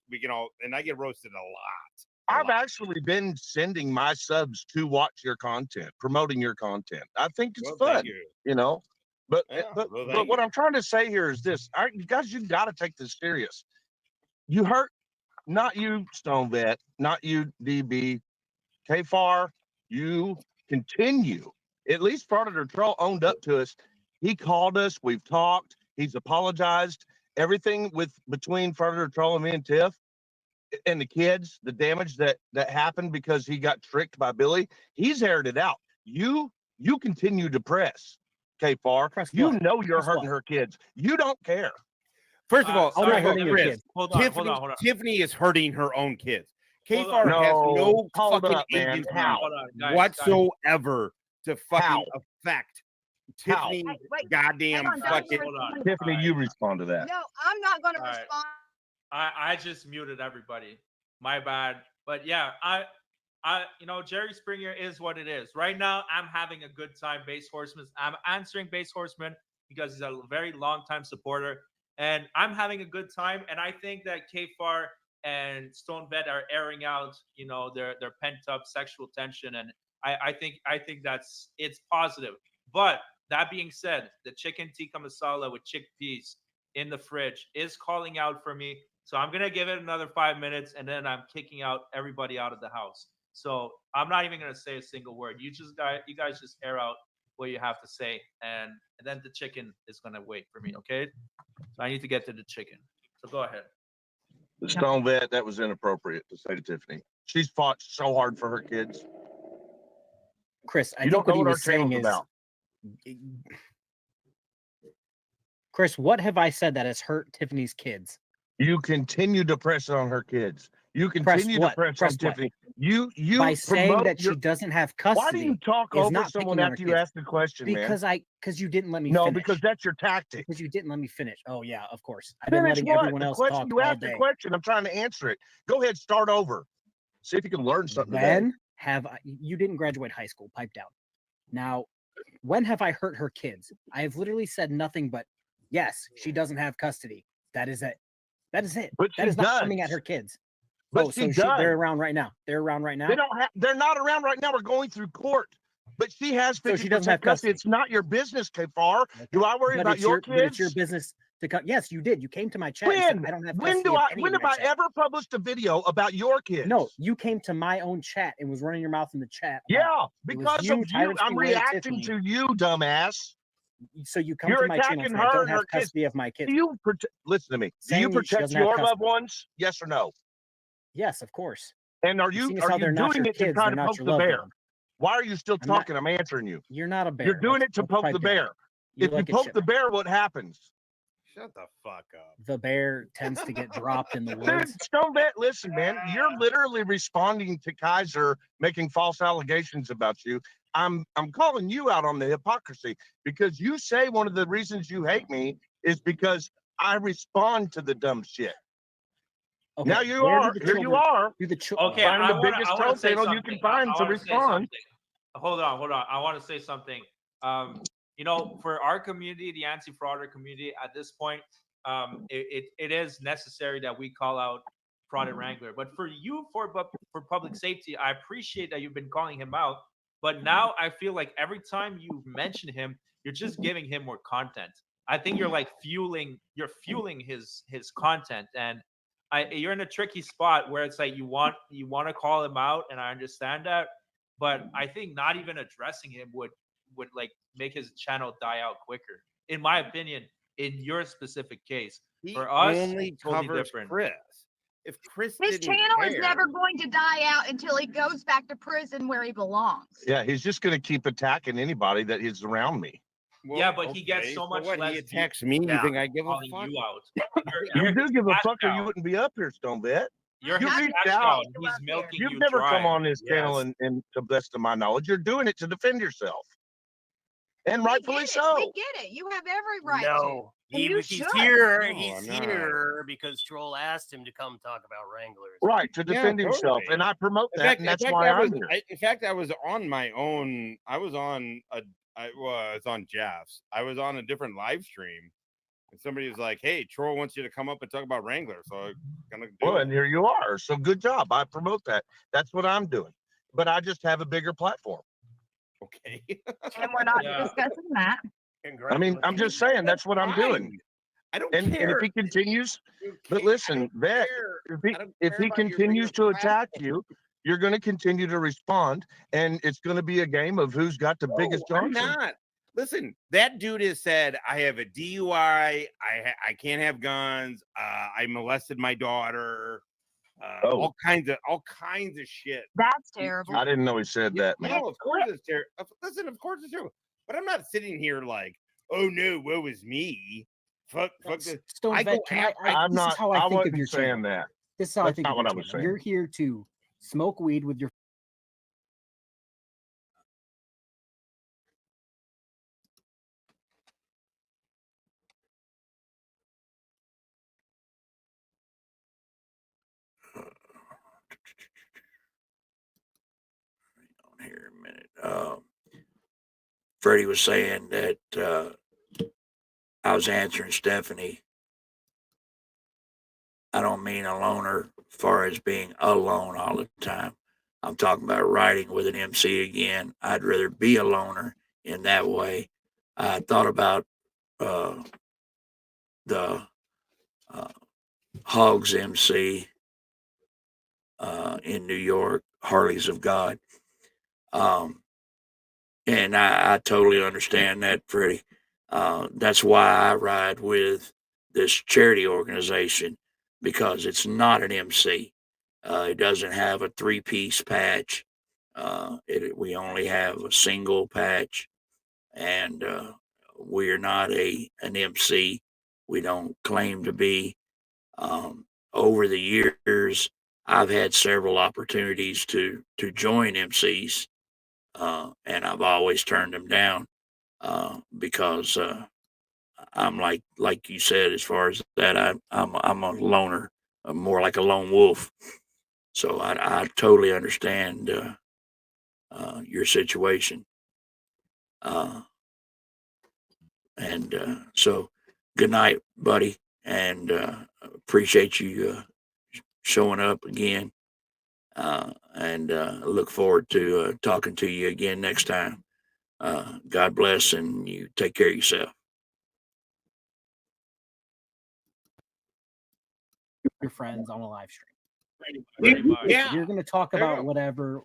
And I get roasted a lot. I've actually been sending my subs to watch your content, promoting your content. I think it's Well, fun, thank you. you know. But Yeah, but well, but thank what you. I'm trying to say here is this: you guys, you got to take this serious. You hurt, not you, Stone Vet, not you, DB, KFAR. You continue. At least Predator Troll owned up to us. He called us. We've talked. He's apologized. Everything between Predator Troll and me and Tiff and the kids, the damage that happened because he got tricked by Billy, he's aired it out. You continue to press, KFAR. You what? know you're Press hurting what? her kids. You don't care. First of all, I'm not hurting your kids. Hold on, Tiffany, hold on. Tiffany is hurting her own kids. Hold on. KFAR has no hold fucking up, man. agency How? Hold on, guys, whatsoever to fucking How? affect How? Tiffany's Wait, goddamn hang on, don't fucking. respond. Hold on. Tiffany, All you right. respond to that. No, I'm not going to All right. respond. I just muted everybody. My bad. But yeah, Jerry Springer is what it is. Right now, I'm having a good time. Base Horseman. I'm answering Base Horseman because he's a very long time supporter, and I'm having a good time. And I think that KFAR and Stone Vet are airing out, their pent up sexual tension, and I think it's positive. But that being said, the chicken tikka masala with chickpeas in the fridge is calling out for me. So I'm gonna give it another 5 minutes, and then I'm kicking out everybody out of the house. So I'm not even gonna say a single word. You guys just air out what you have to say, and then the chicken is gonna wait for me. Okay? So I need to get to the chicken. So go ahead. Stone Vet, that was inappropriate to say to Tiffany. She's fought so hard for her kids. Chris, I You think don't know what he what our was saying channel's is, about. Chris, what have I said that has hurt Tiffany's kids? You continue to press on her kids. You Press continue to what? press Press on what? Tiffany. You By saying promote that your, she doesn't have why do custody you talk is over not someone picking on her after you kids. ask the question, man? Because you didn't let me No, finish. because that's your tactic. Because you didn't let me finish. Oh yeah, of course. I've been Finish letting what? everyone The else question, talk you all asked the day. question. I'm trying to answer it. Go ahead, start over. See if you can learn something today. When have you didn't graduate high school? Pipe down. Now, when have I hurt her kids? I have literally said nothing but yes, she doesn't have custody. That is it. That is it. But that she is not does. coming at her kids. But she does. They're around right now. They're around right now. They don't have. They're not around right now. We're going through court. But she has 50% So she doesn't have custody. custody. It's not your business, Kfar. Do I worry But about it's your But it's your kids? business to come. Yes, you did. You came to my chat. And said, When? I don't have When custody do of I? any When of have my I chat. ever published a video about your kids? No, you came to my own chat and was running your mouth in the chat. Yeah, It was because you, of you. Tyrant I'm Speedway, and reacting Tiffany. to you, dumbass. So you come You're to my channel attacking and say, I her don't and have her kids. custody of my kids. Do you listen to me? Do you Saying that she protect doesn't have your loved custody. ones? Yes or no? Yes, of course. And are Seeing you as how they're not doing your it to kids, try they're to not poke your the loved bear? one. Why are you still I'm not- talking? I'm answering you. You're not a bear. You're doing it to Let's poke pipe the down. bear. You If like you it poke shut the up. bear, what happens? Shut the fuck up. The bear tends to get dropped in the Dude, woods. Stone Bet, listen, man. You're literally responding to Kaiser making false allegations about you. I'm calling you out on the hypocrisy because you say one of the reasons you hate me is because I respond to the dumb shit. Okay, Now you where do are. the Here you children- are. do the chil- Okay, Find I the want biggest to troll say channel something. you can find to I wanna say respond. something. Hold on. I want to say something. For our community, the anti-frauder community, at this point, it is necessary that we call out Fraud Wrangler. But for you, for public safety, I appreciate that you've been calling him out. But now I feel like every time you mention him, you're just giving him more content. I think you're fueling his content, and you're in a tricky spot where it's like you want to call him out, and I understand that, but I think not even addressing him would like make his channel die out quicker, in my opinion. In your specific case, for us, only totally covers different. Chris. If Chris His didn't channel is care, never going to die out until he goes back to prison where he belongs. Yeah, he's just going to keep attacking anybody that is around me. Yeah, but he gets so much less. He attacks me. You think I give a calling fuck? you out? You do give a cash fuck, or cow. you wouldn't be up here, Stonebet. You're You his reached cash out. cow. He's milking You've you never dry. come on this channel Yes. and to best of my knowledge, you're doing it to defend yourself, and rightfully We so. get it. You have every right No, to. And you he's should. here. No, He's I'm not. here because Troll asked him to come talk about Wranglers. Right, to defend himself, totally. and I promote In that, fact, and that's why I'm here. in fact, I was on my own. I was on Jeff's. I was on a different live stream, and somebody was like, "Hey, Troll wants you to come up and talk about Wrangler." So I'm gonna do Well, it. and here you are. So good job. I promote that. That's what I'm doing. But I just have a bigger platform. Okay. And we're not discussing that. I mean, I'm just saying that's what I'm doing. I don't And care. if he continues, but listen, Vet, if he continues to attack you, you're going to continue to respond, and it's going to be a game of who's got the biggest I'm Johnson. not. Listen, that dude has said, I have a DUI. I can't have guns. I molested my daughter. All kinds of shit. That's terrible. I didn't know he said that, man. No, of course it's terrible. Listen, of course it's true. But I'm not sitting here like, oh no, woe is me. Fuck this. Stone Vet, I'm this not. is how I think wasn't of your saying channel. that. This is how I That's think not of your what I was channel. saying. You're here to smoke weed with your Here a minute. Freddie was saying that I was answering Stephanie. I don't mean a loner as far as being alone all the time. I'm talking about writing with an MC again. I'd rather be a loner in that way. I thought about the Hogs MC in New York, Harleys of God. And I totally understand that, Freddie. That's why I ride with this charity organization, because it's not an MC. It doesn't have a 3-piece patch. We only have a single patch, and we're not an MC. We don't claim to be. Over the years, I've had several opportunities to join MCs, and I've always turned them down because I'm like you said, as far as that, I'm a loner, more like a lone wolf. So I totally understand your situation, and so good night, buddy, and appreciate you showing up again, and look forward to talking to you again next time. God bless, and you take care of yourself. your friends on a live stream. Yeah, You're going to talk about whatever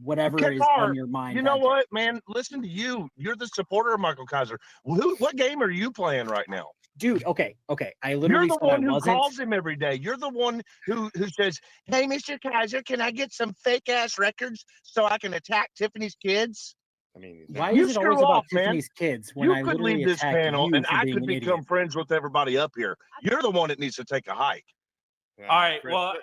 Okay, is Bar, on your mind. you know what, man? Listen to you. You're the supporter of Michael Kaiser. What game are you playing right now? Dude, okay. I literally You're the said one I who wasn't. calls him every day. You're the one who says, "Hey, Mr. Kaiser, can I get some fake ass records so I can attack Tiffany's kids?" I mean, Why you is it screw always about off, man. Tiffany's kids when You I could literally leave this attack panel, you and for I being could an become idiot? friends with everybody up here. You're the one that needs to take a hike. All right. Well,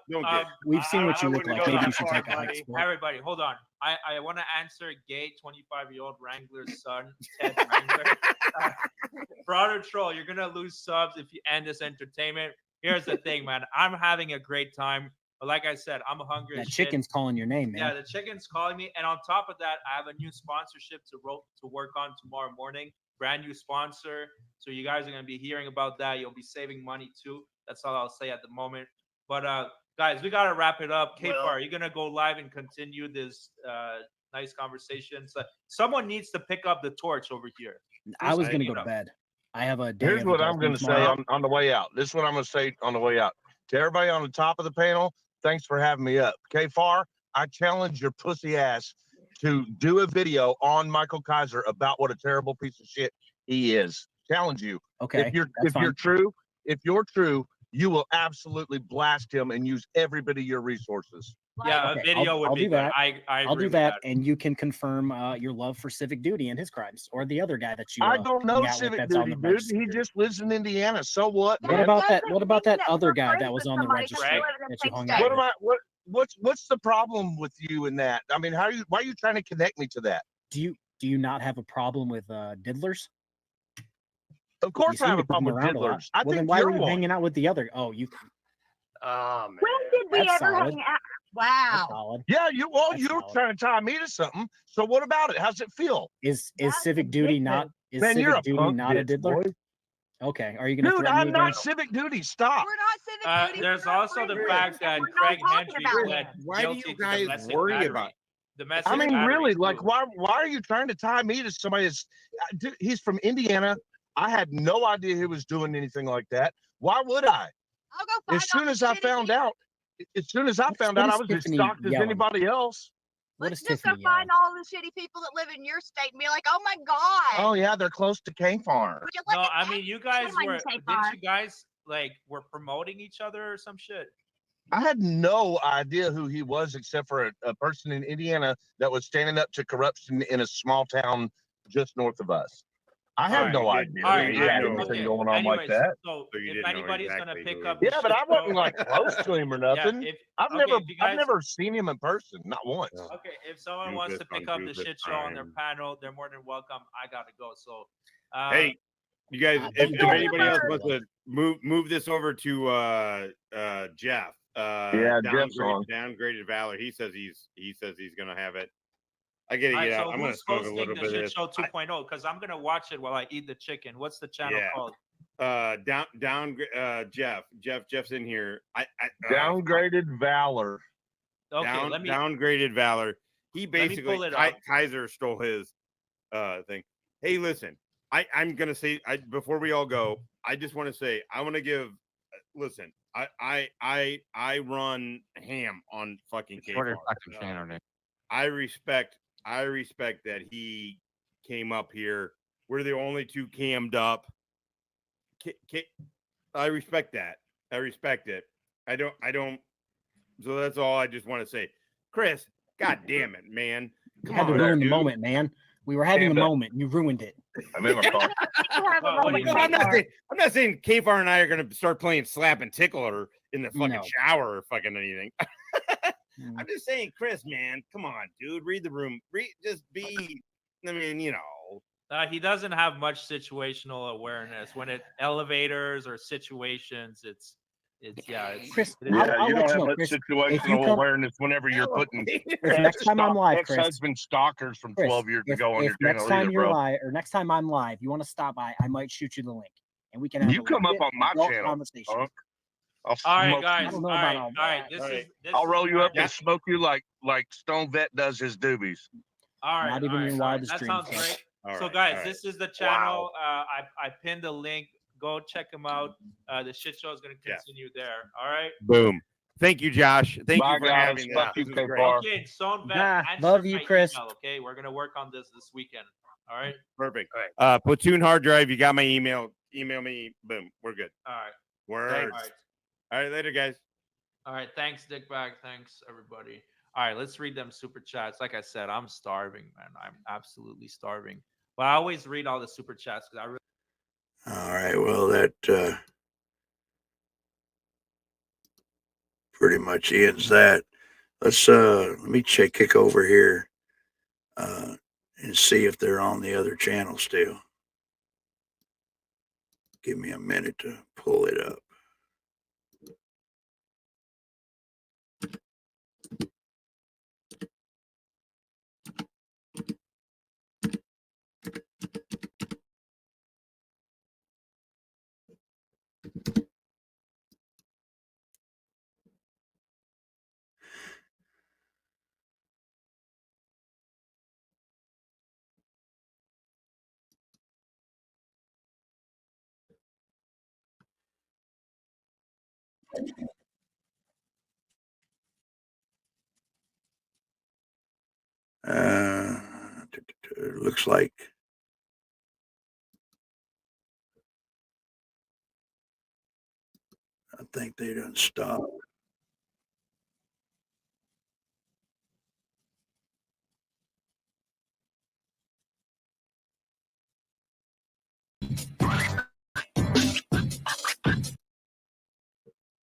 We've seen what you look wouldn't like. go Maybe that you should far, take a hike. buddy. Sport. Everybody, hold on. I want to answer gay 25-year-old Wrangler's son, Ted Wrangler. Brother Troll, you're gonna lose subs if you end this entertainment. Here's the thing, man. I'm having a great time, but like I said, I'm hungry. That as shit. chicken's calling your name, man. Yeah, the chicken's calling me, and on top of that, I have a new sponsorship to work on tomorrow morning. Brand new sponsor, so you guys are gonna be hearing about that. You'll be saving money too. That's all I'll say at the moment. But guys, we gotta wrap it up. K-Far, are you gonna go live and continue this nice conversation? So someone needs to pick up the torch over here. I was gonna go to bed. I have a day. Here's what I'm going to say on the way out. This is what I'm going to say on the way out. To everybody on the top of the panel, thanks for having me up. K-Far, I challenge your pussy ass to do a video on Michael Kaiser about what a terrible piece of shit he is. Challenge you. Okay, If you're true, you will absolutely blast him and use every bit of your resources. Yeah, Okay, a video would I'll be do good. that. I I'll agree do with that, and you can confirm your love for civic duty and his crimes, or the other guy that you. I don't know hang out with civic that's on duty, the dude. register. He just lives in Indiana. So what? What man? about that? What about that other guy that was on the registry that you hung out What with? am I? What's the problem with you in that? I mean, why are you trying to connect me to that? Do you not have a problem with diddlers? Of course, I have a problem with around a lot. diddlers. I Well, then think why you're were you one. hanging out with the other? Oh, you. Oh man. When did we That's ever solid. hang out? Wow. Solid. Yeah, you That's were solid. trying to tie me to something. So what about it? How's it feel? Is civic duty not? Is Man, you're civic a duty punk not a bitch, diddler? boy. Okay, are you gonna Dude, threaten me I'm again? not civic duty. Stop. We're not civic duty. There's we're not also the friends, fact that and we're Craig not talking Hendry about pled it. Why do guilty you to guys domestic worry battery. about? Domestic I mean, battery, really, like, too. why are you trying to tie me to somebody that's? Dude, he's from Indiana. I had no idea he was doing anything like that. Why would I? I'll go find As soon all as the I shitty found people. out, I was as Tiffany shocked as yelling? anybody else. What Let's is just go Tiffany yelling? find all the shitty people that live in your state and be like, oh my God. Oh yeah, they're close to K-Farm. Would you look No, at I that? mean, you guys Come on, were, you say didn't far. you guys, like, were promoting each other or some shit? I had no idea who he was except for a person in Indiana that was standing up to corruption in a small town just north of us. I had no idea that he had anything going on like that. So So you if didn't know anybody's gonna exactly pick who up he the Yeah, but I shit wasn't show- like close to him or nothing. Yeah, if, I've okay, if you guys, never seen him in person, not once. okay, if someone Group wants is to pick on up the group is shit show on their crime. panel, they're more than welcome. I gotta go. So, Hey, you guys, if don't anybody else worry. wants to move this over to Jeff, Yeah, Jeff's on. downgraded Valor. He says he's gonna have it. I gotta all right, get out. so I'm gonna who's smoke a hosting little the bit of shit this. show 2.0? Because I'm gonna watch it while I eat the chicken. What's the channel Yeah. called? Jeff's in here. Downgraded Valor. Okay, let me. Downgraded Valor. He basically pull it up. Kaiser stole his thing. Hey, listen, I'm gonna say before we all go, I just want to say I want to give. Listen, I run ham on fucking K-Farm. I respect that he came up here. We're the only two cammed up. I respect that. I respect it. I don't. So that's all I just want to say. Chris, God damn it, man. You Come had to on, ruin the dude. moment, man. We were having a moment. You ruined it. I'm in my car. I'm not saying K-Far and I are gonna start playing slap and tickler in the fucking No. shower or fucking anything. I'm just saying, Chris, man, come on, dude. Read the room. Just be. I mean, you know. He doesn't have much situational awareness when it elevators or situations. It's Chris, it is- I'll you let don't have know, much Chris, if you situational come- awareness whenever you're putting Chris, next time I'm live, Chris. ex-husband stalkers from Chris, 12 years if, ago on if your next channel time either, you're bro. live or next time I'm live, you want to stop by, I might shoot you the link, and we can have You a come up legit on my adult channel, conversation. punk. I'll all right, smoke guys. I All don't know right, about all all right. that. I'll roll you up Yeah. and smoke you like Stone Vet does his doobies. All right, Not even all right, your all right. wildest That dreams, sounds man. great. All So, right, guys, all right. this is the channel. I pinned the link. Go check them out. The shit show is going to continue there. All right. Boom. Thank you, Josh. Thank Bye, you for guys. having Fuck this. you, This was great. K-Far. Okay, Stone Vet. Nah, answer love you, my Chris. email, okay, we're gonna work on this weekend. All right. Perfect. All right. Platoon hard drive. You got my email. Email me. Boom. We're good. All right. Words. All right. All right. Later, guys. All right. Thanks, Dickbag. Thanks, everybody. All right. Let's read them super chats. Like I said, I'm starving, man. I'm absolutely starving. But I always read all the super chats because I really. All right. Well, that pretty much ends that. Let's let me kick over here and see if they're on the other channel still. Give me a minute to pull it up. it looks like I think they done stopped.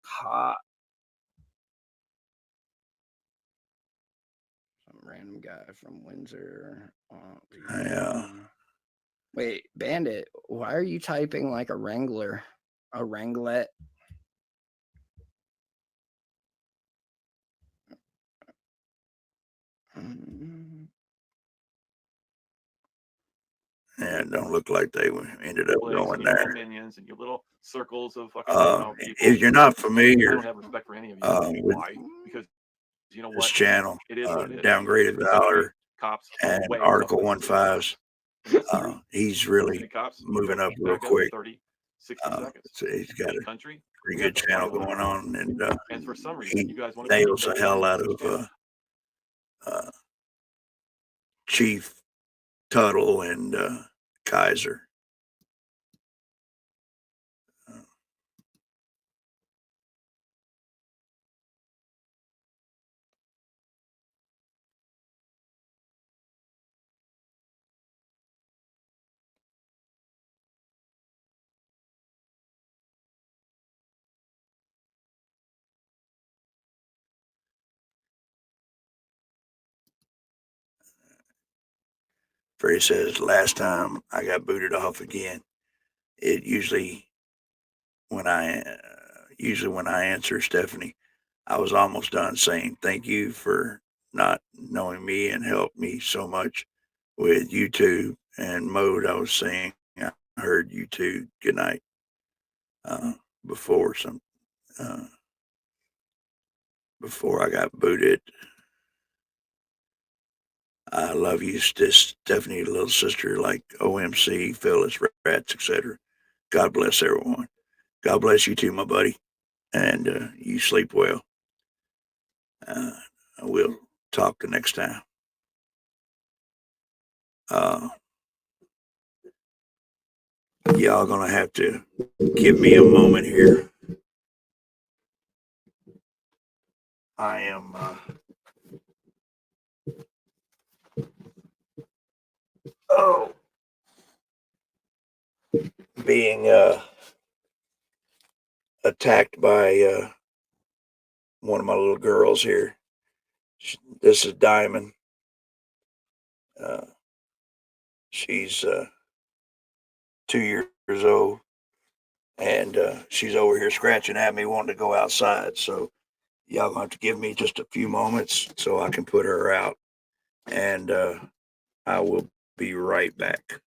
Hot. Some random guy from Windsor. Yeah. Wait, Bandit, why are you typing like a Wrangler? A Wranglet? Yeah, it don't look like they ended up Blaze going and your there. little minions and your little circles of fucking people. If you're not I familiar don't have respect for any of you. with Why? Because you know this what? channel, It is what it is. Downgraded Valor Cops and way Article above 15s, he's really cops moving up real back up quick. 30, 60 seconds. So he's got a Country, pretty we have good to channel fight on going on, and and for some reason, he you guys want to nails the hell out of Chief Tuttle and Kaiser. Freddie says, last time I got booted off again, it usually when I answer Stephanie, I was almost done saying thank you for not knowing me and helped me so much with YouTube and mode. I was saying I heard YouTube. Good night. Before before I got booted. I love you, Stephanie, little sister, like OMC, Phyllis, Rats, etc. God bless everyone. God bless you too, my buddy, and you sleep well. We'll talk the next time. Y'all gonna have to give me a moment here. I am being attacked by one of my little girls here. This is Diamond. She's 2 years old, and she's over here scratching at me, wanting to go outside. So y'all gonna have to give me just a few moments so I can put her out, and I will be right back.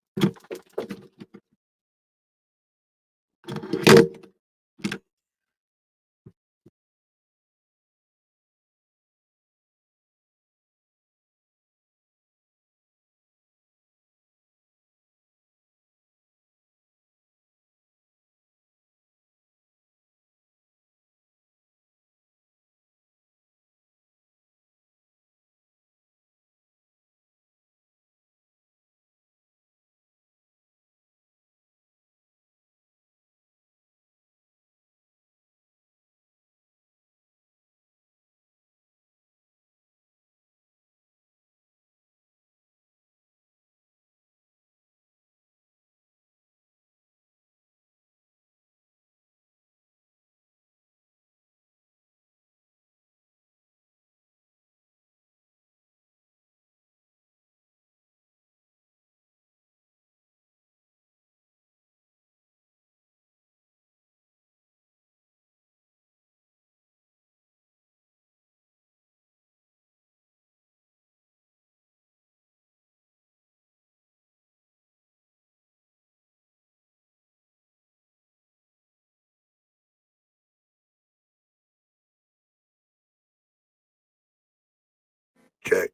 Check.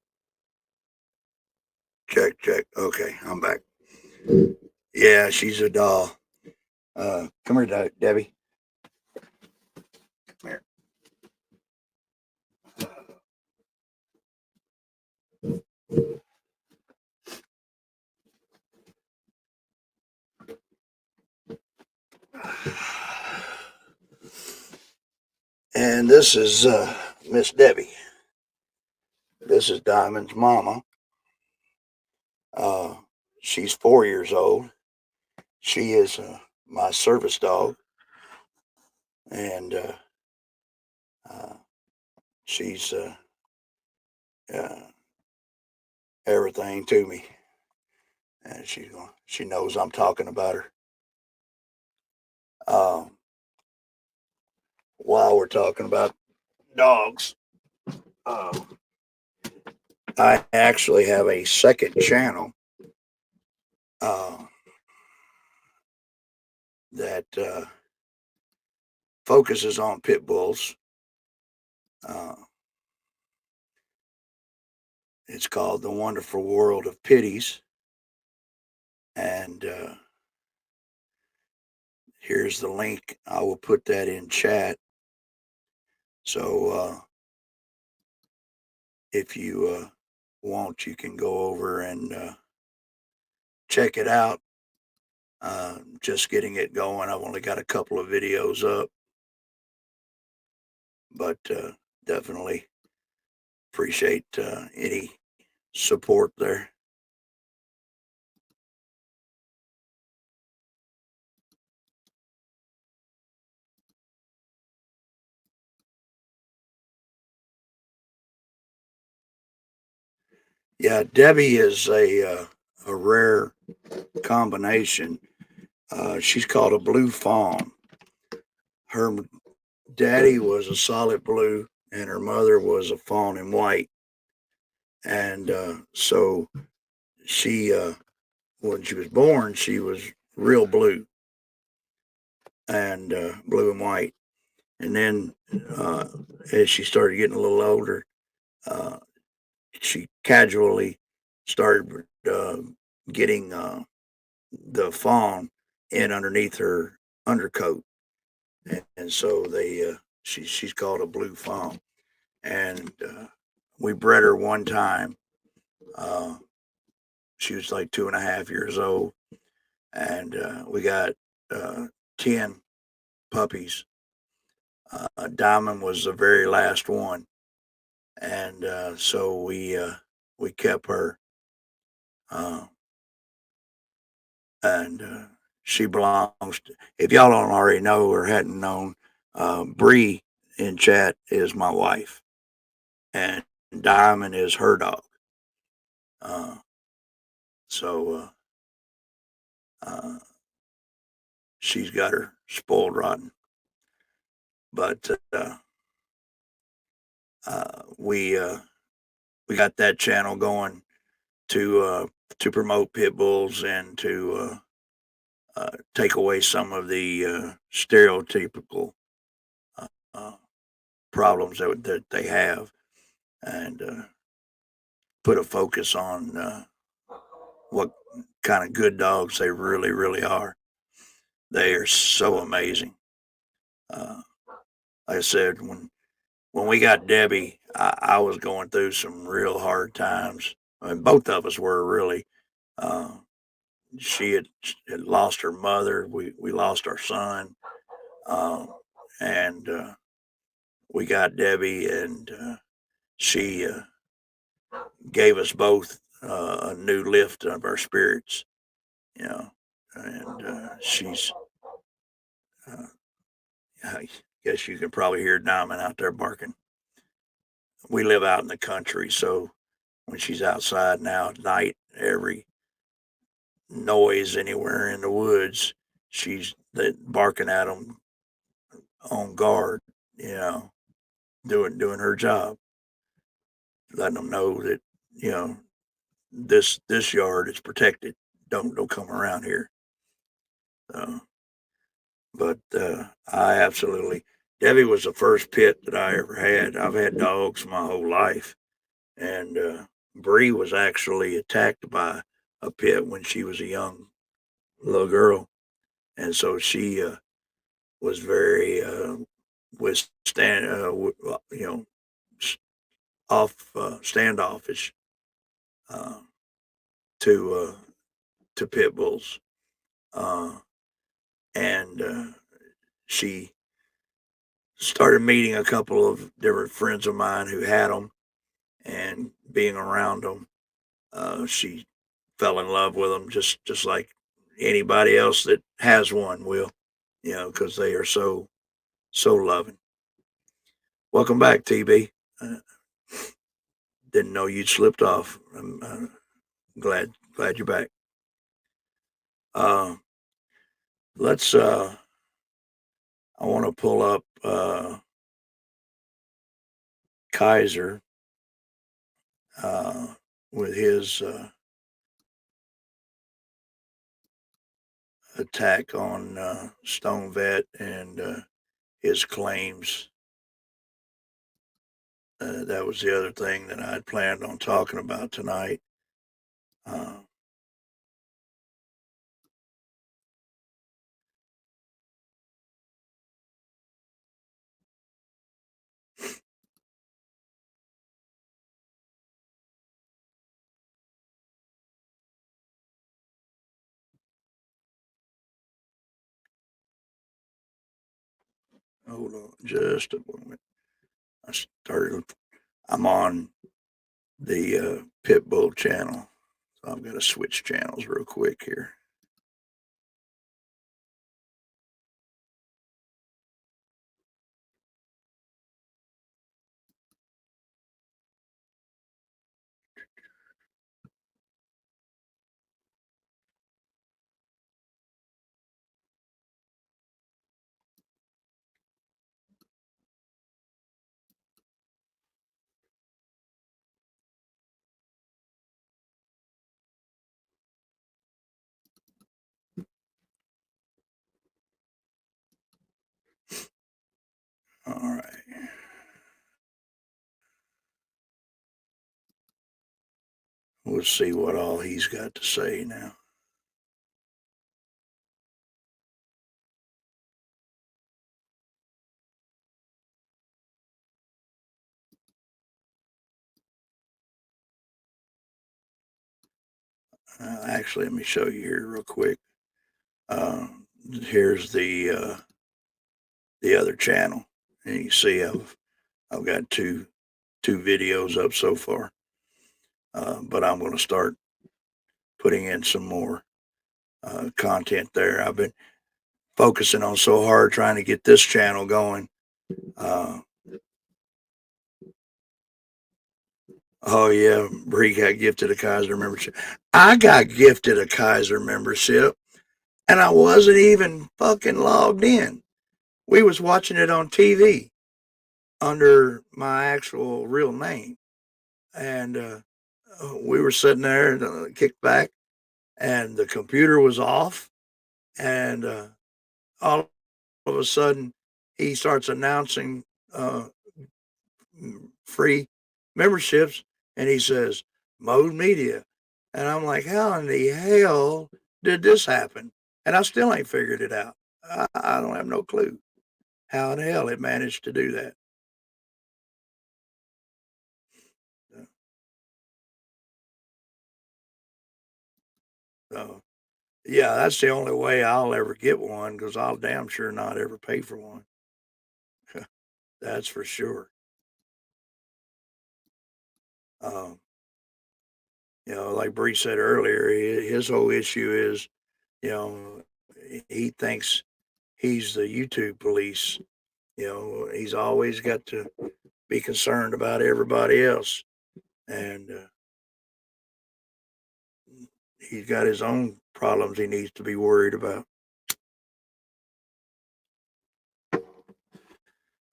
Check. Okay, I'm back. Yeah, she's a doll. Come here, Debbie. Come here. And this is Miss Debbie. This is Diamond's mama. She's 4 years old. She is my service dog, and she's everything to me. And she knows I'm talking about her. While we're talking about dogs, I actually have a second channel that focuses on pit bulls. It's called The Wonderful World of Pitties. And here's the link. I will put that in chat. So if you want, you can go over and check it out. Just getting it going. I've only got a couple of videos up, but definitely appreciate any support there. Yeah, Debbie is a rare combination. She's called a blue fawn. Her daddy was a solid blue, and her mother was a fawn and white. And so she, when she was born, she was real blue and blue and white. And then as she started getting a little older, she casually started getting the fawn in underneath her undercoat, and so she's called a blue fawn. And we bred her one time. She was like 2.5 years old, and we got 10 puppies. Diamond was the very last one, and so we kept her, and she belongs to, if y'all don't already know or hadn't known, Bree in chat is my wife, and Diamond is her dog. So she's got her spoiled rotten. But we got that channel going to promote pit bulls and to take away some of the stereotypical problems that they have, and put a focus on what kind of good dogs they really, really are. They are so amazing. Like I said, when we got Debbie, I was going through some real hard times. I mean, both of us were really. She had lost her mother. We lost our son, and we got Debbie, and she gave us both a new lift of our spirits, you know. And she's, I guess you can probably hear Diamond out there barking. We live out in the country, so when she's outside now at night, every noise anywhere in the woods, she's barking at them on guard, you know, doing her job, letting them know that, you know, this yard is protected. Don't come around here. But I absolutely, Debbie was the first pit that I ever had. I've had dogs my whole life, and Bree was actually attacked by a pit when she was a young little girl, and so she was very standoffish uh, to pit bulls, and she started meeting a couple of different friends of mine who had them, and being around them, she fell in love with them just like anybody else that has one will, because they are so loving. Welcome back, TB. Didn't know you'd slipped off. I'm glad you're back. Let's I want to pull up Kaiser with his attack on Stone Vet and his claims. That was the other thing that I'd planned on talking about tonight. Hold on just a moment. I'm on the Pitbull channel. So I'm going to switch channels real quick here. All right. We'll see what all he's got to say now. Actually, let me show you here real quick. Here's the other channel, and you see I've got two videos up so far, but I'm going to start putting in some more content there. I've been focusing on so hard trying to get this channel going. Oh yeah, Bree got gifted a Kaiser membership. I got gifted a Kaiser membership, and I wasn't even fucking logged in. We was watching it on TV under my actual real name, and we were sitting there, kicked back, and the computer was off, and all of a sudden he starts announcing free memberships, and he says Mode Media, and I'm like, how in the hell did this happen? And I still ain't figured it out. I don't have no clue how in the hell it managed to do that. So yeah, that's the only way I'll ever get one, because I'll damn sure not ever pay for one. That's for sure. Um, like Bree said earlier, his whole issue is, he thinks he's the YouTube police. He's always got to be concerned about everybody else, and he's got his own problems he needs to be worried about.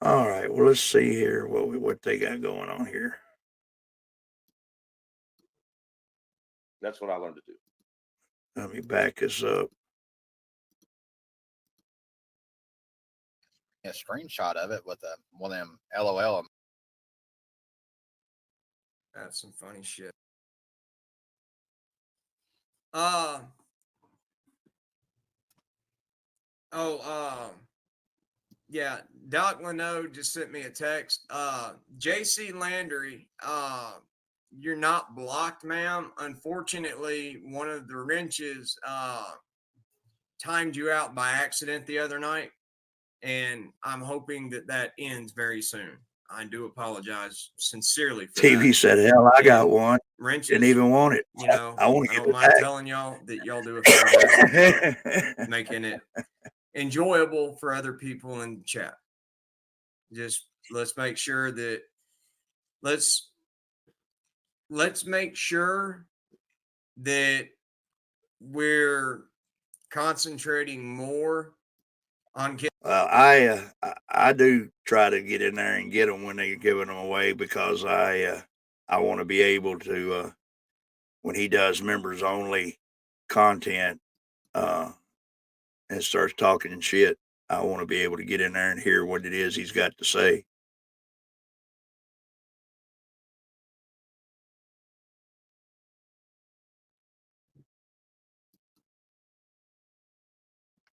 All right, well, let's see here what they got going on here. That's what I learned to do. Let me back this up. A screenshot of it with one of them LOL. That's some funny shit. Yeah, Doc Leno just sent me a text. JC Landry, you're not blocked, ma'am. Unfortunately, one of the wrenches timed you out by accident the other night. and I'm hoping that that ends very soon. I do apologize sincerely for TV that. said, hell, I got And one. Wrenches, Didn't even want it. you know, I want to I get don't it mind back. telling y'all that y'all do a fantastic job making it enjoyable for other people in the chat. Just let's make sure that let's make sure that we're concentrating more on getting. Well, I do try to get in there and get them when they're giving them away, because I want to be able to when he does members only content and starts talking shit, I want to be able to get in there and hear what it is he's got to say.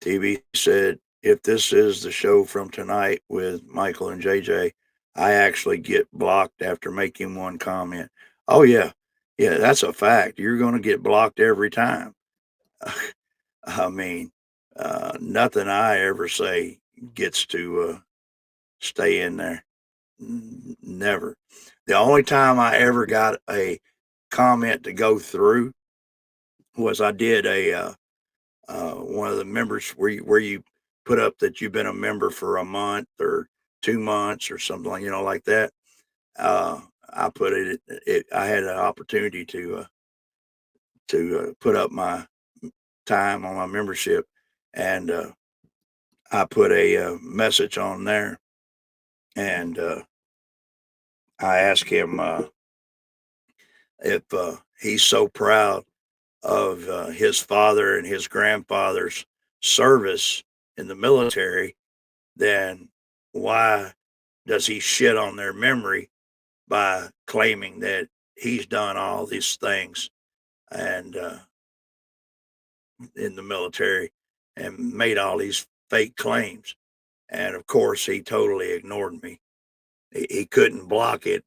TV said, if this is the show from tonight with Michael and JJ, I actually get blocked after making one comment. Oh, yeah. Yeah, that's a fact. You're going to get blocked every time. I mean, nothing I ever say gets to stay in there. Never. The only time I ever got a comment to go through was I did a one of the members where you put up that you've been a member for a month or 2 months or something like, like that. I put I had an opportunity to put up my time on my membership, and I put a message on there, and I asked him if he's so proud of his father and his grandfather's service in the military, then why does he shit on their memory by claiming that he's done all these things and in the military and made all these fake claims? And of course, he totally ignored me. He couldn't block it,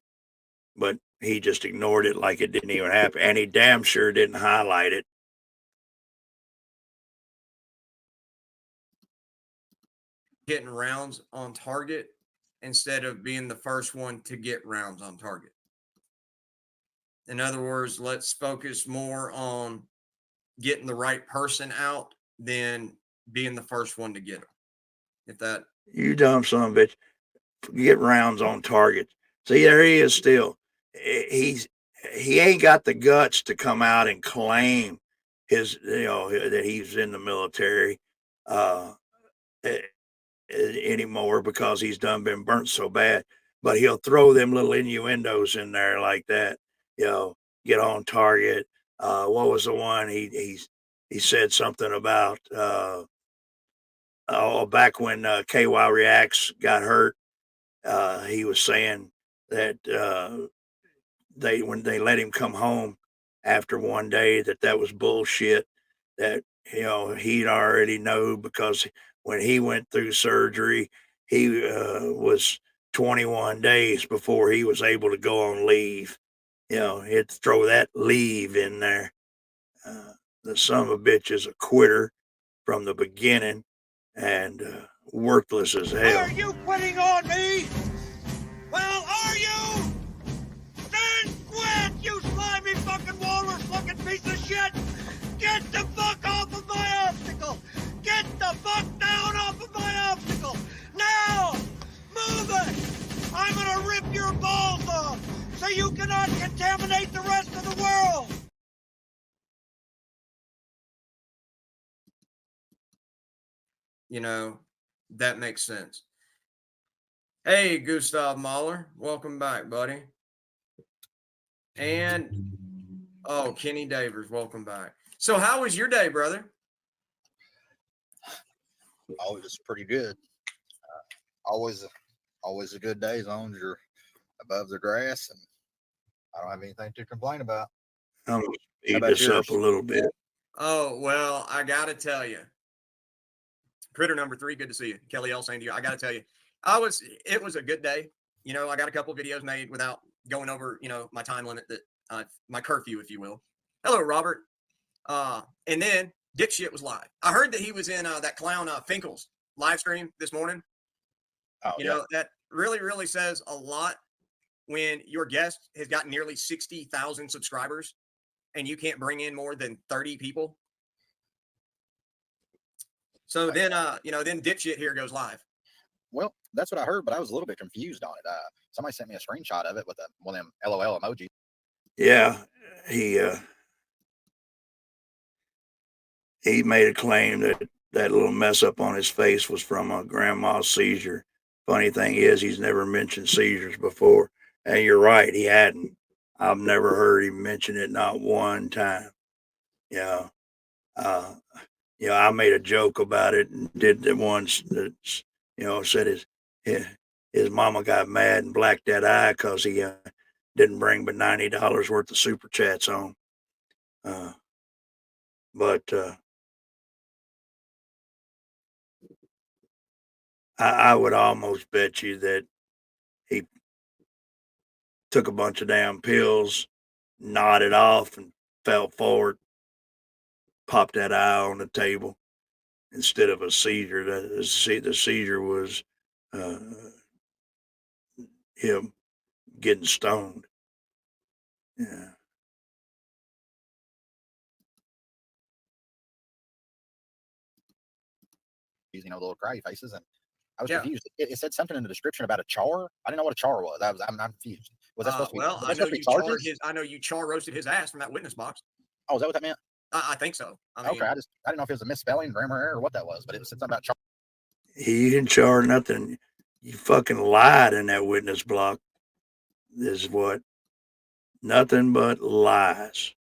but he just ignored it like it didn't even happen. And he damn sure didn't highlight it. Getting rounds on target instead of being the first one to get rounds on target. In other words, let's focus more on getting the right person out than being the first one to get them. If that, You dumb son of a bitch, get rounds on target. See, there he is still. He ain't got the guts to come out and claim his, that he's in the military anymore, because he's done been burnt so bad. But he'll throw them little innuendos in there like that. Get on target. What was the one he said something about? Back when KY Reacts got hurt, he was saying that when they let him come home after one day, that was bullshit. That he'd already know, because when he went through surgery, he was 21 days before he was able to go on leave. He'd throw that leave in there. The son of a bitch is a quitter from the beginning and worthless as hell. Are you quitting on me? Well, are you? Then quit, you slimy fucking walrus fucking piece of shit! Get the fuck off of my obstacle! Get the fuck down off of my obstacle! Now! Move it! I'm gonna rip your balls off so you cannot contaminate the rest of the world! That makes sense. Hey, Gustav Mahler, welcome back, buddy. And Kenny Davers, welcome back. So, how was your day, brother? Oh, just pretty good. Always a good day as long as you're above the grass, and I don't have anything to complain about. I'm gonna speed this up a little bit. Oh, well, I gotta tell you. Critter number 3, good to see you. Kelly L. saying to you, I gotta tell you, it was a good day. I got a couple of videos made without going over, my time limit, that my curfew, if you will. Hello, Robert. And then Dipshit was live. I heard that he was in that clown Finkel's live stream this morning. Oh, You know, that really, really says a lot when your guest has got nearly 60,000 subscribers and you can't bring in more than 30 people. So then, you know, then dipshit here goes live. Well, that's what I heard, but I was a little bit confused on it. Somebody sent me a screenshot of it with one of them LOL emojis. Yeah, he made a claim that that little mess up on his face was from a grandma's seizure. Funny thing is, he's never mentioned seizures before. And you're right, he hadn't. I've never heard him mention it, not one time. You know, I made a joke about it and did the ones that, said his mama got mad and blacked that eye because he didn't bring but $90 worth of super chats home. But I would almost bet you that he took a bunch of damn pills, nodded off, and fell forward, popped that eye on the table instead of a seizure. The seizure was him getting stoned. Yeah. You know, the little cry faces, and I was confused. It said something in the description about a char. I didn't know what a char was. I'm confused. Was that supposed to be? Well, Was that supposed to be charges? I know you char roasted his ass from that witness box. Oh, is that what that meant? I think so. I mean, okay, I didn't know if it was a misspelling, grammar error, or what that was, but it said something about char. He didn't char nothing. You fucking lied in that witness block. This is what? Nothing but lies.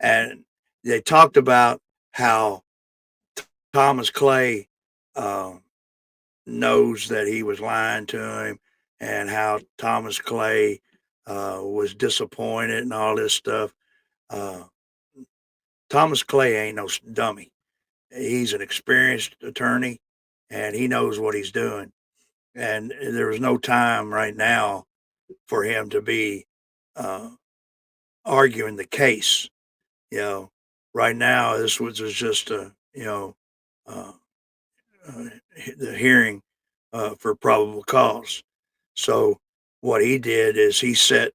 And they talked about how Thomas Clay knows that he was lying to him, and how Thomas Clay was disappointed and all this stuff. Thomas Clay ain't no dummy. He's an experienced attorney, and he knows what he's doing. And there was no time right now for him to be arguing the case. Right now this was just the hearing for probable cause. So what he did is he set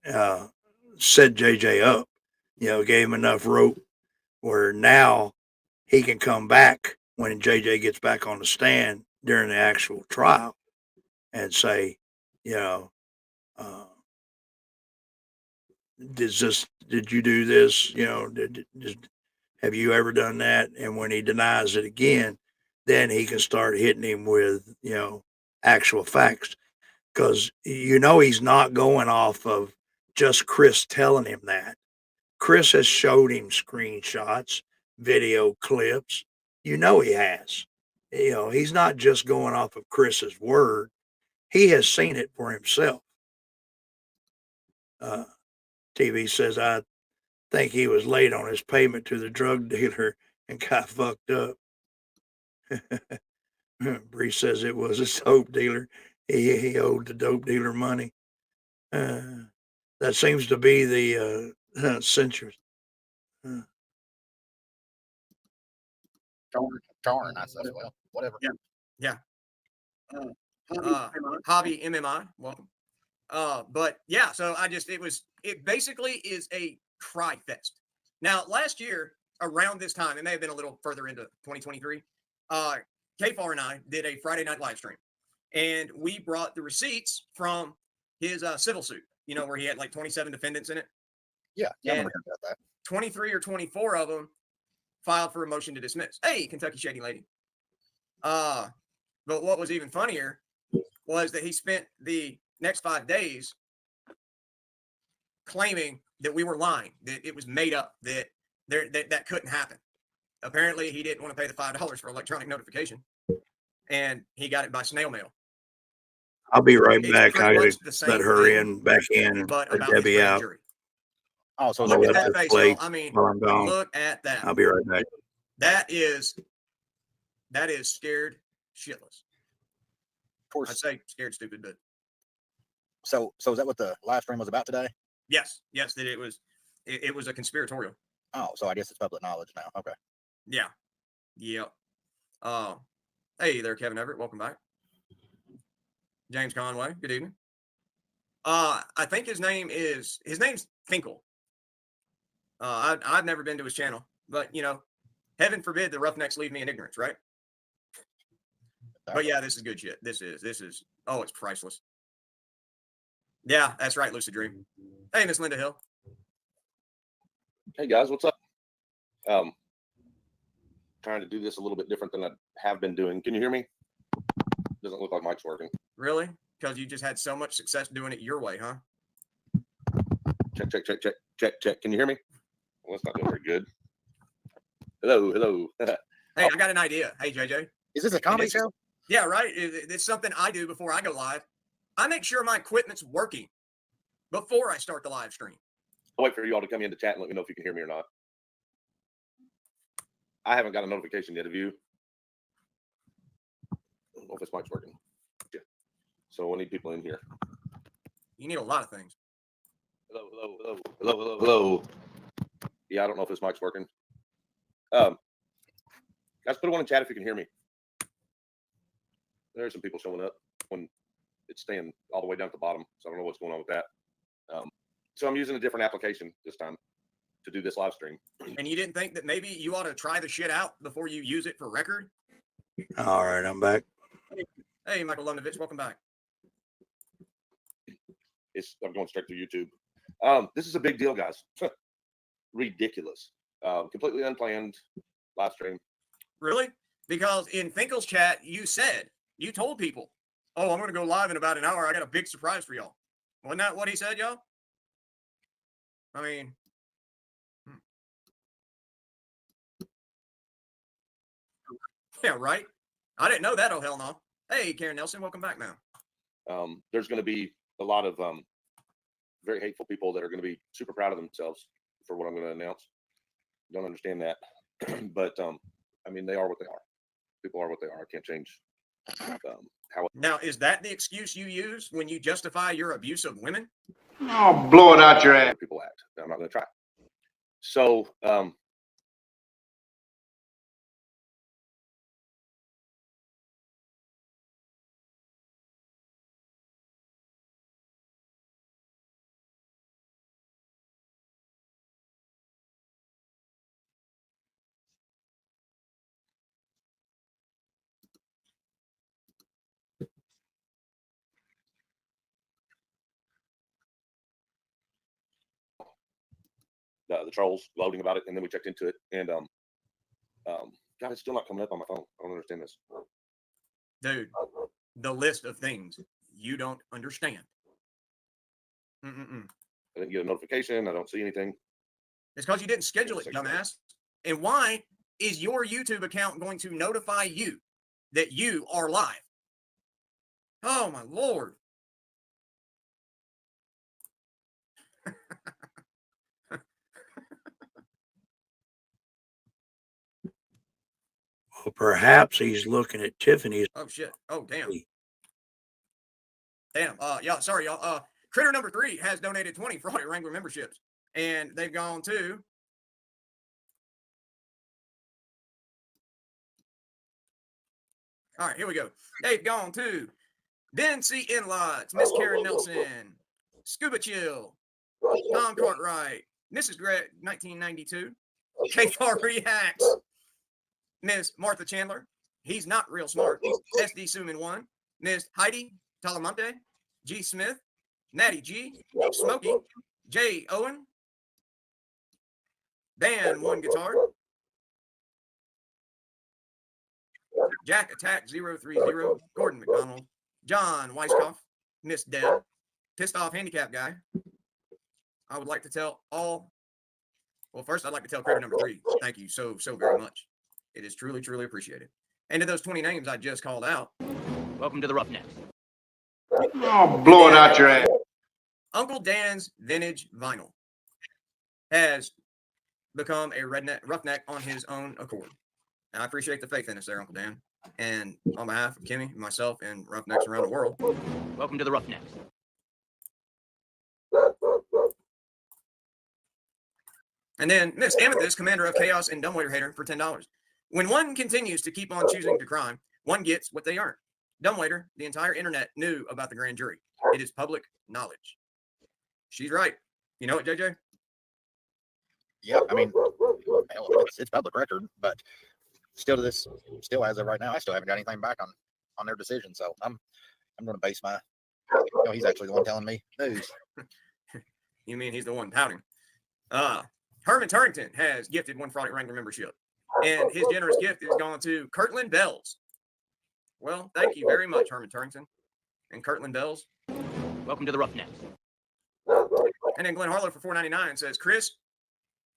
JJ up, gave him enough rope where now he can come back when JJ gets back on the stand during the actual trial and say, did you do this? Have you ever done that? And when he denies it again, then he can start hitting him with, actual facts. Because, he's not going off of just Chris telling him that. Chris has showed him screenshots, video clips. He has. He's not just going off of Chris's word. He has seen it for himself. TV says, I think he was late on his payment to the drug dealer and got fucked up. Bree says it was a dope dealer. He owed the dope dealer money. That seems to be the censors. Charn, I said, well, whatever. Yeah. Hobby MMI, welcome. But yeah, so it basically is a cry fest. Now, last year around this time, it may have been a little further into 2023, K-Far and I did a Friday night live stream, and we brought the receipts from his civil suit, where he had like 27 defendants in it. Yeah, I remember about that. 23 or 24 of them filed for a motion to dismiss. Hey, Kentucky Shady Lady. But what was even funnier was that he spent the next 5 days claiming that we were lying, that it was made up, that that couldn't happen. Apparently, he didn't want to pay the $5 for electronic notification, and he got it by snail mail. I'll be right back. I gotta let her back in, and let Debbie out. Oh, so look at that face, y'all. I mean, look at that. I'll be right back. That is scared shitless. Of course. I'd say scared stupid, but so is that what the live stream was about today? Yes, that it was a conspiratorial. Oh, so I guess it's public knowledge now. Okay. Yeah. Yep. Hey there, Kevin Everett. Welcome back. James Conway. Good evening. I think his name's Finkel. I've never been to his channel, but you know, heaven forbid the Roughnecks leave me in ignorance, right? But yeah, this is good shit. This is oh, it's priceless. Yeah, that's right, Lucid Dream. Hey, Miss Linda Hill. Hey guys, what's up? Trying to do this a little bit different than I have been doing. Can you hear me? Doesn't look like mic's working. Really? Because you just had so much success doing it your way, huh? Check, check, check, check, check, check. Can you hear me? Well, it's not doing very good. Hello, hello. Hey, I got an idea. Hey, JJ. Is this a comedy show? Yeah, right. It's something I do before I go live. I make sure my equipment's working before I start the live stream. I'll wait for you all to come in to chat and let me know if you can hear me or not. I haven't got a notification yet of you. I don't know if this mic's working. Yeah. So we'll need people in here. You need a lot of things. Hello, hello, hello, hello, hello, hello. Yeah, I don't know if this mic's working. Guys, put one in chat if you can hear me. There's some people showing up when it's staying all the way down at the bottom, so I don't know what's going on with that. So I'm using a different application this time to do this live stream. And you didn't think that maybe you ought to try the shit out before you use it for record? All right, I'm back. Hey, Michael Lundovich, welcome back. I'm going straight to YouTube. This is a big deal, guys. Ridiculous. Completely unplanned live stream. Really? Because in Finkel's chat, you told people, oh, I'm going to go live in about an hour. I got a big surprise for y'all. Wasn't that what he said, y'all? I mean, yeah, right. I didn't know that. Oh, hell no. Hey, Karen Nelson, welcome back now. There's going to be a lot of very hateful people that are going to be super proud of themselves for what I'm going to announce. Don't understand that. But, I mean, they are what they are. People are what they are. I can't change how. Now, is that the excuse you use when you justify your abuse of women? Oh, blow it out your ass. People act. I'm not going to try. So, the trolls loading about it, and then we checked into it, and God, it's still not coming up on my phone. I don't understand this. Dude, the list of things you don't understand. I didn't get a notification. I don't see anything. It's because you didn't schedule it, dumbass. And why is your YouTube account going to notify you that you are live? Oh, my Lord. Well, perhaps he's looking at Tiffany's. Oh, shit. Oh, damn. Damn. Yeah, sorry, y'all. Critter number 3 has donated 20 for Audit Wrangler memberships. And they've gone to... All right, here we go. They've gone to Ben C. Inlots, Miss Karen Nelson, Scuba Chill, Tom Cartwright, Mrs. Greg 1992, K-Far Reacts, Miss Martha Chandler, He's Not Real Smart, SD Suman 1, Miss Heidi Talamonte, G. Smith, Natty G, Smokey, J. Owen, Dan One Guitar, Jack Attack 030, Gordon McDonald, John Weisskopf, Miss Deb, Pissed Off Handicap Guy. I would like to tell all, well, first I'd like to tell Critter number 3, thank you so very much. It is truly appreciated. And to those 20 names I just called out, welcome to the Roughnecks. Oh, blow it out your ass. Uncle Dan's Vintage Vinyl has become a roughneck on his own accord. And I appreciate the faith in us there, Uncle Dan. And on behalf of Kimmy, myself, and Roughnecks around the world, welcome to the Roughnecks. And then Miss Amethyst, commander of Chaos and Dumbwaiter Hater, for $10. When one continues to keep on choosing to crime, one gets what they earn. Dumbwaiter, the entire internet knew about the grand jury. It is public knowledge. She's right. You know it, JJ? Yeah, I mean, hell, it's public record, but still as of right now, I still haven't got anything back on their decision. So I'm going to base my, he's actually the one telling me news. You mean he's the one pouting? Herman Turrington has gifted one Fraud Wrangler membership, and his generous gift is going to Kirtland Bells. Well, thank you very much, Herman Turrington and Kirtland Bells. Welcome to the Roughnecks. And then Glenn Harlow for $4.99 says, Chris,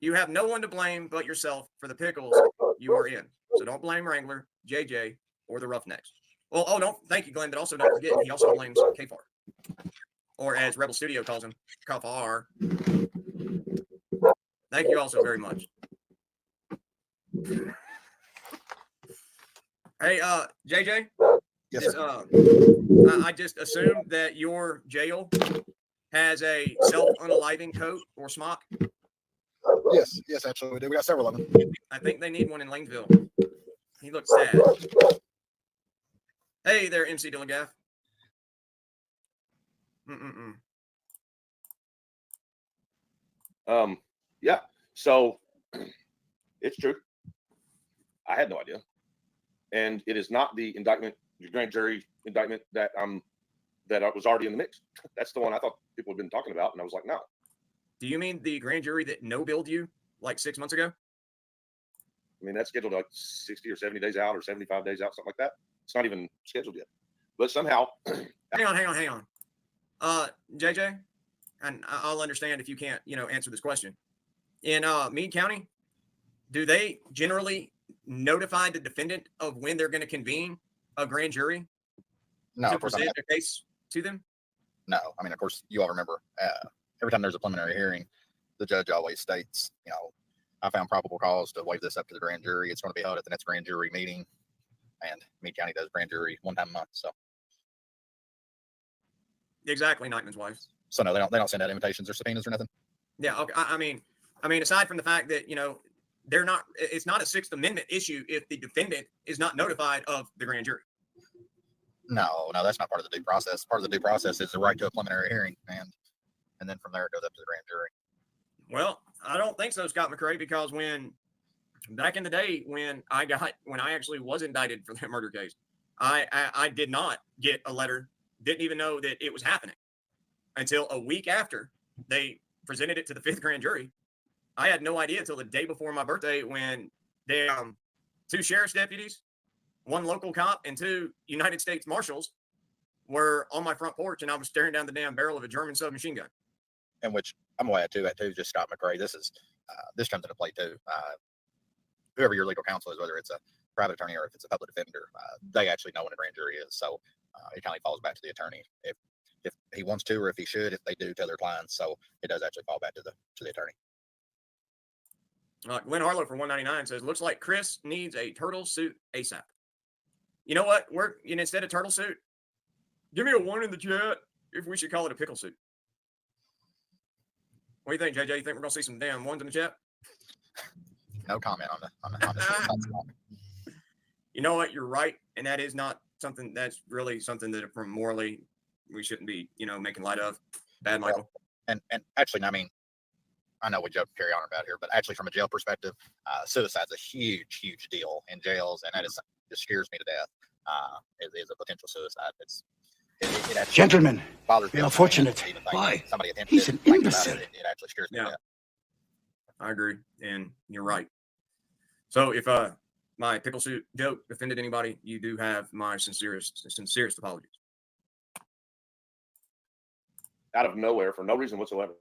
you have no one to blame but yourself for the pickles you are in. So don't blame Wrangler, JJ, or the Roughnecks. Well, don't thank you, Glenn, but also don't forget he also blames KFAR. Or as Rebel Studio calls him, KFAR. Thank you also very much. Hey, JJ. Yes, sir. I just assumed that your jail has a self-unaliving coat or smock. Yes, actually we do. We got several of them. I think they need one in Lanesville. He looks sad. Hey there, MC Dillagaff. Yeah. So it's true. I had no idea, and it is not the indictment, the grand jury indictment that was already in the mix. That's the one I thought people had been talking about, and I was like, no. Do you mean the grand jury that no-billed you like 6 months ago? I mean, that's scheduled like 60 or 70 days out or 75 days out, something like that. It's not even scheduled yet. But somehow. Hang on. JJ, and I'll understand if you can't, answer this question. In Meade County, do they generally notify the defendant of when they're going to convene a grand jury No, to of course, present their case to them? No, I mean, of course, you all remember every time there's a preliminary hearing, the judge always states, I found probable cause to waive this up to the grand jury. It's going to be held at the next grand jury meeting, and Meade County does grand jury one time a month. So exactly, Nightman's wife. So no, they don't send out invitations or subpoenas or nothing. Yeah, okay. I mean, aside from the fact that they're not, it's not a Sixth Amendment issue if the defendant is not notified of the grand jury. No, that's not part of the due process. Part of the due process is the right to a preliminary hearing, and then from there it goes up to the grand jury. Well, I don't think so, Scott McCrae, because back in the day when I actually was indicted for that murder case, I did not get a letter, didn't even know that it was happening until a week after they presented it to the 5th grand jury. I had no idea until the day before my birthday when they 2 sheriff's deputies, 1 local cop, and 2 United States Marshals were on my front porch, and I was staring down the damn barrel of a German submachine gun. And which I'm going to add to just Scott McCrae. This comes into play too. Whoever your legal counsel is, whether it's a private attorney or if it's a public defender, they actually know when a grand jury is. So it kind of falls back to the attorney if he wants to, or if he should, if they do tell their clients. So it does actually fall back to the attorney. Glenn Harlow for $1.99 says, looks like Chris needs a turtle suit ASAP. You know what? Instead of turtle suit, give me a 1 in the chat if we should call it a pickle suit. What do you think, JJ? You think we're gonna see some damn 1s in the chat? No comment on the You know what? You're right, and that is not something that's really something that from morally we shouldn't be, making light of. Bad, Michael. And actually, I mean, I know we joke carry on about here, but actually, from a jail perspective, suicide's a huge deal in jails, and that is something that scares me to death. Is a potential suicide. It actually Gentlemen, bothers we me are fortunate. Why? Somebody attempted He's it, an thinking about imbecile. It actually scares me to death. I agree, and you're right. So if my pickle suit joke offended anybody, you do have my sincerest apologies. Out of nowhere, for no reason whatsoever.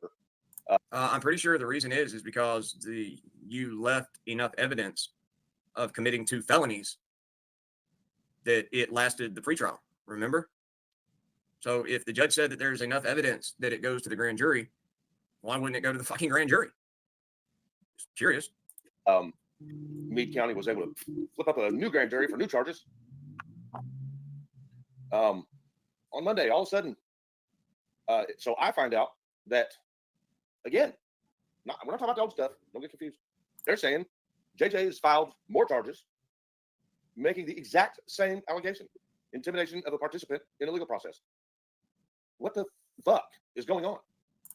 I'm pretty sure the reason is because you left enough evidence of committing 2 felonies that it lasted the pretrial. Remember? So if the judge said that there's enough evidence that it goes to the grand jury, why wouldn't it go to the fucking grand jury? Just curious. Meade County was able to flip up a new grand jury for new charges. On Monday, all of a sudden, so I find out that, again, We're not talking about the old stuff. Don't get confused. They're saying JJ has filed more charges, making the exact same allegation: intimidation of a participant in a legal process. What the fuck is going on?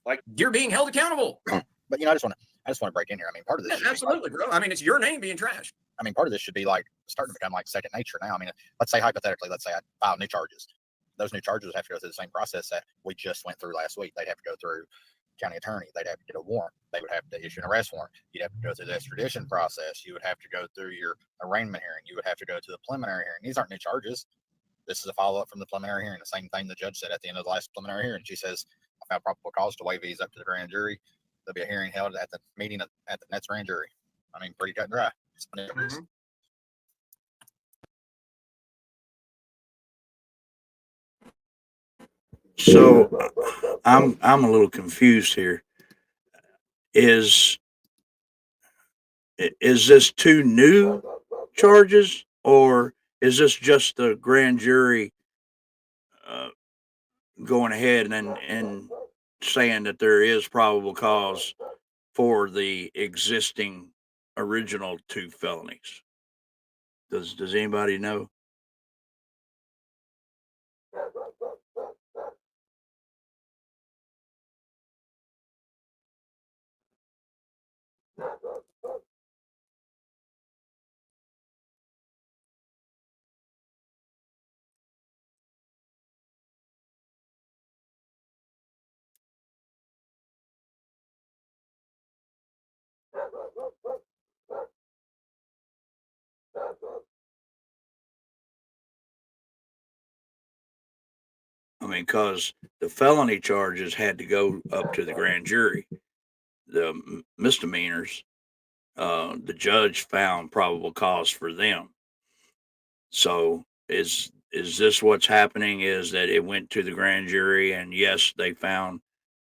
Like, you're being held accountable. But I just want to break in here. I mean, part of this, Absolutely, bro. I mean, it's your name being trashed. I mean, part of this should be like starting to become like second nature now. I mean, let's say hypothetically, let's say I file new charges. Those new charges have to go through the same process that we just went through last week. They'd have to go through county attorney. They'd have to get a warrant. They would have to issue an arrest warrant. You'd have to go through the extradition process. You would have to go through your arraignment hearing. You would have to go to the preliminary hearing. These aren't new charges. This is a follow-up from the preliminary hearing. The same thing the judge said at the end of the last preliminary hearing. She says, I found probable cause to waive these up to the grand jury. There'll be a hearing held at the meeting at the next grand jury. I mean, pretty cut and dry. So I'm a little confused here. Is this two new charges, or is this just the grand jury going ahead and saying that there is probable cause for the existing original two felonies? Does anybody know? I mean, because the felony charges had to go up to the grand jury. The misdemeanors, the judge found probable cause for them. So is this what's happening? Is that it went to the grand jury, and yes, they found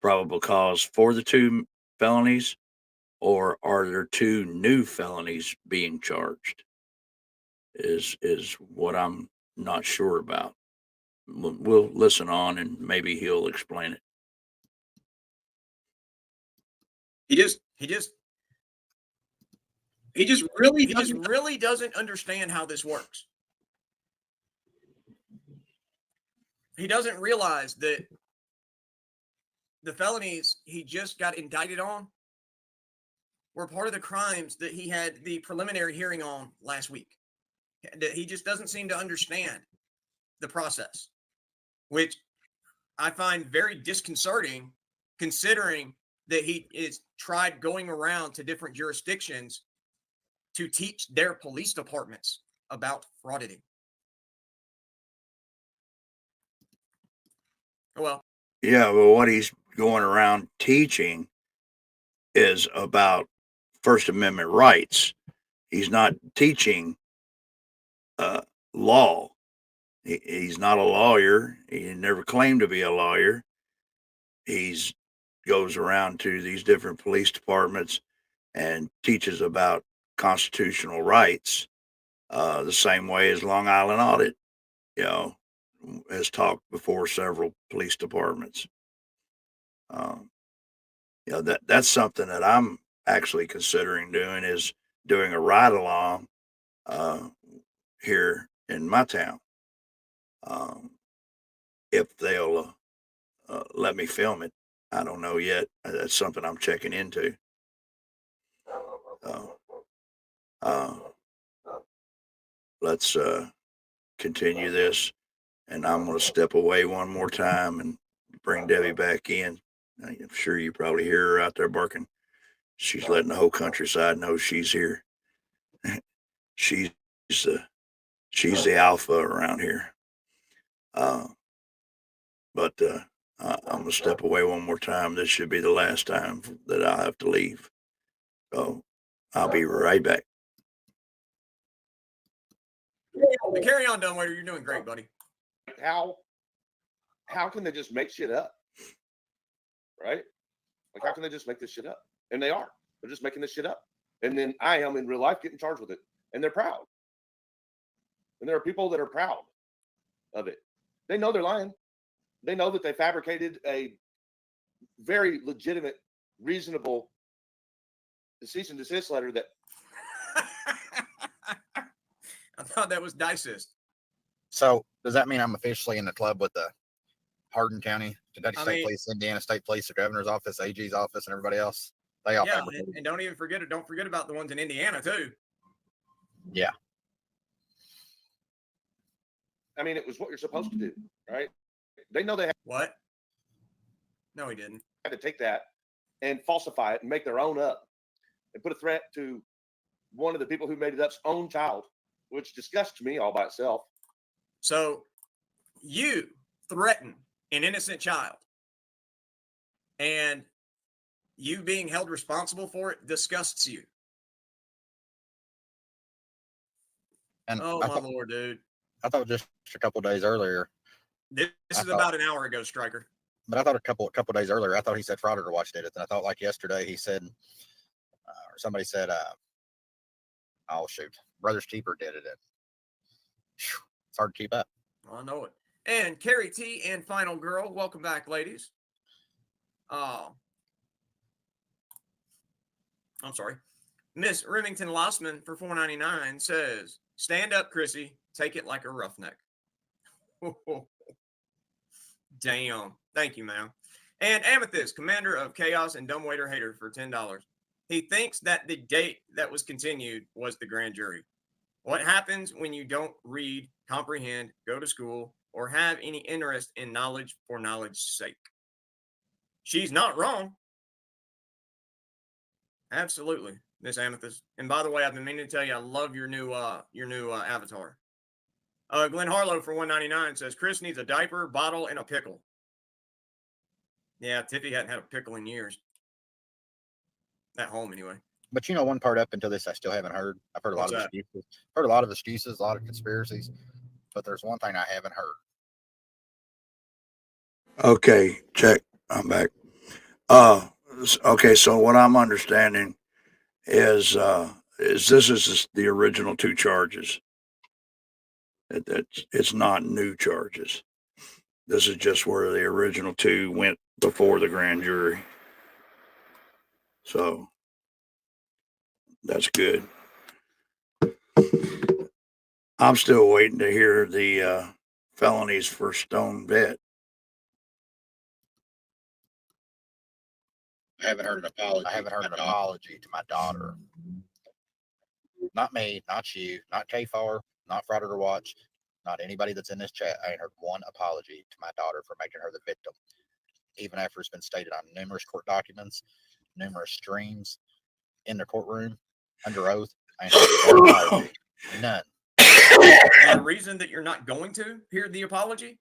probable cause for the two felonies, or are there two new felonies being charged? Is what I'm not sure about. We'll listen on, and maybe he'll explain it. He just really doesn't understand how this works. He doesn't realize that the felonies he just got indicted on were part of the crimes that he had the preliminary hearing on last week. That he just doesn't seem to understand the process, which I find very disconcerting, considering that he is tried going around to different jurisdictions to teach their police departments about frauditing. Well, yeah, well, what he's going around teaching is about First Amendment rights. He's not teaching law. He's not a lawyer. He never claimed to be a lawyer. He's goes around to these different police departments and teaches about constitutional rights, the same way as Long Island Audit, has talked before several police departments. That's something that I'm actually considering doing, is doing a ride along here in my town. If they'll let me film it, I don't know yet. That's something I'm checking into. Let's continue this, and I'm going to step away one more time and bring Debbie back in. I'm sure you probably hear her out there barking. She's letting the whole countryside know she's here. she's the alpha around here. But I'm gonna step away one more time. This should be the last time that I have to leave. So I'll be right back. Carry on, Dunwaiter. You're doing great, buddy. How can they just make shit up? Right? Like, how can they just make this shit up? And they are. They're just making this shit up. And then I am in real life getting charged with it. And they're proud. And there are people that are proud of it. They know they're lying. They know that they fabricated a very legitimate, reasonable the cease and desist letter that I thought that was dicest. So does that mean I'm officially in the club with the Hardin County, Kentucky I State mean- Police, Indiana State Police, the governor's office, AG's office, and everybody else? They all Yeah, fabricated. and don't forget about the ones in Indiana too. Yeah. I mean, it was what you're supposed to do, right? They know they What? No, he didn't. had to take that and falsify it and make their own up and put a threat to one of the people who made it up's own child, which disgusts me all by itself. So you threaten an innocent child, and you being held responsible for it disgusts you. And Oh I my thought, lord, dude! I thought just a couple days earlier, This I is thought- about an hour ago, Striker. but I thought a couple days earlier, I thought he said Frauditor Watch did it. And I thought like yesterday he said, or somebody said, oh shoot, Brothers Keeper did it. And phew, it's hard to keep up. I know it. And Carrie T and Final Girl, welcome back, ladies. I'm sorry. Miss Remington Lossman for $4.99 says, "Stand up, Chrissy. Take it like a roughneck." Damn. Thank you, ma'am. And Amethyst, commander of Chaos and Dumbwaiter Hater for $10. He thinks that the date that was continued was the grand jury. What happens when you don't read, comprehend, go to school, or have any interest in knowledge for knowledge's sake? She's not wrong. Absolutely, Miss Amethyst. And by the way, I've been meaning to tell you, I love your new avatar. Glenn Harlow for $1.99 says Chris needs a diaper, bottle, and a pickle. Yeah, Tiffy hadn't had a pickle in years. At home, anyway. But you know, one part up until this, I still haven't heard. I've heard a lot What's of that? excuses. Heard a lot of excuses, a lot of conspiracies. But there's one thing I haven't heard. Okay, check. I'm back. Okay, so what I'm understanding is this is the original two charges. It's not new charges. This is just where the original two went before the grand jury. So that's good. I'm still waiting to hear the felonies for Stone Vet. I haven't heard an apology. I haven't heard an apology to my daughter. Not me, not you, not KFAR, not Frauditor Watch, not anybody that's in this chat. I ain't heard one apology to my daughter for making her the victim. Even after it's been stated on numerous court documents, numerous streams, in the courtroom, under oath. I ain't heard one apology. None. And the reason that you're not going to hear the apology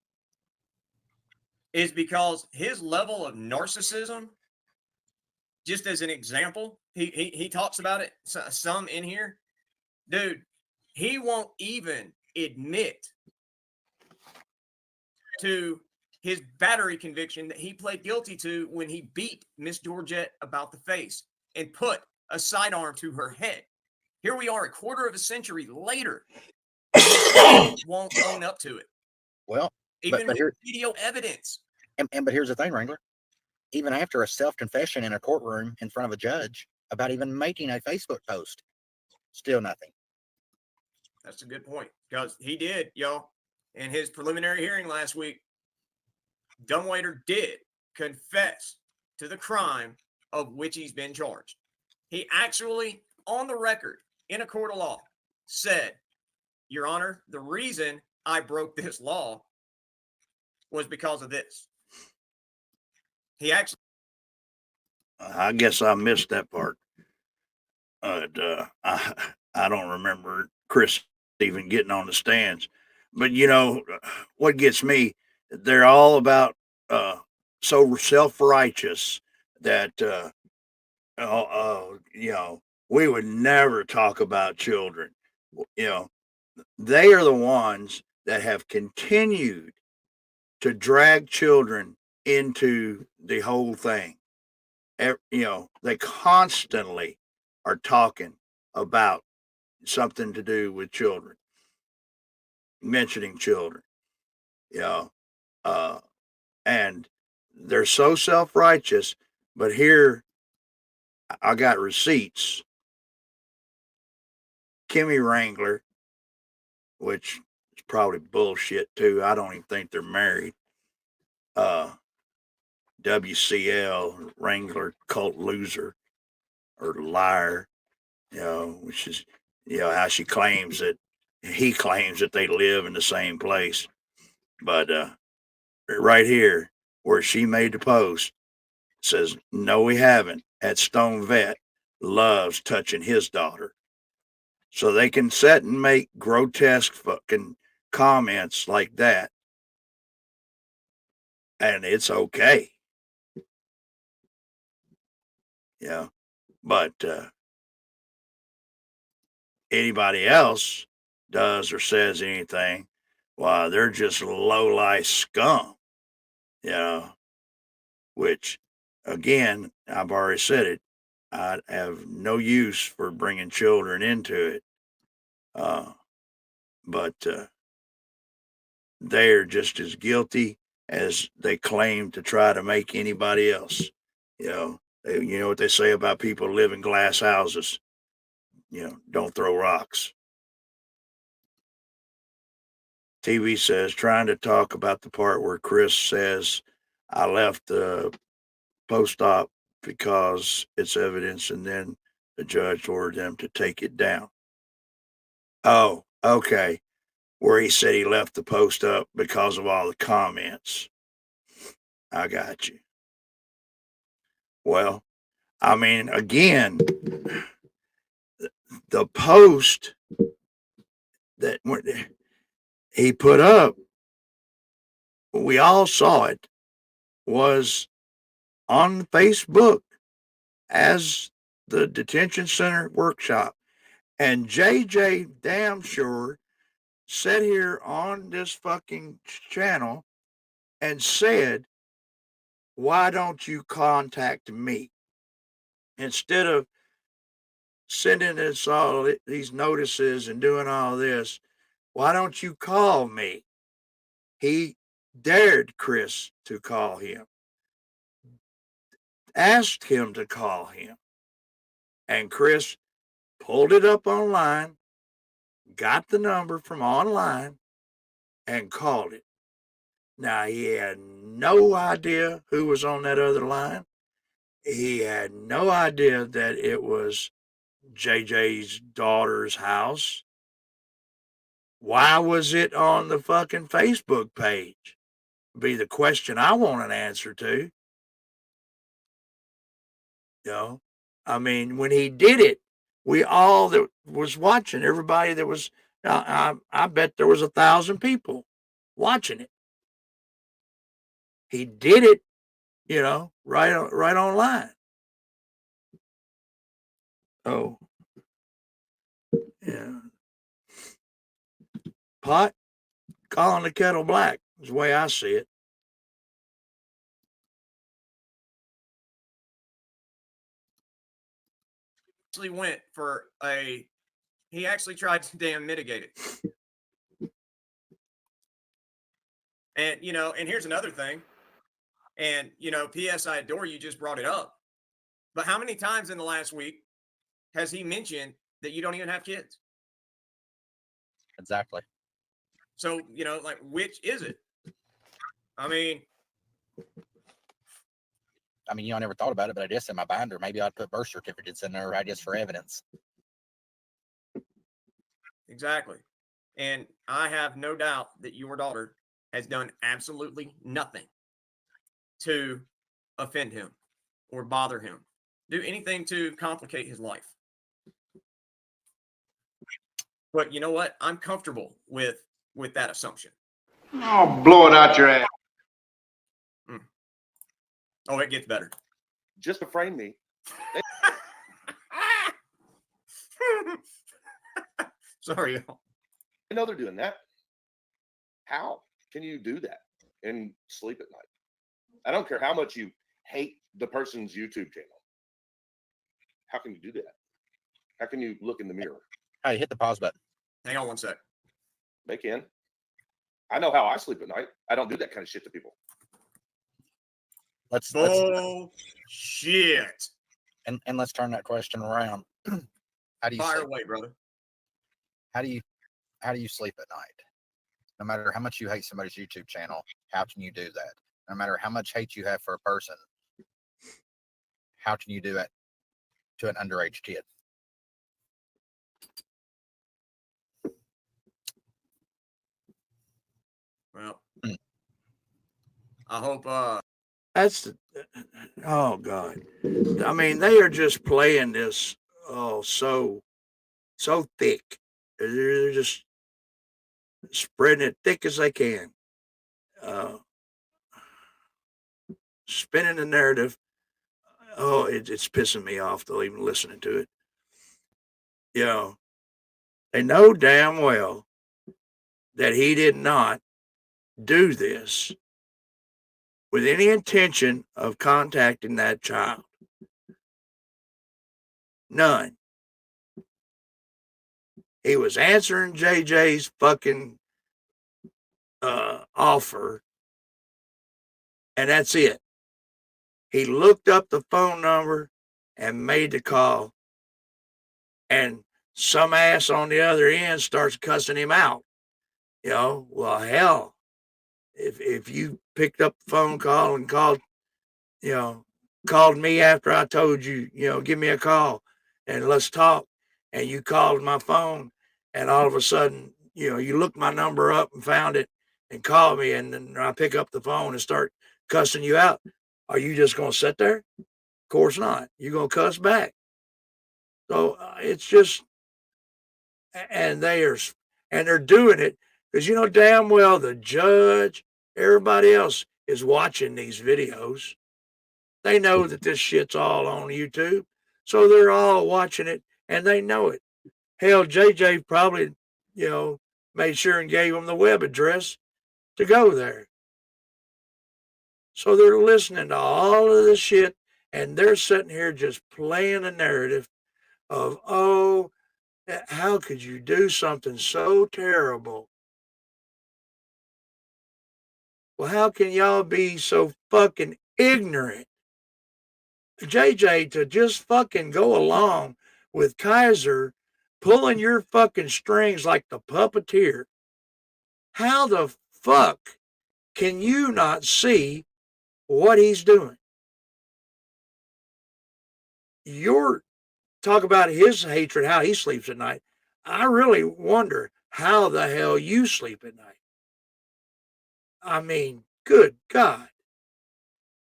is because his level of narcissism, just as an example, he talks about it some in here. Dude, he won't even admit to his battery conviction that he pled guilty to when he beat Miss Georgette about the face and put a sidearm to her head. Here we are a quarter of a century later. He won't own up to it. Well, Even but with here, video evidence. but here's the thing, Wrangler. Even after a self-confession in a courtroom in front of a judge about even making a Facebook post, still nothing. That's a good point, because he did, y'all, in his preliminary hearing last week. Dumbwaiter did confess to the crime of which he's been charged. He actually, on the record, in a court of law, said, "Your Honor, the reason I broke this law was because of this." He actually. I guess I missed that part. I don't remember Chris even getting on the stands. But you know what gets me? They're all about so self-righteous that you know, we would never talk about children. You know, they are the ones that have continued to drag children into the whole thing. You know, they constantly are talking about something to do with children, mentioning children, you know, and they're so self-righteous. But here I got receipts. Kimmy Wrangler, which is probably bullshit too. I don't even think they're married. WCL, Wrangler, cult loser or liar, which is, how she claims that he claims that they live in the same place. But right here, where she made the post, says, no, we haven't. At Stone Vet loves touching his daughter. So they can sit and make grotesque fucking comments like that. And it's okay. Yeah. But anybody else does or says anything, well, they're just low-life scum, which, again, I've already said it. I have no use for bringing children into it. But they're just as guilty as they claim to try to make anybody else. You know what they say about people who live in glass houses. Don't throw rocks. TV says, trying to talk about the part where Chris says, I left the post-op because it's evidence, and then the judge ordered them to take it down. Oh, okay. Where he said he left the post up because of all the comments. I got you. Well, I mean, again, the post that he put up, we all saw it, was on Facebook as the detention center workshop. And JJ damn sure sat here on this fucking channel and said, why don't you contact me? Instead of sending us all these notices and doing all this, why don't you call me? He dared Chris to call him, asked him to call him. And Chris pulled it up online, got the number from online, and called it. Now, he had no idea who was on that other line. He had no idea that it was JJ's daughter's house. Why was it on the fucking Facebook page? Be the question I want an answer to. I mean, when he did it, we all that was watching, everybody that was, I bet there was 1,000 people watching it. He did it, right online. Oh, yeah. Pot calling the kettle black is the way I see it. Went for he actually tried to damn mitigate it. And, and here's another thing. And, P.S. I adore you just brought it up. But how many times in the last week has he mentioned that you don't even have kids? Exactly. So, like, which is it? I mean, I never thought about it, but I guess in my binder, maybe I'd put birth certificates in there, just for evidence. Exactly. And I have no doubt that your daughter has done absolutely nothing to offend him or bother him, do anything to complicate his life. But you know what? I'm comfortable with that assumption. Oh, blow it out your ass. Oh, it gets better. Just to frame me. Sorry. I know they're doing that. How can you do that and sleep at night? I don't care how much you hate the person's YouTube channel. How can you do that? How can you look in the mirror? Hey, hit the pause button. Hang on one sec. They can. I know how I sleep at night. I don't do that kind of shit to people. Bullshit. And let's turn that question around. How do you Fire sleep? away, brother. How do you sleep at night? No matter how much you hate somebody's YouTube channel, how can you do that? No matter how much hate you have for a person, how can you do that to an underage kid? Well, I hope That's oh God. I mean, they are just playing this so thick. They're just spreading it thick as they can. Spinning the narrative. Oh, it's pissing me off though, even listening to it. You know, they know damn well that he did not do this with any intention of contacting that child. None. He was answering JJ's fucking offer, and that's it. He looked up the phone number and made the call, and some ass on the other end starts cussing him out. You know, well, hell, if you picked up the phone call and called me after I told you, give me a call and let's talk, and you called my phone, and all of a sudden, you looked my number up and found it and called me, and then I pick up the phone and start cussing you out. Are you just going to sit there? Of course not. You're going to cuss back. So it's just, and they're doing it because damn well the judge, everybody else is watching these videos. They know that this shit's all on YouTube, so they're all watching it and they know it. Hell, JJ probably, made sure and gave them the web address to go there. So they're listening to all of this shit and they're sitting here just playing a narrative of, oh, how could you do something so terrible? Well, how can y'all be so fucking ignorant? JJ, to just fucking go along with Kaiser pulling your fucking strings like the puppeteer. How the fuck can you not see what he's doing? You're talk about his hatred, how he sleeps at night. I really wonder how the hell you sleep at night. I mean, good God.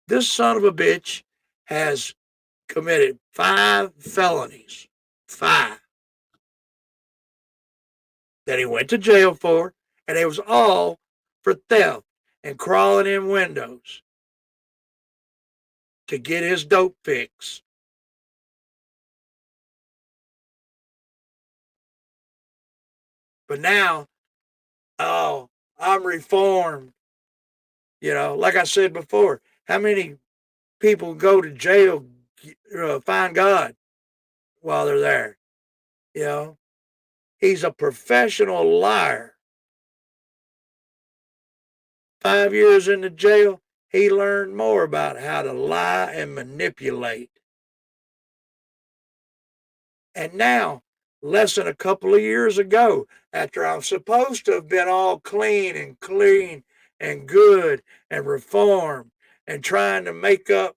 This son of a bitch has committed 5 felonies. 5. That he went to jail for, and it was all for theft and crawling in windows to get his dope fix. But now, oh, I'm reformed. Like I said before, how many people go to jail, find God while they're there? He's a professional liar. 5 years in the jail, he learned more about how to lie and manipulate. And now, less than a couple of years ago, after I'm supposed to have been all clean and good and reformed and trying to make up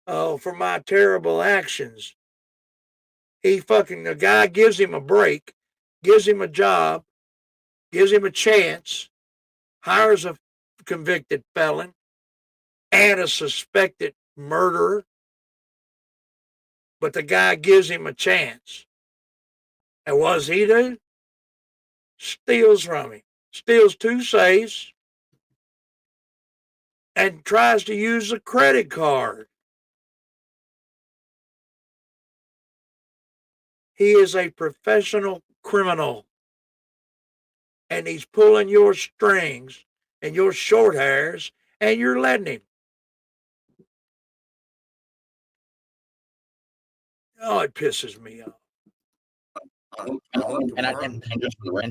for my terrible actions, the guy gives him a break, gives him a job, gives him a chance, hires a convicted felon and a suspected murderer, but the guy gives him a chance. And what does he do? Steals from him, steals 2 safes, and tries to use a credit card. He is a professional criminal, and he's pulling your strings and your short hairs, and you're letting him. Oh, it pisses me off. And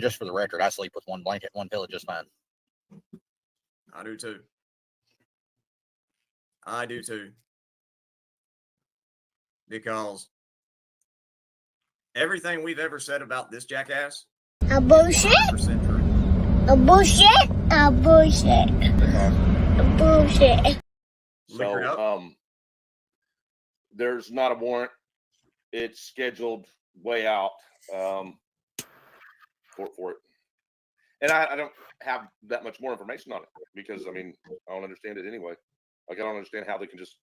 just for the record, I sleep with one blanket, one pillow just fine. I do too. I do too. because everything we've ever said about this jackass, A bullshit. 100% true. A bullshit. A bullshit. A bullshit. So, there's not a warrant. It's scheduled way out for it. And I don't have that much more information on it because, I mean, I don't understand it anyway. Like, I don't understand how they can just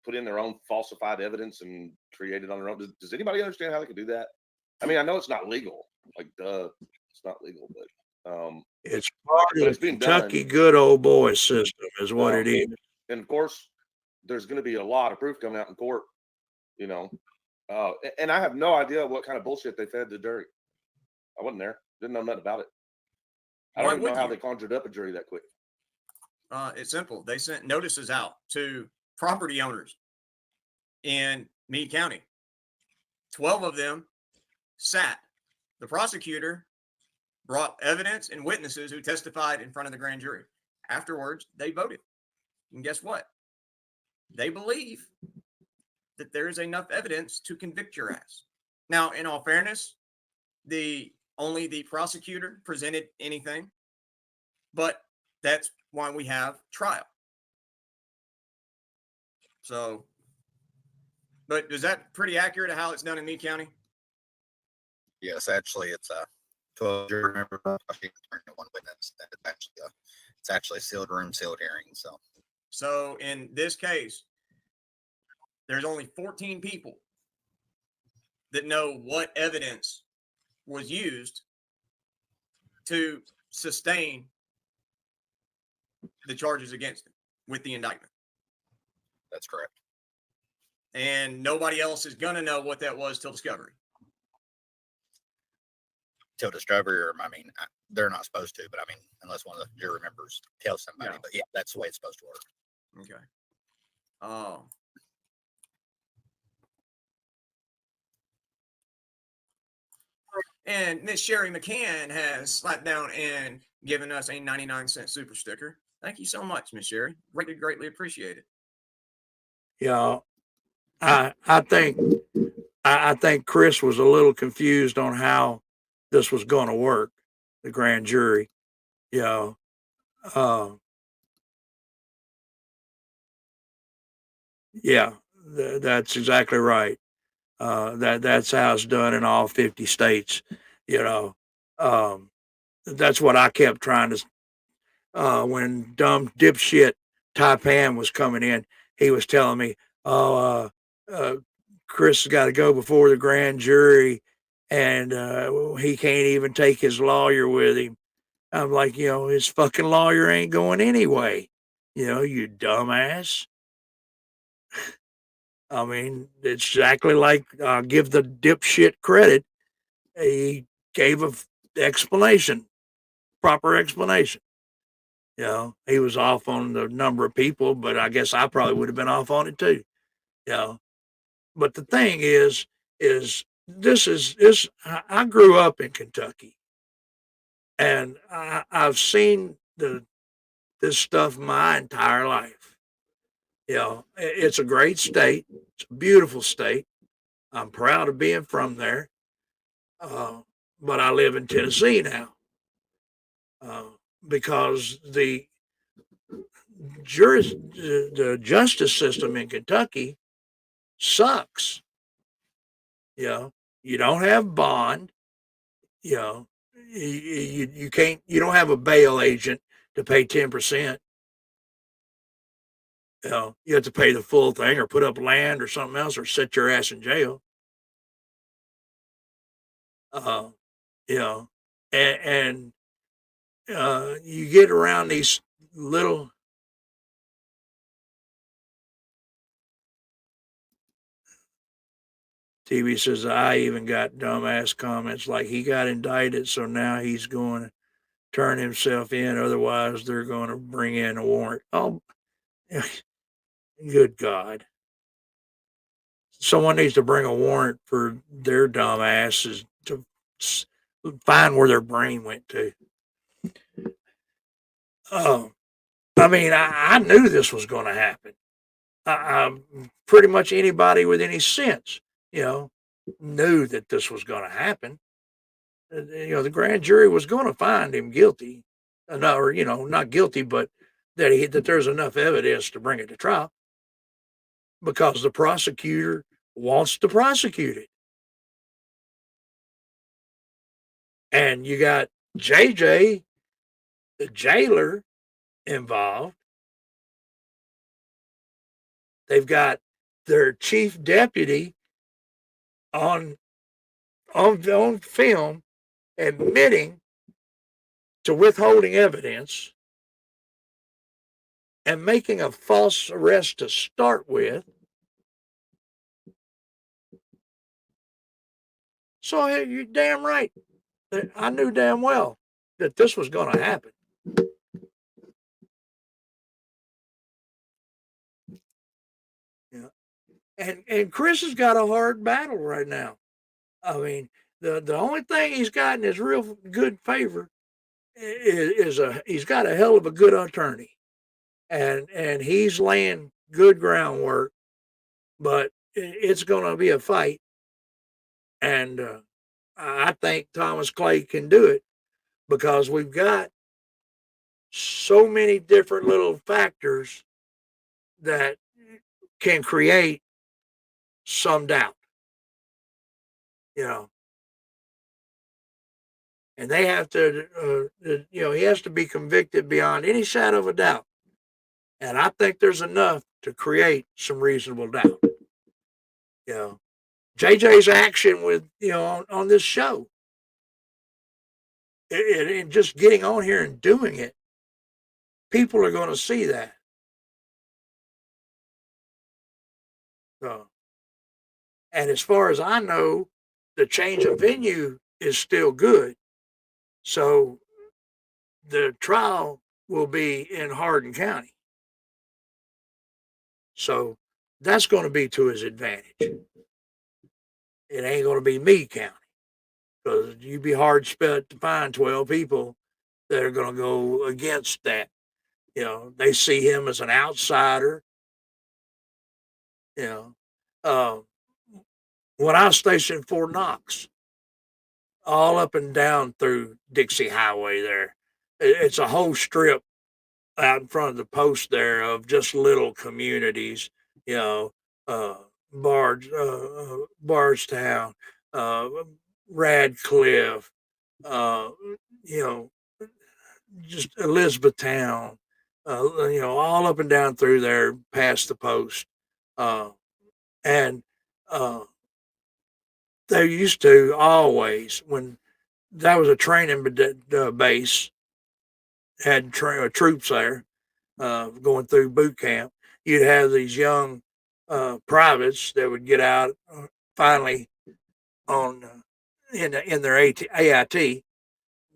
put in their own falsified evidence and create it on their own. Does anybody understand how they can do that? I mean, I know it's not legal. Like, duh, it's not legal, but it's part but of it's the being Kentucky done. good old boy system is what it is. And of course, there's going to be a lot of proof coming out in court, you know. And I have no idea what kind of bullshit they fed the jury. I wasn't there. Didn't know nothing about it. I Why don't even know would how you? they conjured up a jury that quick. It's simple. They sent notices out to property owners in Meade County. 12 of them sat. The prosecutor brought evidence and witnesses who testified in front of the grand jury. Afterwards, they voted. And guess what? They believe that there is enough evidence to convict your ass. Now, in all fairness, only the prosecutor presented anything, but that's why we have trial. So, but is that pretty accurate of how it's done in Meade County? Yes, actually, it's a 12 jury member, one witness. It's actually a sealed room, sealed hearing. So in this case, there's only 14 people that know what evidence was used to sustain the charges against him with the indictment. That's correct. And nobody else is going to know what that was till discovery. Till discovery, or I mean, they're not supposed to, but I mean, unless one of the jury members tells somebody. Yeah. But yeah, that's the way it's supposed to work. Okay. Oh. And Miss Sherry McCann has slapped down and given us a 99-cent super sticker. Thank you so much, Miss Sherry. Greatly appreciate it. Yeah, I think Chris was a little confused on how this was going to work. The grand jury, you know, yeah, that's exactly right. That's how it's done in all 50 states. You know, that's what I kept trying to. When dumb dipshit Taipan was coming in, he was telling me, "Oh, Chris has got to go before the grand jury, and he can't even take his lawyer with him." I'm like, his fucking lawyer ain't going anyway. You dumbass. I mean, it's exactly like give the dipshit credit. He gave a proper explanation. He was off on the number of people, but I guess I probably would have been off on it too. But the thing is this. I grew up in Kentucky, and I've seen this stuff my entire life. It's a great state. It's a beautiful state. I'm proud of being from there. But I live in Tennessee now because the justice system in Kentucky sucks. You don't have bond. You can't. You don't have a bail agent to pay 10%. You have to pay the full thing, or put up land, or something else, or sit your ass in jail. And you get around these little. TV says, I even got dumbass comments like he got indicted, so now he's going to turn himself in. Otherwise, they're going to bring in a warrant. Oh, good God. Someone needs to bring a warrant for their dumbasses to find where their brain went to. I mean, I knew this was going to happen. pretty much anybody with any sense, knew that this was going to happen. The grand jury was going to find him guilty, or not guilty, but that there's enough evidence to bring it to trial because the prosecutor wants to prosecute it. And you got JJ, the jailer, involved. They've got their chief deputy on film admitting to withholding evidence and making a false arrest to start with. So you're damn right. I knew damn well that this was going to happen. And Chris has got a hard battle right now. I mean, the only thing he's got in his real good favor is he's got a hell of a good attorney, and he's laying good groundwork. But it's going to be a fight, and I think Thomas Clay can do it because we've got so many different little factors that can create some doubt, and they have to, he has to be convicted beyond any shadow of a doubt. And I think there's enough to create some reasonable doubt. JJ's action with, on this show, and just getting on here and doing it, people are going to see that. So, and as far as I know, the change of venue is still good. So the trial will be in Hardin County. So that's going to be to his advantage. It ain't going to be Meade County, because you'd be hard spent to find 12 people that are going to go against that. They see him as an outsider. When I was stationed in Fort Knox, all up and down through Dixie Highway there, it's a whole strip out in front of the post there of just little communities, Bardstown, Radcliffe, just Elizabethtown, all up and down through there past the post. And they used to always, when that was a training base, had troops there going through boot camp, you'd have these young privates that would get out finally on in their AIT.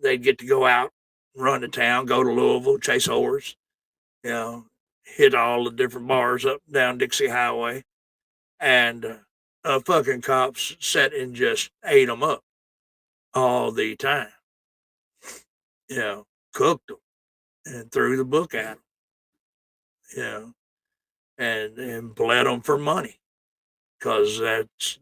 They'd get to go out, run to town, go to Louisville, chase whores, hit all the different bars up and down Dixie Highway, and fucking cops sat and just ate them up all the time. Cooked them and threw the book at them, and bled them for money, because that's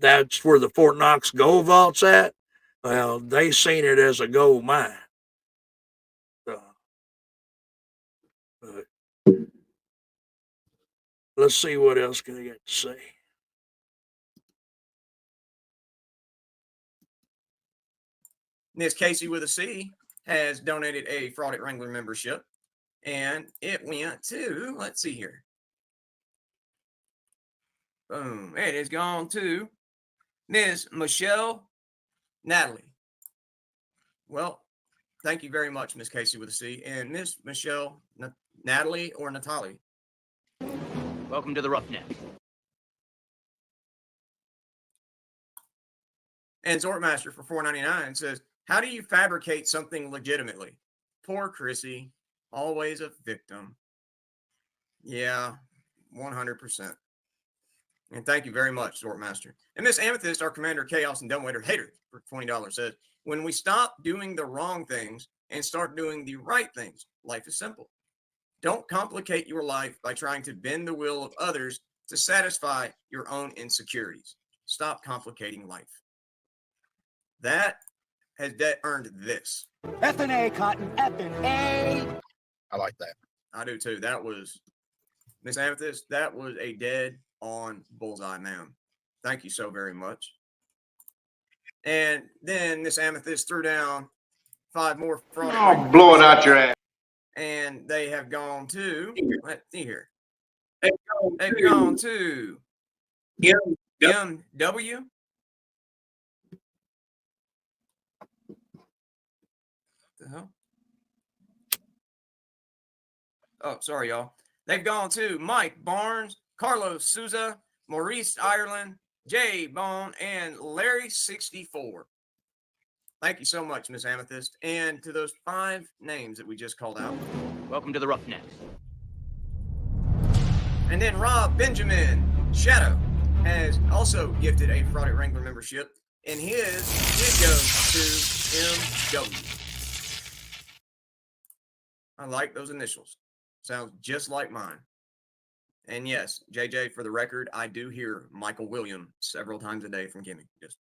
that's where the Fort Knox gold vault's at. Well, they seen it as a gold mine. But let's see what else can I get to say. Miss Casey with a C has donated a Fraud at Wrangler membership, and it went to, let's see here. Boom. It has gone to Miss Michelle Natalie. Well, thank you very much, Miss Casey with a C. And Miss Michelle Natalie or Natalie. Welcome to the Roughneck. And Zortmaster for $4.99 says, how do you fabricate something legitimately? Poor Chrissy, always a victim. Yeah, 100%. And thank you very much, Zortmaster. And Miss Amethyst, our Commander Chaos and Dumbwaiter Hater for $20 says, when we stop doing the wrong things and start doing the right things, life is simple. Don't complicate your life by trying to bend the will of others to satisfy your own insecurities. Stop complicating life. That has earned this. F&A, Cotton, F&A. I like that. I do too. That was, Miss Amethyst, that was a dead on bullseye, ma'am. Thank you so very much. And then Miss Amethyst threw down 5 more fraud. Oh, blow it out your ass. And they have gone to, let's see here. They've gone to MW. The hell? Oh, sorry, y'all. They've gone to Mike Barnes, Carlos Souza, Maurice Ireland, Jay Bone, and Larry 64. Thank you so much, Miss Amethyst. And to those 5 names that we just called out. Welcome to the Roughnecks. And then Rob Benjamin Shadow has also gifted a Fraud Wrangler membership, and his did go to MW. I like those initials. Sounds just like mine. And yes, JJ, for the record, I do hear Michael William several times a day from Kimmy. Just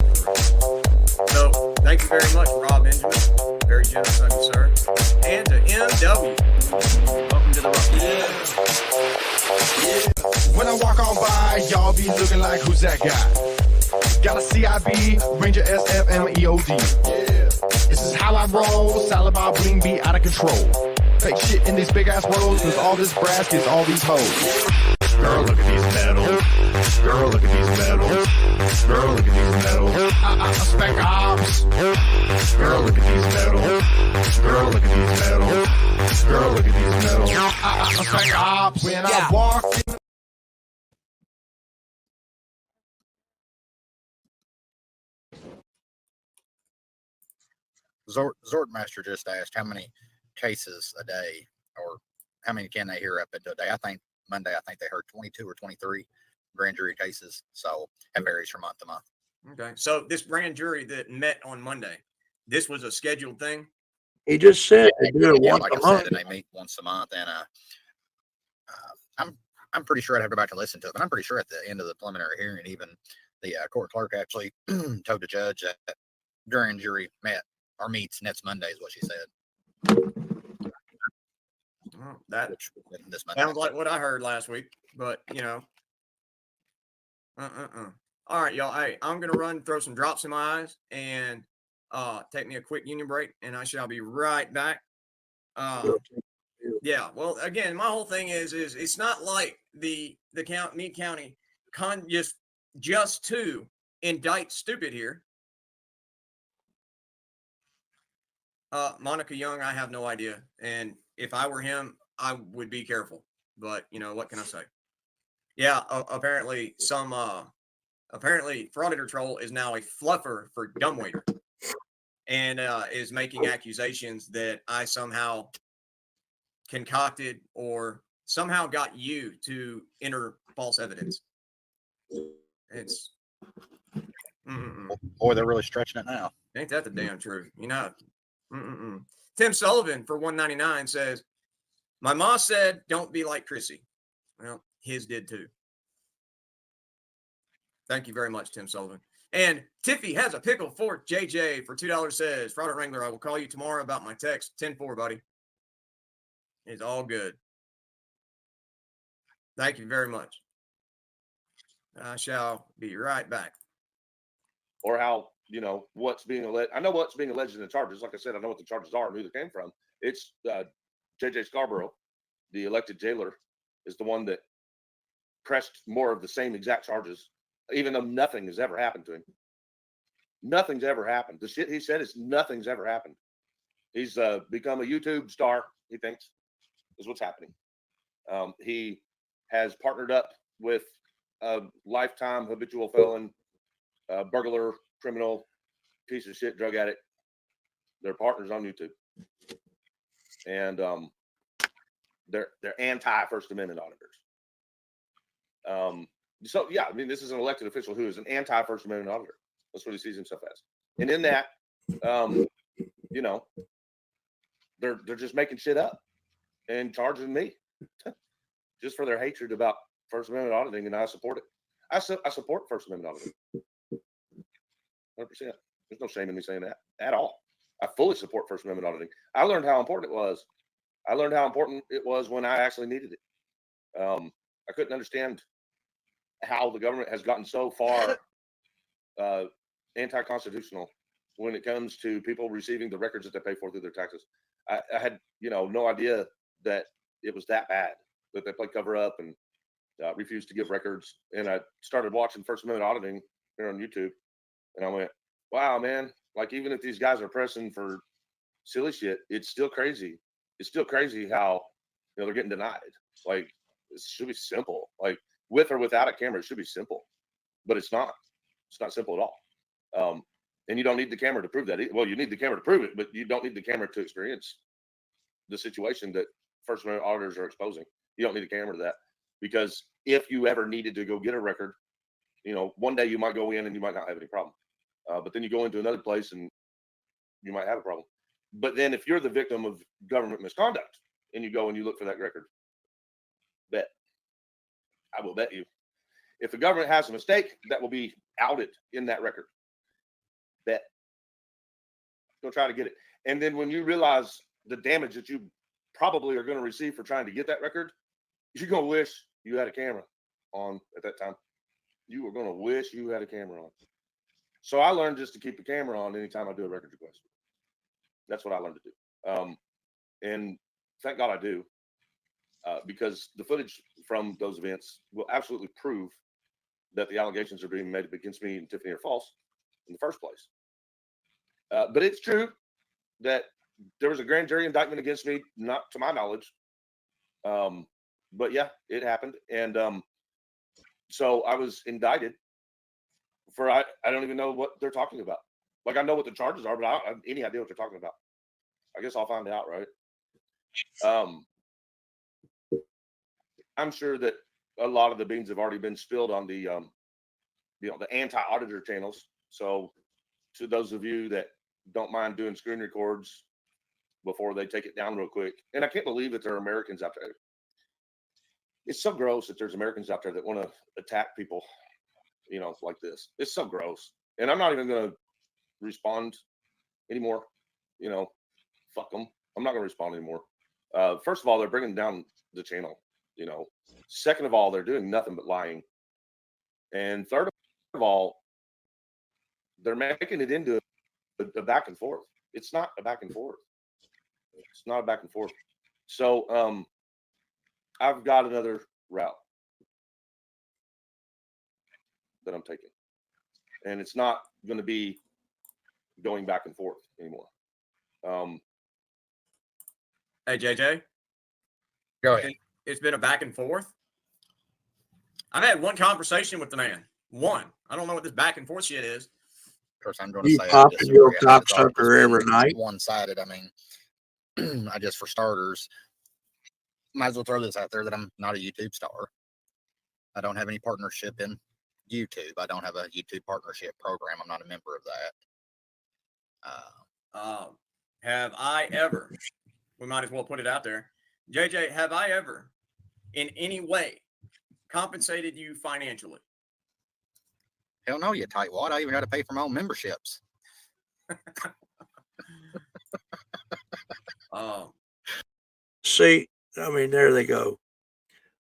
so thank you very much, Rob Benjamin. Very generous of you, sir. And to MW. Welcome to the Roughnecks. When I walk on by, y'all be looking like, who's that guy? Got a CIB, Ranger SF, and EOD. This is how I roll, salad bar bling be out of control. Fake shit in these big ass rolls, cause all this brass gets all these hoes. Girl, look at these medals. Girl, look at these medals. Girl, look at these medals. Spec ops. Girl, look at these medals. Girl, look at these medals. Girl, look at these medals. Spec ops. When I walk in. Zortmaster just asked how many cases a day, or how many can they hear up into a day? I think Monday, I think they heard 22 or 23 grand jury cases. So it varies from month to month. Okay. So this grand jury that met on Monday, this was a scheduled thing? He just said they do it Yeah, once like a I month. said, and they meet once a month. And I'm pretty sure I'd have to go back and listen to it, but I'm pretty sure at the end of the preliminary hearing, even the court clerk actually told the judge that grand jury meets next Monday is what she said. Oh, that This Monday. sounds like what I heard last week, but you know. All right, y'all. Hey, I'm gonna run, throw some drops in my eyes, and take me a quick union break, and I shall be right back. Yeah. Well, again, my whole thing is it's not like the Meade County just to indict stupid here. Monica Young, I have no idea, and if I were him, I would be careful. But you know, what can I say? Yeah, apparently Frauditor Troll is now a fluffer for dumbwaiter, and is making accusations that I somehow concocted or somehow got you to enter false evidence. It's Boy, they're really stretching it now. ain't that the damn truth? You know. Tim Sullivan for 199 says, "My mom said don't be like Chrissy." Well, his did too. Thank you very much, Tim Sullivan. And Tiffy has a pickle for JJ for $2 says, "Fraud Wrangler, I will call you tomorrow about my text." 10-4, buddy. It's all good. Thank you very much. I shall be right back. Or how, you know, what's being alleged. I know what's being alleged in the charges. Like I said, I know what the charges are and who they came from. It's JJ Scarborough, the elected jailer, is the one that pressed more of the same exact charges, even though nothing has ever happened to him. Nothing's ever happened. The shit he said is nothing's ever happened. He's become a YouTube star, he thinks, is what's happening. He has partnered up with a lifetime habitual felon, burglar, criminal, piece of shit, drug addict. They're partners on YouTube. And they're anti-First Amendment auditors. So yeah, I mean, this is an elected official who is an anti-First Amendment auditor. That's what he sees himself as. And in that, you know, they're just making shit up and charging me just for their hatred about First Amendment auditing, and I support it. I support First Amendment auditing. 100%. There's no shame in me saying that at all. I fully support First Amendment auditing. I learned how important it was. I learned how important it was when I actually needed it. I couldn't understand how the government has gotten so far anti-constitutional when it comes to people receiving the records that they pay for through their taxes. I had, no idea that it was that bad, that they play cover up and refused to give records. And I started watching First Amendment auditing here on YouTube, and I went, wow, man, like even if these guys are pressing for silly shit, it's still crazy. It's still crazy how, they're getting denied. Like, it should be simple. Like, with or without a camera, it should be simple, but it's not. It's not simple at all. And you don't need the camera to prove that. Well, you need the camera to prove it, but you don't need the camera to experience the situation that First Amendment auditors are exposing. You don't need a camera to that, because if you ever needed to go get a record, one day you might go in and you might not have any problem. But then you go into another place and you might have a problem. But then if you're the victim of government misconduct and you go and you look for that record, I will bet you, if the government has a mistake, that will be outed in that record. Bet. Go try to get it. And then when you realize the damage that you probably are going to receive for trying to get that record, you're going to wish you had a camera on at that time. You are going to wish you had a camera on. So I learned just to keep the camera on anytime I do a record request. That's what I learned to do. And thank God I do, because the footage from those events will absolutely prove that the allegations are being made against me and Tiffany are false in the first place. But it's true that there was a grand jury indictment against me, not to my knowledge. But yeah, it happened. And so I was indicted for, I don't even know what they're talking about. Like, I know what the charges are, but I don't have any idea what they're talking about. I guess I'll find out, right? I'm sure that a lot of the beans have already been spilled on the the anti-auditor channels. So to those of you that don't mind doing screen records before they take it down real quick, and I can't believe that there are Americans out there. It's so gross that there's Americans out there that want to attack people, like this. It's so gross. And I'm not even going to respond anymore. Fuck them. I'm not going to respond anymore. First of all, they're bringing down the channel. Second of all, they're doing nothing but lying. And third of all, they're making it into a back and forth. It's not a back and forth. It's not a back and forth. So I've got another route that I'm taking, and it's not going to be going back and forth anymore. Hey, JJ. Go ahead. It's been a back and forth. I've had one conversation with the man. One. I don't know what this back and forth shit is. Of course, I'm going to You say popping your cocksucker every night. One-sided. I mean, I just, for starters, might as well throw this out there that I'm not a YouTube star. I don't have any partnership in YouTube. I don't have a YouTube partnership program. I'm not a member of that. Have I ever, we might as well put it out there, JJ, have I ever in any way compensated you financially? Hell no, you tightwad. I even had to pay for my own memberships. See, I mean, there they go.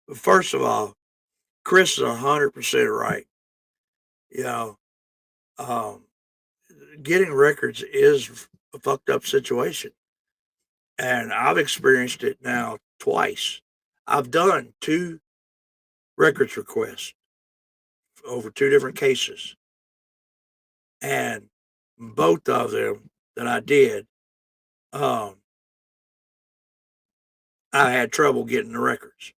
But first of all, Chris is 100% right. Getting records is a fucked up situation. And I've experienced it now twice. I've done 2 records requests over 2 different cases. And both of them that I did, I had trouble getting the records.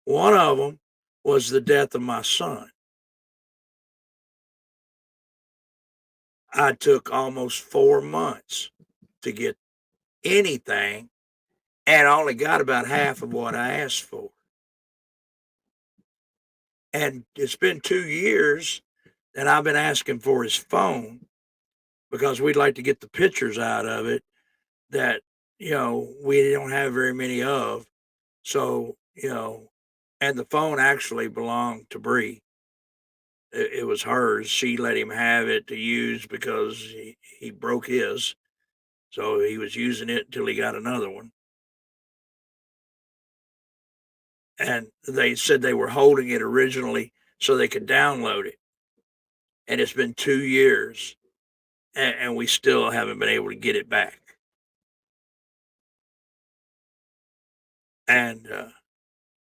One of them was the death of my son. I took almost 4 months to get anything and only got about half of what I asked for. And it's been 2 years that I've been asking for his phone because we'd like to get the pictures out of it that, we don't have very many of. So you know, and the phone actually belonged to Bree. It was hers. She let him have it to use because he broke his. So he was using it until he got another one. And they said they were holding it originally so they could download it. And it's been 2 years, and we still haven't been able to get it back. And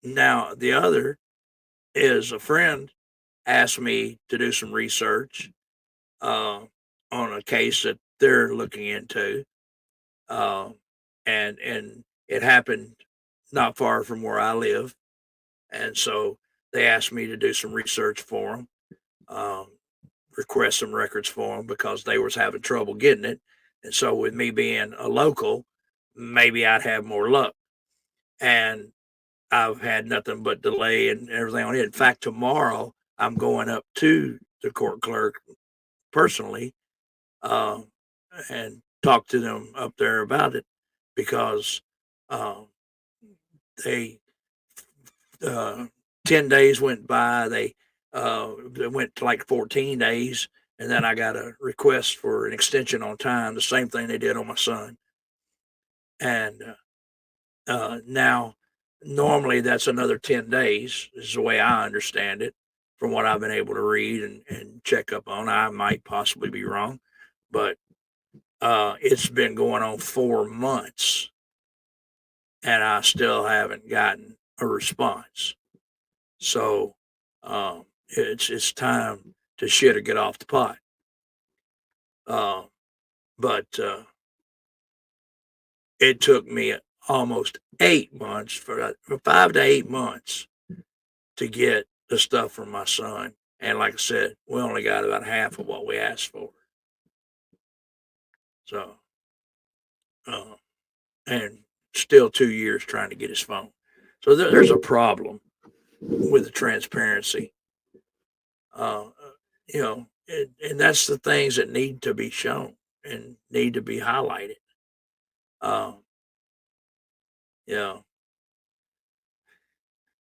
now the other is a friend asked me to do some research on a case that they're looking into, and it happened not far from where I live, and so they asked me to do some research for them, request some records for them because they was having trouble getting it, and so with me being a local, maybe I'd have more luck, and I've had nothing but delay and everything on it. In fact, tomorrow I'm going up to the court clerk personally uh, and talk to them up there about it because they 10 days went by. They went to like 14 days, and then I got a request for an extension on time, the same thing they did on my son. And now, normally that's another 10 days, is the way I understand it, from what I've been able to read and check up on. I might possibly be wrong, but it's been going on 4 months, and I still haven't gotten a response. So it's time to shit or get off the pot. But it took me almost 8 months for 5 to 8 months to get the stuff from my son. And like I said, we only got about half of what we asked for. So, and still 2 years trying to get his phone. So there's a problem with the transparency. You know, and that's the things that need to be shown and need to be highlighted. You know,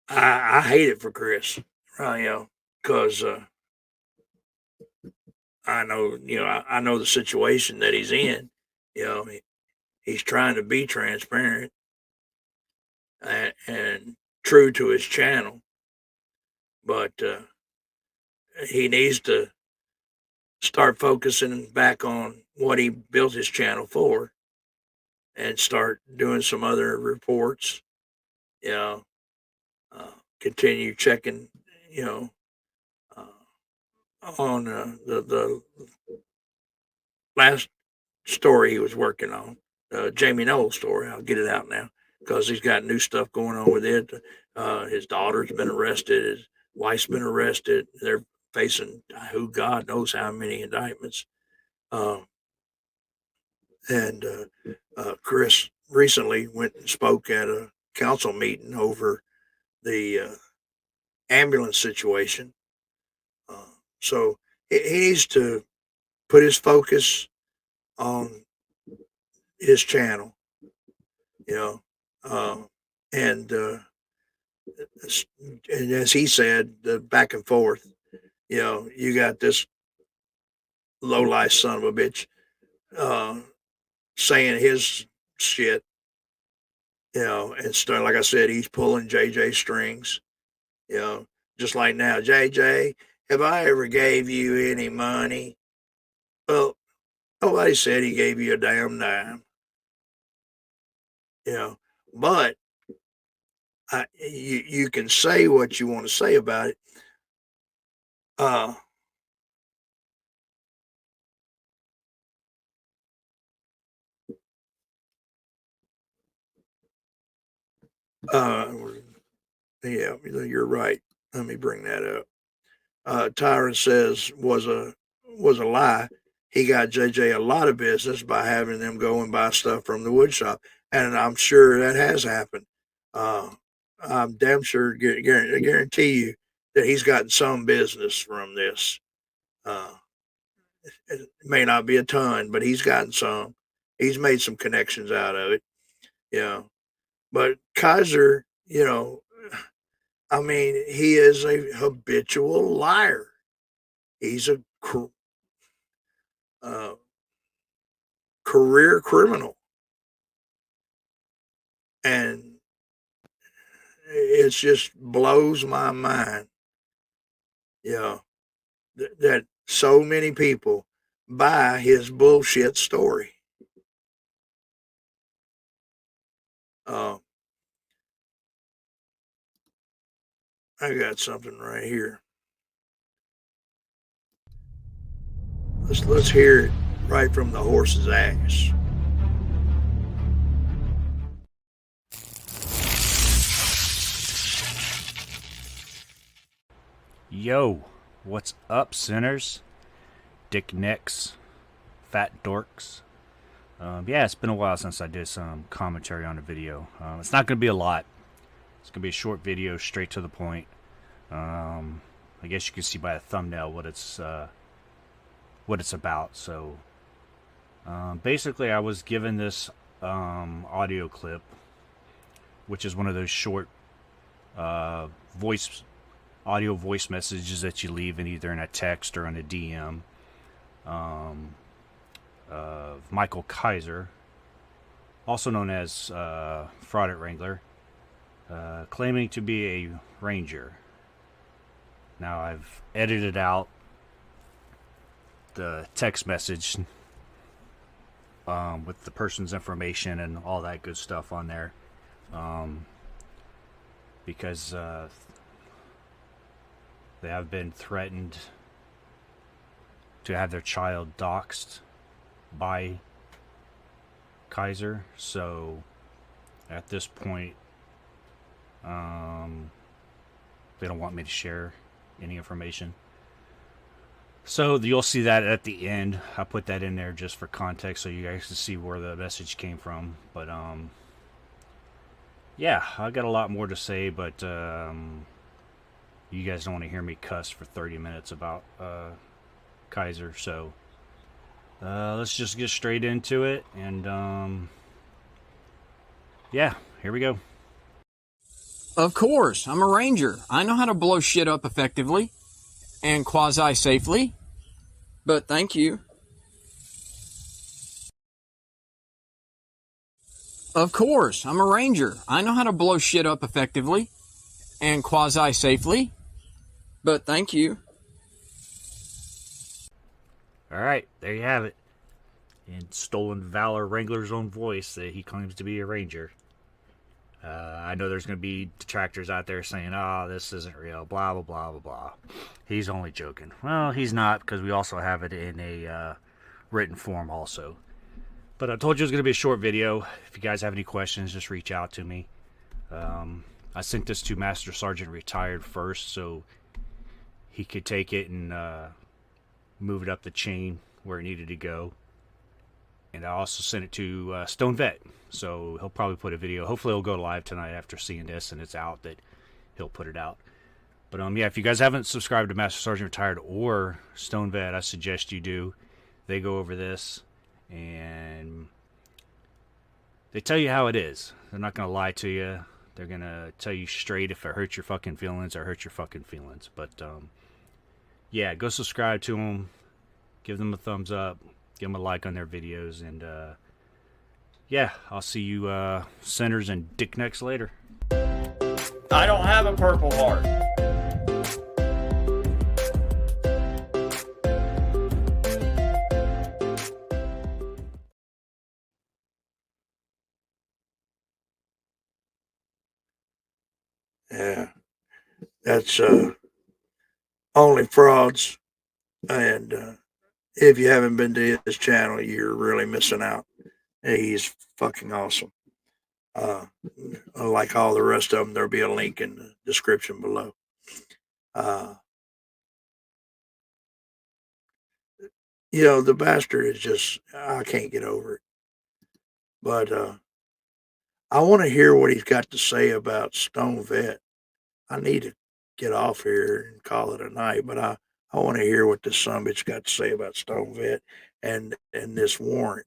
I hate it for Chris, you know, because I know, you know, I know the situation that he's in. You know, he's trying to be transparent and true to his channel, but he needs to start focusing back on what he built his channel for and start doing some other reports, you know, continue checking, you know, on the last story he was working on, Jamie Knowles story. I'll get it out now because he's got new stuff going on with it. His daughter's been arrested. His wife's been arrested. They're facing who God knows how many indictments. And Chris recently went and spoke at a council meeting over the ambulance situation. So he needs to put his focus on his channel, you know, and as he said, the back and forth, you know, you got this low life son of a bitch saying his shit, you know, and start, like I said, he's pulling JJ strings, you know, just like now, JJ, have I ever gave you any money? Well, nobody said he gave you a damn dime, you know, but you can say what you want to say about it. Yeah, you're right. Let me bring that up. Tyron says was a lie. He got JJ a lot of business by having them go and buy stuff from the wood shop, and I'm sure that has happened. I'm damn sure guarantee you that he's gotten some business from this. It may not be a ton, but he's gotten some. He's made some connections out of it, you know. But Kaiser, you know, I mean, he is a habitual liar. He's a career criminal. And it just blows my mind, that so many people buy his bullshit story. I got something right here. Let's hear it right from the horse's ass. Yo, what's up, sinners? Dick necks, fat dorks. Yeah, it's been a while since I did some commentary on a video. It's not going to be a lot. It's going to be a short video, straight to the point. I guess you can see by the thumbnail what it's about. So, basically, I was given this audio clip, which is one of those short audio voice messages that you leave in either in a text or in a DM. Of Michael Kaiser, also known as Fraud Wrangler, claiming to be a ranger. Now, I've edited out the text message with the person's information and all that good stuff on there, because they have been threatened to have their child doxxed by Kaiser. So at this point, they don't want me to share any information. So you'll see that at the end. I put that in there just for context so you guys can see where the message came from. But yeah, I got a lot more to say, but you guys don't want to hear me cuss for 30 minutes about Kaiser. So let's just get straight into it, and yeah, here we go. Of course, I'm a ranger. I know how to blow shit up effectively and quasi-safely, but thank you. Of course, I'm a ranger. I know how to blow shit up effectively and quasi-safely, but thank you. Alright, there you have it. In Stolen Valor Wrangler's own voice, that he claims to be a ranger. I know there's going to be detractors out there saying, oh, this isn't real, blah, blah, blah, blah, blah. He's only joking. Well, he's not, because we also have it in a written form also. But I told you it was going to be a short video. If you guys have any questions, just reach out to me. I sent this to Master Sergeant Retired first, so he could take it and move it up the chain where it needed to go. And I also sent it to Stone Vet, so he'll probably put a video. Hopefully he'll go live tonight after seeing this and it's out, that he'll put it out. But yeah, if you guys haven't subscribed to Master Sergeant Retired or Stone Vet, I suggest you do. They go over this and they tell you how it is. They're not going to lie to you. They're going to tell you straight if it hurts your fucking feelings or hurts your fucking feelings. But yeah, go subscribe to them. Give them a thumbs up. Give them a like on their videos. And yeah, I'll see you sinners and dick necks later. I don't have a purple heart. Yeah, that's only frauds. And if you haven't been to his channel, you're really missing out. He's fucking awesome. Like all the rest of them, there'll be a link in the description below. The bastard is just, I can't get over it. But I want to hear what he's got to say about Stone Vet. I need to get off here and call it a night, but I want to hear what this sumbitch got to say about Stone Vet and this warrant.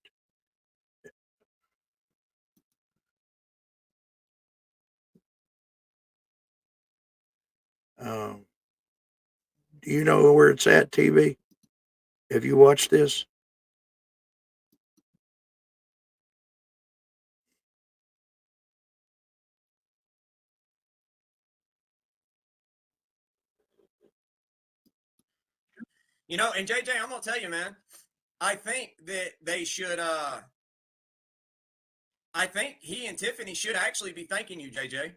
Do you know where it's at, TV? Have you watched this? You know, and JJ, I'm gonna tell you, man, I think that they should I think he and Tiffany should actually be thanking you, JJ.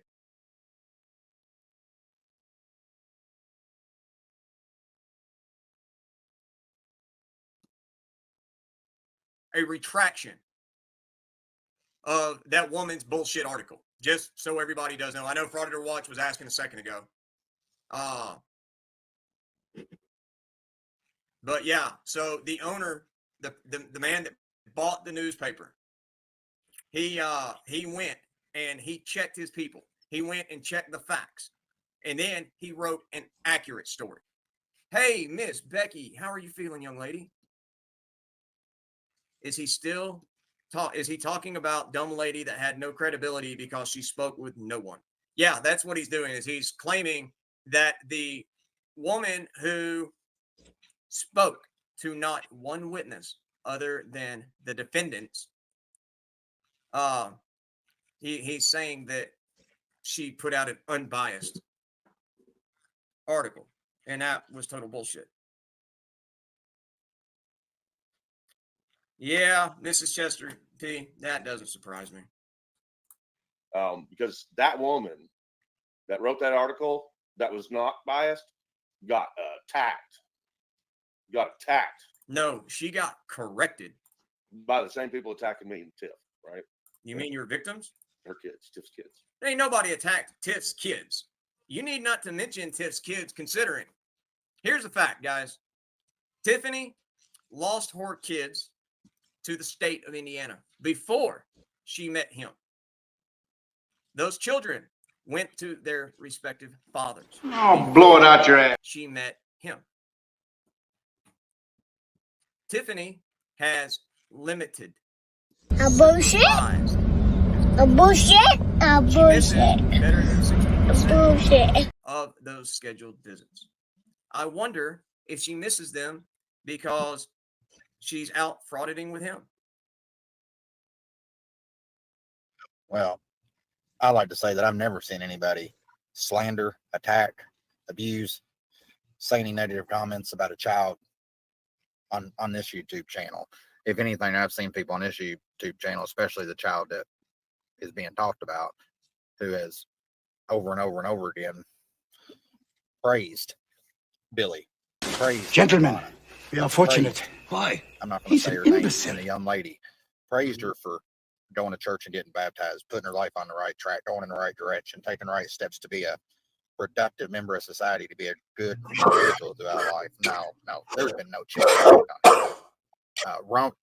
A retraction of that woman's bullshit article. Just so everybody does know. I know Frauditor Watch was asking a second ago. But yeah, so the owner, the man that bought the newspaper, he went and he checked his people. He went and checked the facts. And then he wrote an accurate story. Hey, Miss Becky, how are you feeling, young lady? Is he still is he talking about dumb lady that had no credibility because she spoke with no one? Yeah, that's what he's doing, is he's claiming that the woman who spoke to not one witness other than the defendants, he's saying that she put out an unbiased article, and that was total bullshit. Yeah, Mrs. Chester P, that doesn't surprise me. Because that woman that wrote that article that was not biased got attacked. No, she got corrected by the same people attacking me and Tiff, right? You mean your victims? Her kids, Tiff's kids. Ain't nobody attacked Tiff's kids. You need not to mention Tiff's kids, considering. Here's the fact, guys. Tiffany lost her kids to the state of Indiana before she met him. Those children went to their respective fathers. Oh, blow it out your ass. She met him. Tiffany has limited. A bullshit. A bullshit. A bullshit. Better than 60% bullshit of those scheduled visits. I wonder if she misses them because she's out frauditing with him. Well, I like to say that I've never seen anybody slander, attack, abuse, say any negative comments about a child on this YouTube channel. If anything, I've seen people on this YouTube channel, especially the child that is being talked about, who has over and over and over again praised Billy. Praised Gentlemen, Donna, we are fortunate. praised- Why? I'm not going He's to say an her name. imbecile. And a young lady praised her for going to church and getting baptized, putting her life on the right track, going in the right direction, taking the right steps to be a productive member of society, to be a good individual throughout life. No, there's been no change.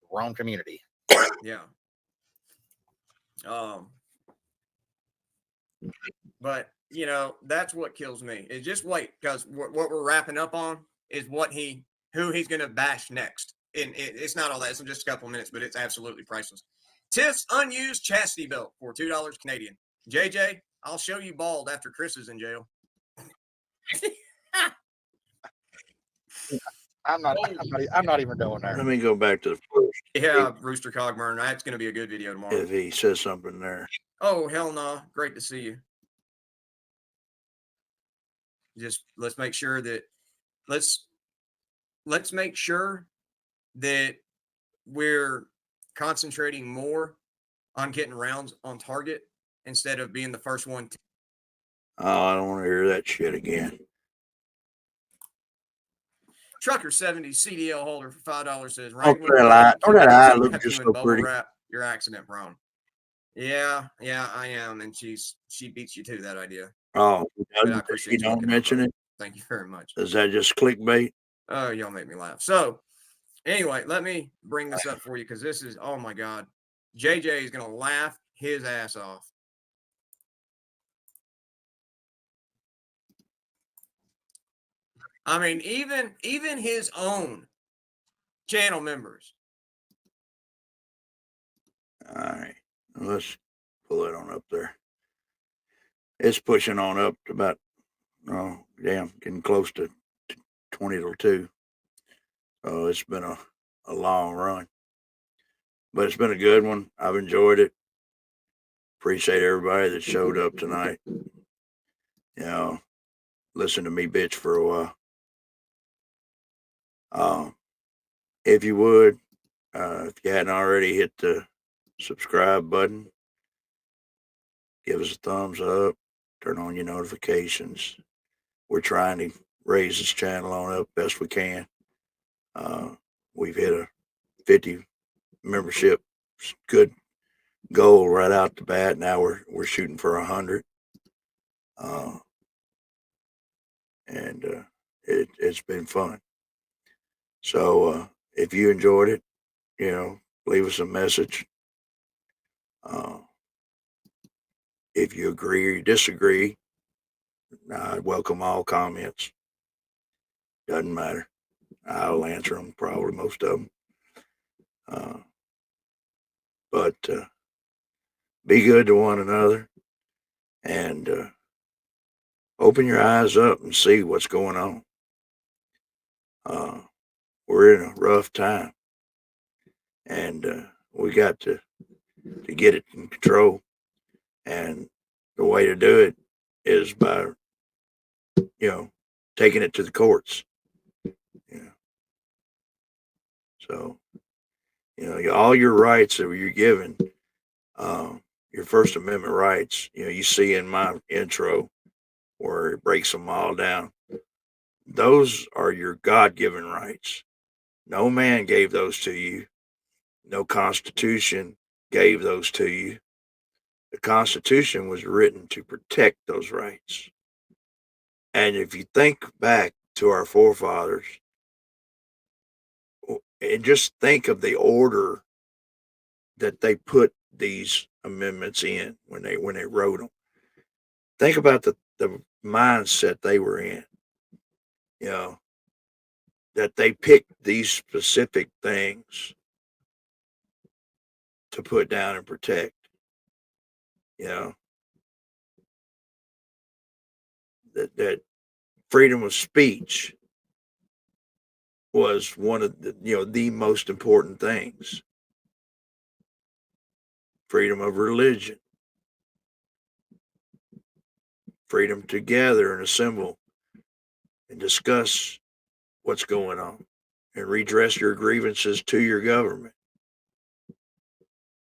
Wrong community. Yeah. But you know, that's what kills me. Is just wait, because what we're wrapping up on is who he's going to bash next. And it's not all that. It's just a couple of minutes, but it's absolutely priceless. Tiff's unused chastity belt for $2 Canadian. JJ, I'll show you bald after Chris is in jail. I'm not even going there. Let me go back to the first. Yeah, Rooster Cogburn. That's going to be a good video tomorrow. If he says something there. Oh, hell no. Great to see you. Just let's make sure that let's make sure that we're concentrating more on getting rounds on target instead of being the first one. Oh, I don't want to hear that shit again. Trucker 70 CDL holder for $5 says, Oh, that eye look just so pretty. Wrap, you're accident prone. Yeah, I am. And she beats you to that idea. Oh, But I appreciate you don't mention it. Thank you very much. Is that just clickbait? Oh, y'all make me laugh. So anyway, let me bring this up for you because this is, oh my God. JJ is going to laugh his ass off. I mean, even his own channel members. All right. Let's pull it on up there. It's pushing on up to about Oh, damn, getting close to 20 till 2. So it's been a long run, but it's been a good one. I've enjoyed it. Appreciate everybody that showed up tonight. Listen to me bitch for a while. If you would, if you hadn't already hit the subscribe button, give us a thumbs up, turn on your notifications. We're trying to raise this channel on up best we can. We've hit a 50 membership, good goal right out the bat. Now we're shooting for 100, and it's been fun. So if you enjoyed it, leave us a message. If you agree or you disagree, I welcome all comments. Doesn't matter. I'll answer them, probably most of them. But be good to one another and open your eyes up and see what's going on. We're in a rough time, and we got to get it in control. And the way to do it is by, taking it to the courts. So, all your rights that you're given, your First Amendment rights, you see in my intro where it breaks them all down. Those are your God-given rights. No man gave those to you. No Constitution gave those to you. The Constitution was written to protect those rights. And if you think back to our forefathers, and just think of the order that they put these amendments in when they wrote them. Think about the mindset they were in. That they picked these specific things to put down and protect. That freedom of speech was one of the most important things. Freedom of religion, freedom to gather and assemble and discuss what's going on and redress your grievances to your government,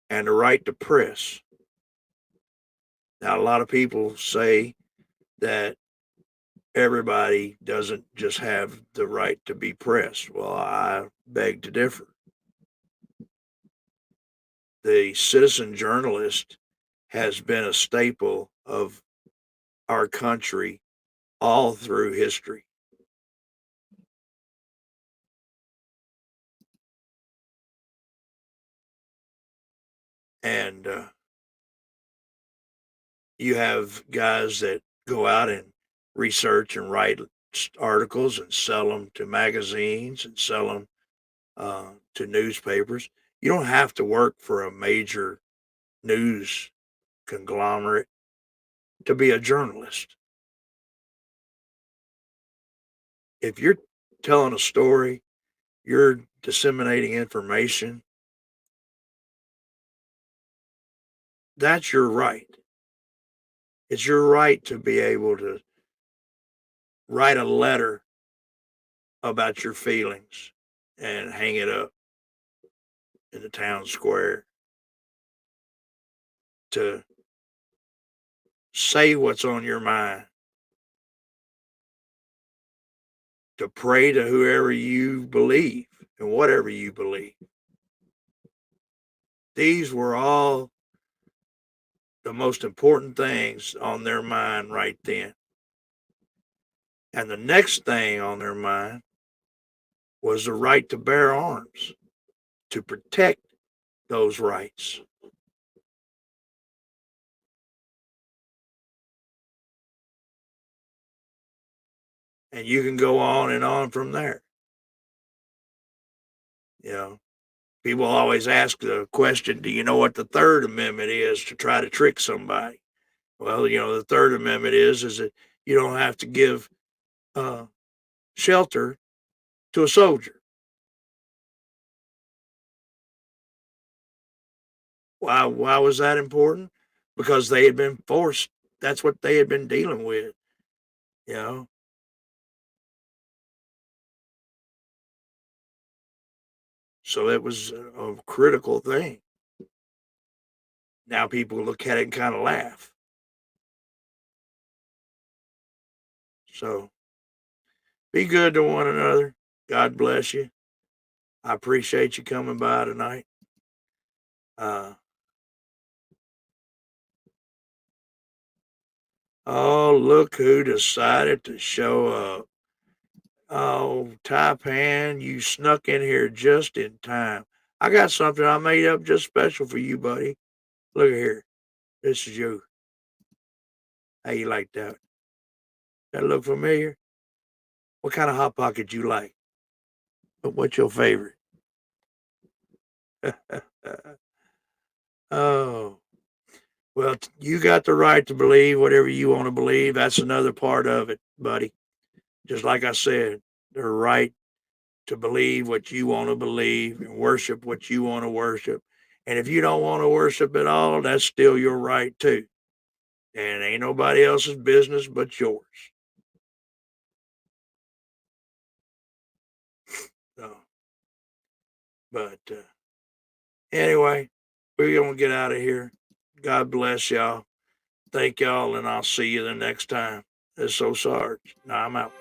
and the right to press. Now, a lot of people say that everybody doesn't just have the right to be pressed. Well, I beg to differ. The citizen journalist has been a staple of our country all through history. And you have guys that go out and research and write articles and sell them to magazines and sell them to newspapers. You don't have to work for a major news conglomerate to be a journalist. If you're telling a story, you're disseminating information, that's your right. It's your right to be able to write a letter about your feelings and hang it up in the town square, to say what's on your mind, to pray to whoever you believe and whatever you believe. These were all the most important things on their mind right then. And the next thing on their mind was the right to bear arms, to protect those rights. And you can go on and on from there. People always ask the question, do you know what the Third Amendment is, to try to trick somebody? Well, the Third Amendment is that You don't have to give shelter to a soldier. Why was that important? Because they had been forced. That's what they had been dealing with, you know. So it was a critical thing. Now people look at it and kind of laugh. So be good to one another. God bless you. I appreciate you coming by tonight. Oh, look who decided to show up. Oh, Taipan, you snuck in here just in time. I got something I made up just special for you, buddy. Look at here. This is you. How you like that? That look familiar? What kind of Hot Pocket you like? What's your favorite? Oh, well, you got the right to believe whatever you want to believe. That's another part of it, buddy. Just like I said, the right to believe what you want to believe and worship what you want to worship. And if you don't want to worship at all, that's still your right too. And ain't nobody else's business but yours. So, but anyway, we're going to get out of here. God bless y'all. Thank y'all, and I'll see you the next time. It's So Sarge. Now I'm out.